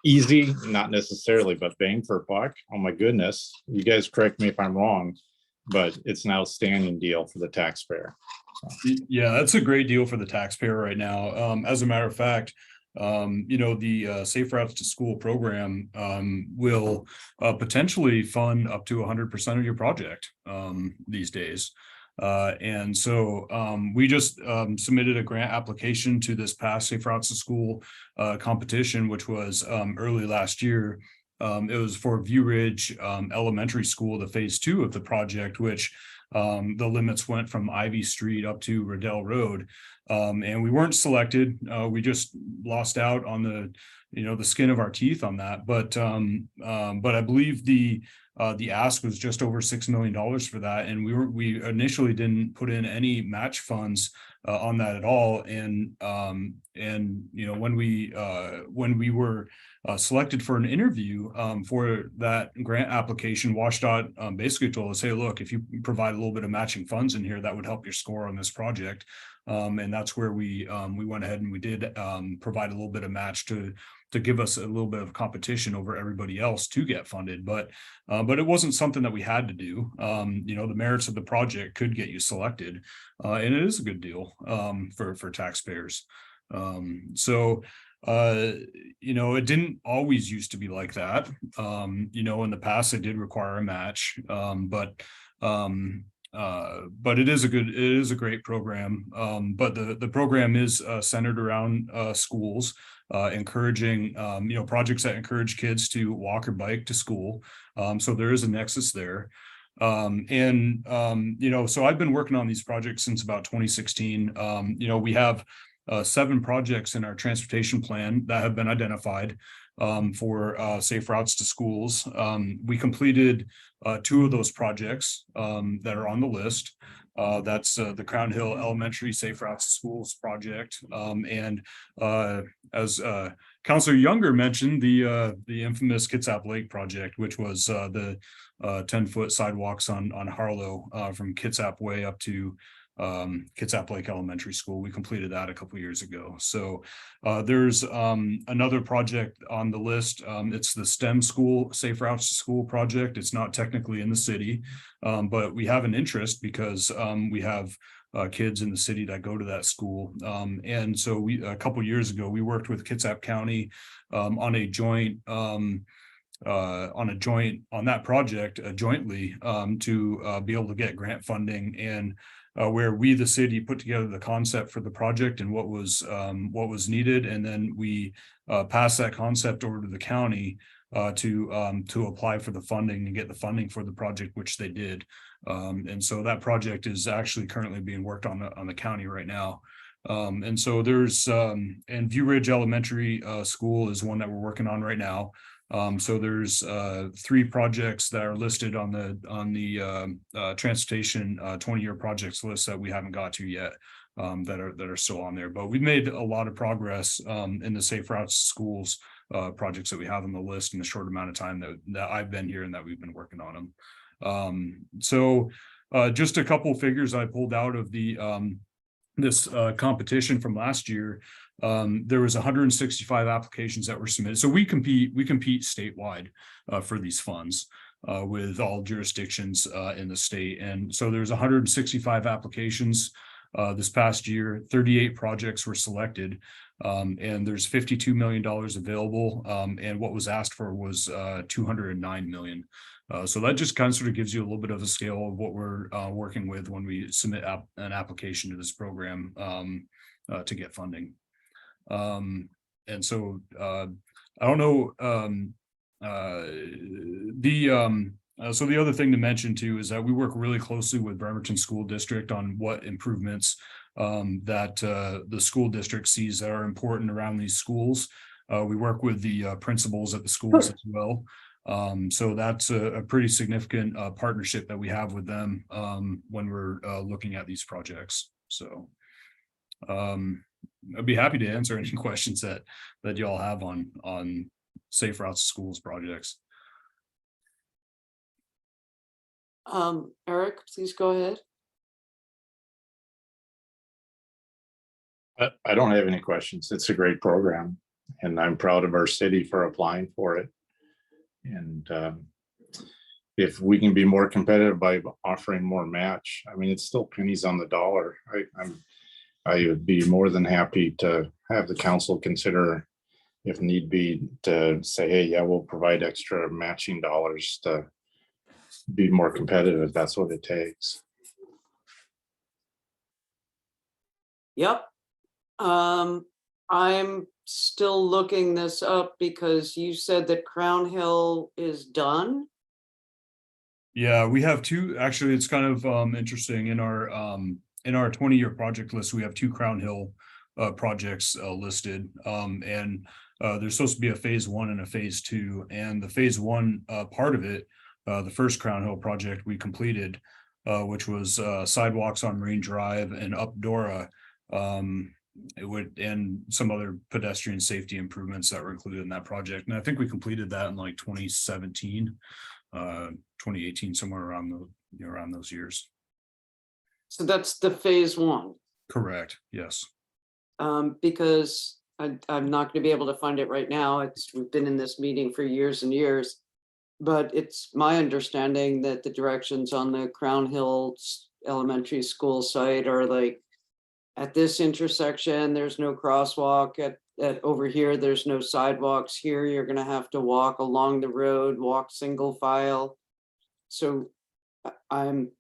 easy, not necessarily, but bang for a buck, oh my goodness, you guys correct me if I'm wrong, but it's an outstanding deal for the taxpayer. Yeah, that's a great deal for the taxpayer right now. As a matter of fact, the Safe Routes to School program will potentially fund up to 100% of your project these days. And so we just submitted a grant application to this past Safe Routes to School competition, which was early last year. It was for View Ridge Elementary School, the phase 2 of the project, which the limits went from Ivy Street up to Riddell Road. And we weren't selected. We just lost out on the skin of our teeth on that. But I believe the ask was just over $6 million for that, and we initially didn't put in any match funds on that at all. And when we were selected for an interview for that grant application, WashDOT basically told us, hey, look, if you provide a little bit of matching funds in here, that would help your score on this project. And that's where we went ahead and we did provide a little bit of match to give us a little bit of competition over everybody else to get funded. But it wasn't something that we had to do. The merits of the project could get you selected, and it is a good deal for taxpayers. It didn't always used to be like that. In the past, it did require a match, but it is a great program. But the program is centered around schools, encouraging projects that encourage kids to walk or bike to school. So there is a nexus there. So I've been working on these projects since about 2016. We have 7 projects in our transportation plan that have been identified for safe routes to schools. We completed 2 of those projects that are on the list. That's the Crown Hill Elementary Safe Routes to Schools project. And as Councilor Younger mentioned, the infamous Kitsap Lake project, which was the 10-foot sidewalks on Harlow from Kitsap Way up to Kitsap Lake Elementary School. We completed that a couple years ago. So there's another project on the list. It's the STEM School Safe Routes to School project. It's not technically in the city, but we have an interest because we have kids in the city that go to that school. And so a couple years ago, we worked with Kitsap County on that project jointly to be able to get grant funding, and where we, the city, put together the concept for the project and what was needed, and then we passed that concept over to the county to apply for the funding and get the funding for the project, which they did. And so that project is actually currently being worked on the county right now. And so there's and View Ridge Elementary School is one that we're working on right now. So there's 3 projects that are listed on the transportation 20-year projects list that we haven't got to yet, that are still on there. But we've made a lot of progress in the Safe Routes to Schools projects that we have on the list in a short amount of time that I've been here and that we've been working on them. So just a couple figures I pulled out of the this competition from last year. There was 165 applications that were submitted. So we compete statewide for these funds with all jurisdictions in the state. And so there's 165 applications this past year. 38 projects were selected, and there's $52 million available. And what was asked for was $209 million. So that just kind of sort of gives you a little bit of a scale of what we're working with when we submit an application to this program to get funding. And so I don't know. So the other thing to mention too is that we work really closely with Bremerton School District on what improvements that the school district sees that are important around these schools. We work with the principals at the schools as well. So that's a pretty significant partnership that we have with them when we're looking at these projects. So I'd be happy to answer any questions that y'all have on Safe Routes to Schools projects. Eric, please go ahead. I don't have any questions. It's a great program, and I'm proud of our city for applying for it. And if we can be more competitive by offering more match, I mean, it's still pennies on the dollar. I would be more than happy to have the council consider, if need be, to say, hey, yeah, we'll provide extra matching dollars to be more competitive if that's what it takes. Yep. I'm still looking this up because you said that Crown Hill is done. Yeah, we have 2. Actually, it's kind of interesting in our 20-year project list. We have 2 Crown Hill projects listed, and there's supposed to be a phase 1 and a phase 2. And the phase 1 part of it, the first Crown Hill project we completed, which was sidewalks on Marine Drive and up Dora. And some other pedestrian safety improvements that were included in that project. And I think we completed that in like 2017, 2018, somewhere around around those years. So that's the phase 1. Correct. Yes. Because I'm not going to be able to find it right now. We've been in this meeting for years and years, but it's my understanding that the directions on the Crown Hill Elementary School site are like, at this intersection, there's no crosswalk. At over here, there's no sidewalks. Here, you're going to have to walk along the road, walk single file. So I'm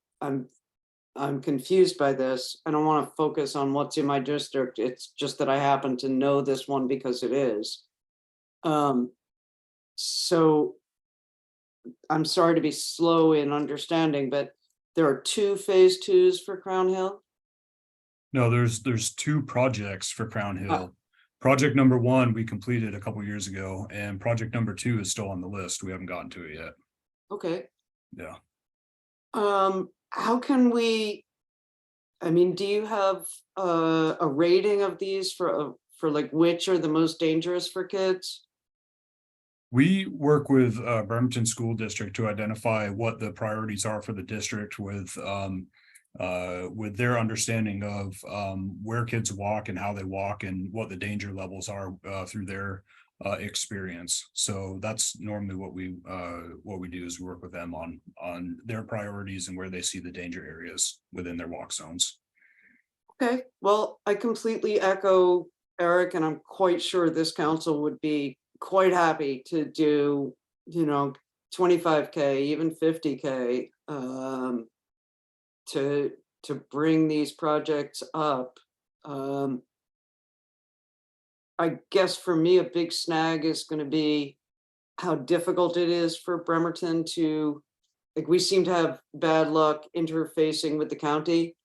confused by this. I don't want to focus on what's in my district. It's just that I happen to know this one because it is. So I'm sorry to be slow in understanding, but there are 2 phase 2s for Crown Hill. No, there's 2 projects for Crown Hill. Project number 1 we completed a couple years ago, and project number 2 is still on the list. We haven't gotten to it yet. Okay. Yeah. How can we? I mean, do you have a rating of these for like which are the most dangerous for kids? We work with Bremerton School District to identify what the priorities are for the district with their understanding of where kids walk and how they walk and what the danger levels are through their experience. So that's normally what we do is work with them on their priorities and where they see the danger areas within their walk zones. Okay, well, I completely echo Eric, and I'm quite sure this council would be quite happy to do, 25K, even 50K, to bring these projects up. I guess for me, a big snag is going to be how difficult it is for Bremerton to, like, we seem to have bad luck interfacing with the county.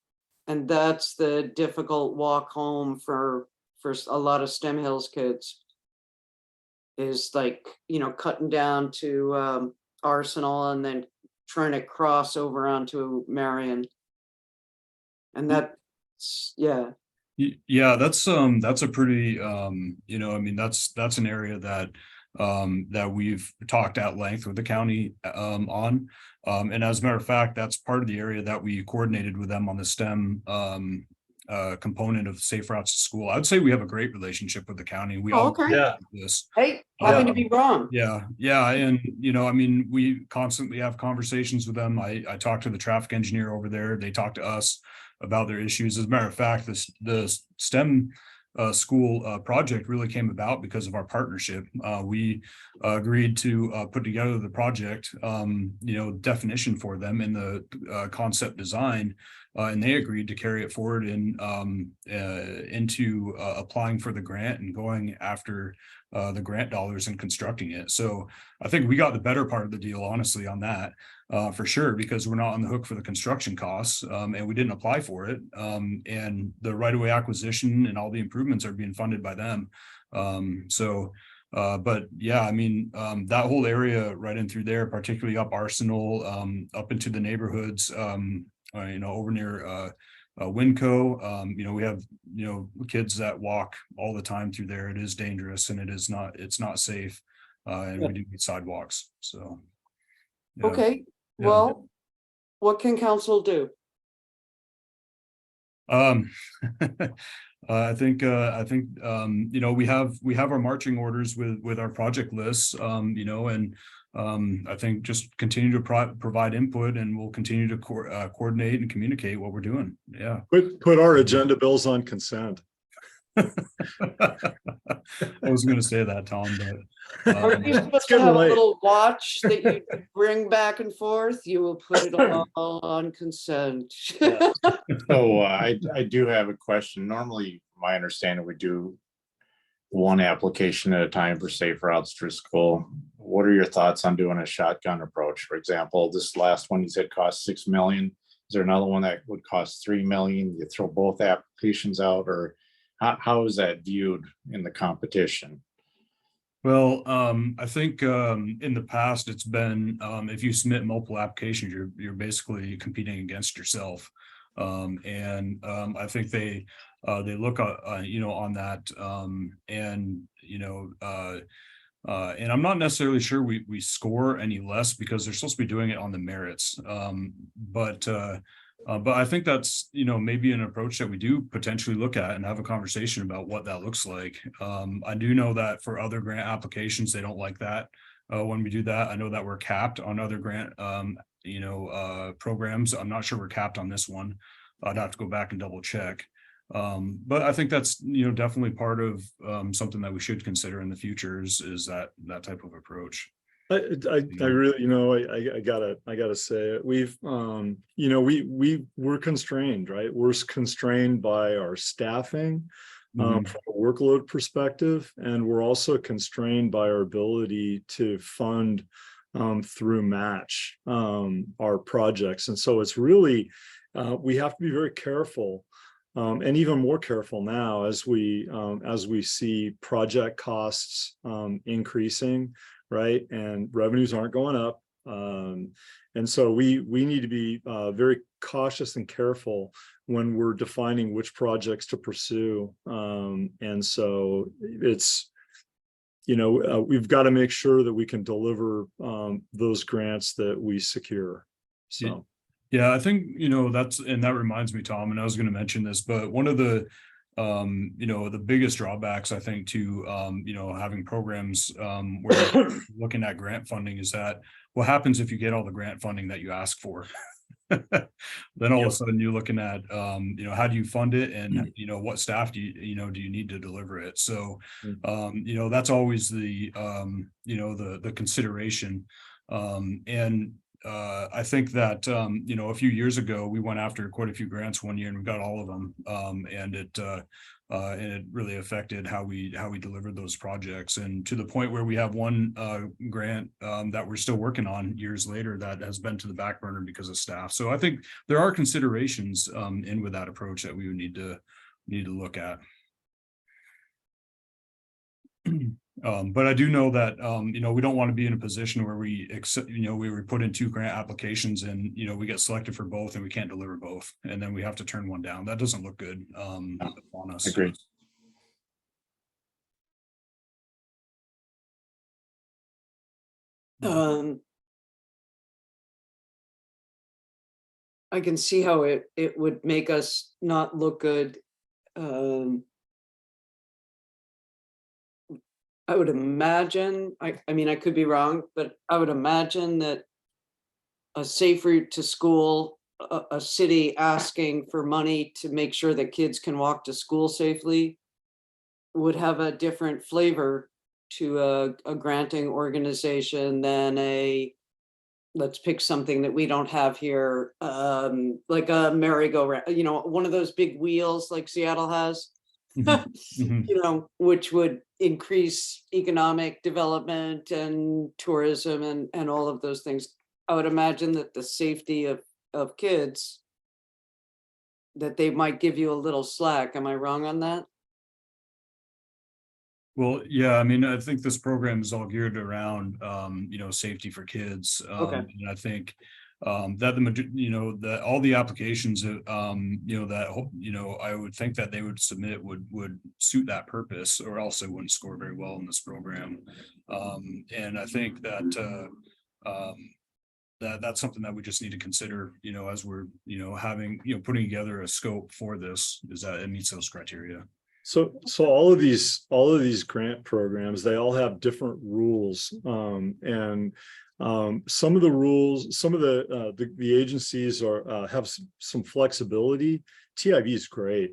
And that's the difficult walk home for a lot of STEM Hills kids. Is like, cutting down to Arsenal and then trying to cross over onto Marion. And that's, yeah. Yeah, that's a pretty, I mean, that's an area that that we've talked at length with the county on. And as a matter of fact, that's part of the area that we coordinated with them on the STEM component of Safe Routes to School. I'd say we have a great relationship with the county. We Oh, all okay. do this. Hey, happy to be wrong. Yeah, and I mean, we constantly have conversations with them. I talk to the traffic engineer over there. They talk to us about their issues. As a matter of fact, the STEM school project really came about because of our partnership. We agreed to put together the project, definition for them in the concept design, and they agreed to carry it forward into applying for the grant and going after the grant dollars and constructing it. So I think we got the better part of the deal, honestly, on that. For sure, because we're not on the hook for the construction costs, and we didn't apply for it. And the right-of-way acquisition and all the improvements are being funded by them. But yeah, I mean, that whole area right in through there, particularly up Arsenal, up into the neighborhoods, over near Winco, we have, kids that walk all the time through there. It is dangerous and it's not safe. And we do need sidewalks, so. Yeah. Okay, Yeah. well, what can council do? I think we have our marching orders with our project lists, and I think just continue to provide input, and we'll continue to coordinate and communicate what we're doing. Yeah. Put our agenda bills on consent. I was going to say that, Tom, but Aren't you supposed to getting have a late. little watch that you bring back and forth? You will put it all on consent. So I do have a question. Normally, my understanding, we do one application at a time for Safe Routes to School. What are your thoughts on doing a shotgun approach? For example, this last one you said cost $6 million. Is there another one that would cost $3 million? You throw both applications out, or how is that viewed in the competition? Well, I think in the past it's been if you submit multiple applications, you're basically competing against yourself, and I think they look on that, and I'm not necessarily sure we score any less because they're supposed to be doing it on the merits, but I think that's, maybe an approach that we do potentially look at and have a conversation about what that looks like. I do know that for other grant applications, they don't like that when we do that. I know that we're capped on other grant, programs. I'm not sure we're capped on this one. I'd have to go back and double check. But I think that's, definitely part of something that we should consider in the future is that type of approach. I really, I gotta say it. We've, we're constrained, right? We're constrained by our staffing from a workload perspective, and we're also constrained by our ability to fund through match our projects. And so it's really, we have to be very careful, and even more careful now as we see project costs increasing. Right, and revenues aren't going up, and so we need to be very cautious and careful when we're defining which projects to pursue. And so it's, we've got to make sure that we can deliver those grants that we secure. So yeah, I think that reminds me, Tom, and I was going to mention this, but one of the the biggest drawbacks, I think, to having programs where you're looking at grant funding is that what happens if you get all the grant funding that you ask for? Then all of a sudden you're looking at how do you fund it, and what staff do you need to deliver it? So that's always the the consideration, and I think that a few years ago we went after quite a few grants one year and we got all of them, and it And it really affected how we delivered those projects, and to the point where we have one grant that we're still working on years later that has been to the back burner because of staff. So I think there are considerations in with that approach that we would need to look at. But I do know that, we don't want to be in a position where we accept, we put in 2 grant applications and, we get selected for both and we can't deliver both. And then we have to turn one down. That doesn't look good on us. Agreed. I can see how it would make us not look good. I would imagine, I mean, I could be wrong, but I would imagine that a safe route to school, a city asking for money to make sure that kids can walk to school safely would have a different flavor to a granting organization than let's pick something that we don't have here, like a merry-go-round, one of those big wheels like Seattle has. Which would increase economic development and tourism and all of those things. I would imagine that the safety of kids, that they might give you a little slack. Am I wrong on that? Well, yeah, I mean, I think this program is all geared around, safety for kids. Okay. And I think that all the applications that I would think that they would submit would suit that purpose, or else they wouldn't score very well in this program. And I think that that's something that we just need to consider, as we're putting together a scope for this, is that it meets those criteria. So all of these grant programs, they all have different rules, and some of the rules, some of the agencies have some flexibility. TIV is great.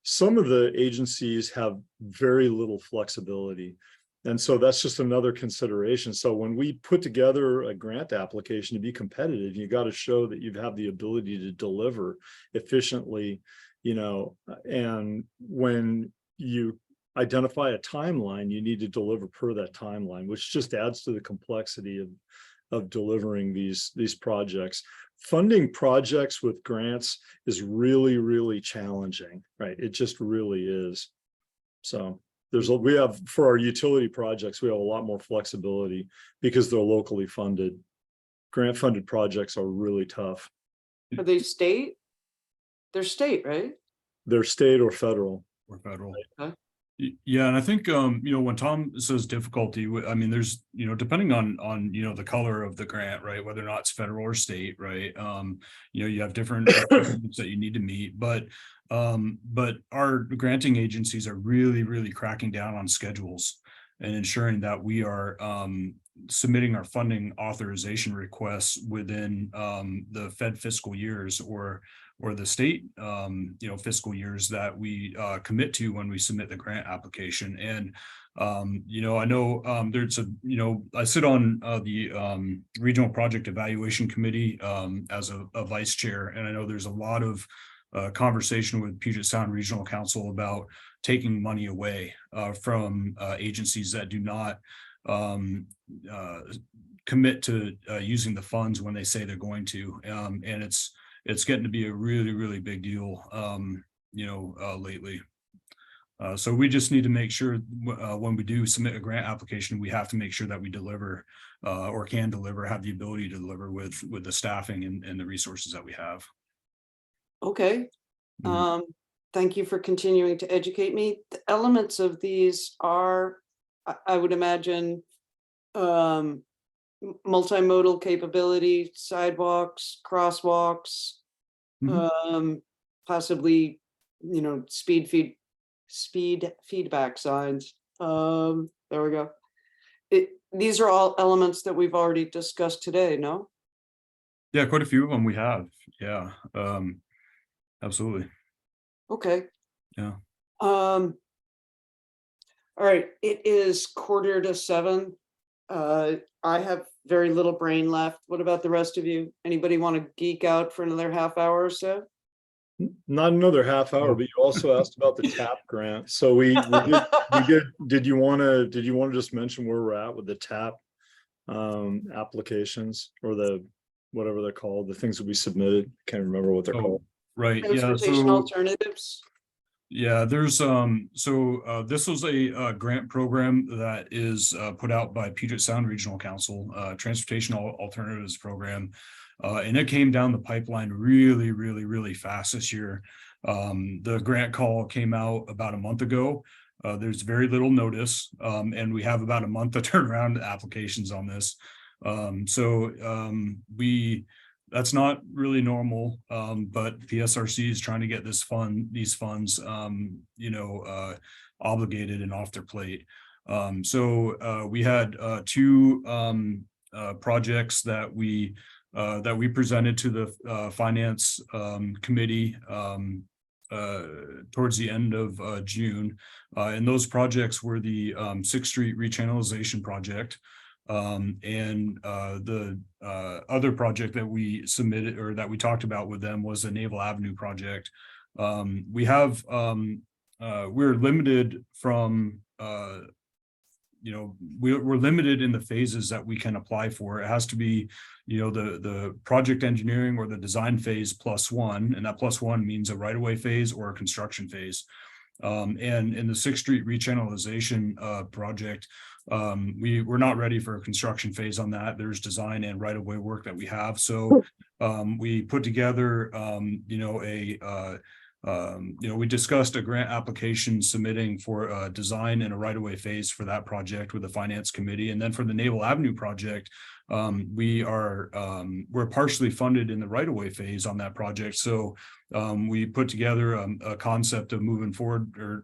Some of the agencies have very little flexibility, and so that's just another consideration. So when we put together a grant application to be competitive, you got to show that you have the ability to deliver efficiently. And when you identify a timeline, you need to deliver per that timeline, which just adds to the complexity of delivering these projects. Funding projects with grants is really, really challenging, right? It just really is. So we have, for our utility projects, we have a lot more flexibility because they're locally funded. Grant funded projects are really tough. Are they state? They're state, right? They're state or federal. Or federal. Okay. Yeah, and I think when Tom says difficulty, I mean, there's depending on the color of the grant, right, whether or not it's federal or state, right, you have different requirements that you need to meet, but our granting agencies are really cracking down on schedules and ensuring that we are submitting our funding authorization requests within the Fed fiscal years or the state fiscal years that we commit to when we submit the grant application. And I know there's I sit on the regional project evaluation committee as a vice chair, and I know there's a lot of conversation with Puget Sound Regional Council about taking money away from agencies that do not commit to using the funds when they say they're going to, and it's getting to be a really big deal lately. So we just need to make sure when we do submit a grant application, we have to make sure that we deliver or can deliver, have the ability to deliver with the staffing and the resources that we have. Okay. Thank you for continuing to educate me. The elements of these are, I would imagine, multimodal capability, sidewalks, crosswalks, possibly, speed feedback signs. There we go. These are all elements that we've already discussed today, no? Yeah, quite a few of them we have. Yeah, absolutely. Okay. Yeah. All right, it is 6:45. I have very little brain left. What about the rest of you? Anybody want to geek out for another half hour or so? Not another half hour, but you also asked about the TAP grant. So we did you want to just mention where we're at with the TAP applications, or the whatever they're called, the things that we submitted? Can't remember what they're Oh, called. right, yeah, Transportation so, alternatives. yeah, there's, this was a grant program that is put out by Puget Sound Regional Council, Transportation Alternatives Program. And it came down the pipeline really, really, really fast this year. The grant call came out about a month ago. There's very little notice, and we have about a month to turn around applications on this. That's not really normal, but PSRC is trying to get these funds, obligated and off their plate. We had two projects that we presented to the finance committee towards the end of June. And those projects were the 6th Street rechannelization project. And the other project that we submitted, or that we talked about with them, was the Naval Avenue project. We're limited from we're limited in the phases that we can apply for. It has to be, the project engineering or the design phase +1, and that +1 means a right-of-way phase or a construction phase. And in the 6th Street rechannelization project, we're not ready for a construction phase on that. There's design and right-of-way work that we have. So we put together, we discussed a grant application submitting for a design and a right-of-way phase for that project with the finance committee. And then for the Naval Avenue project, we're partially funded in the right-of-way phase on that project. So we put together a concept of moving forward, or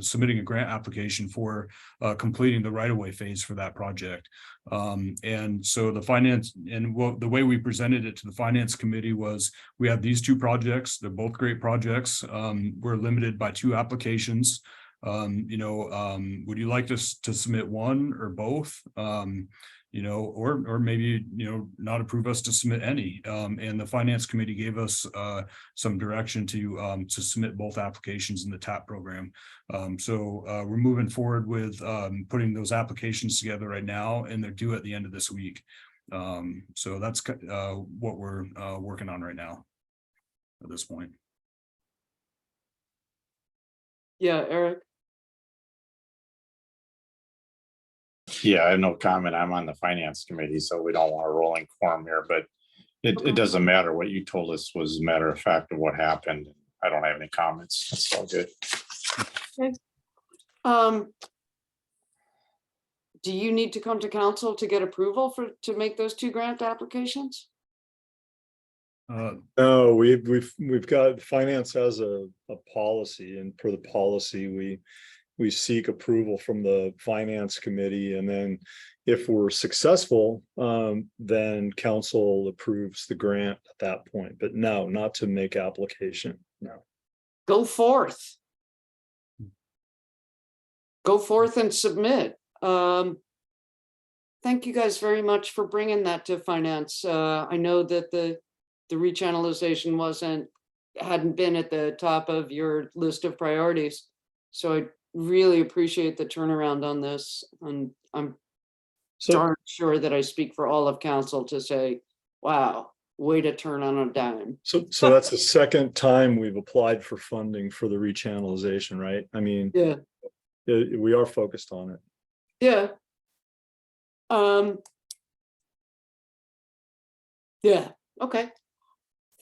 submitting a grant application for completing the right-of-way phase for that project. And so the way we presented it to the finance committee was, we have these two projects. They're both great projects. We're limited by 2 applications. Would you like us to submit one or both? Or maybe, not approve us to submit any. And the finance committee gave us some direction to submit both applications in the TAP program. We're moving forward with putting those applications together right now, and they're due at the end of this week. So that's what we're working on right now at this point. Yeah, Eric. Yeah, I have no comment. I'm on the finance committee, so we don't want a rolling quorum here, but it doesn't matter. What you told us was a matter of fact of what happened. I don't have any comments. That's all good. Okay. Do you need to come to council to get approval to make those 2 grant applications? No, we've got, finance has a policy, and per the policy, we seek approval from the finance committee, and then if we're successful, then council approves the grant at that point. But no, not to make application. No. Go forth. Go forth and submit. Thank you guys very much for bringing that to finance. I know that the rechannelization hadn't been at the top of your list of priorities. So I really appreciate the turnaround on this. And I'm darn sure that I speak for all of council to say, wow, way to turn on a dime. So that's the second time we've applied for funding for the rechannelization, right? I mean, yeah, we are focused on it. Yeah. Yeah, okay.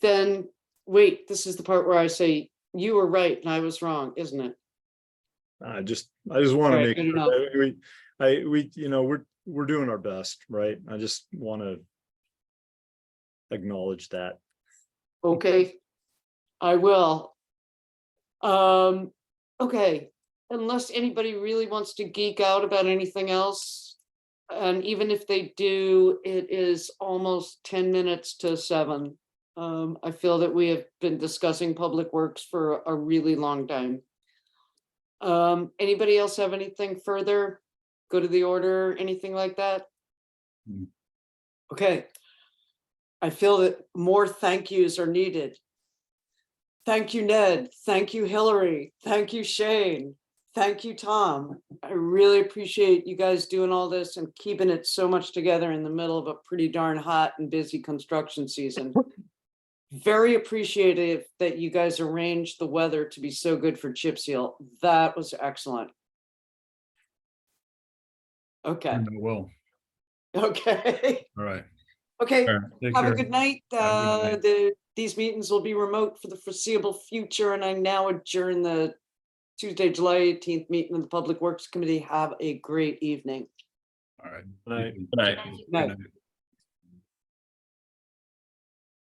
Then wait, this is the part where I say you were right and I was wrong, isn't it? I just want to Right, make good sure that we're doing our best, right? I just want to acknowledge that. Okay, I will. Okay, unless anybody really wants to geek out about anything else, and even if they do, it is almost 10 minutes to 7. I feel that we have been discussing public works for a really long time. Anybody else have anything further? Go to the order, anything like that? Okay. I feel that more thank yous are needed. Thank you, Ned. Thank you, Hillary. Thank you, Shane. Thank you, Tom. I really appreciate you guys doing all this and keeping it so much together in the middle of a pretty darn hot and busy construction season. Very appreciative that you guys arranged the weather to be so good for chip seal. That was excellent. Okay, Well, okay, all right. okay. Take Have a care. good night. Have a good night. These meetings will be remote for the foreseeable future, and I now adjourn the Tuesday, July 18th meeting of the Public Works Committee. Have a great evening. All right. Good night. Good night. Night. Good night.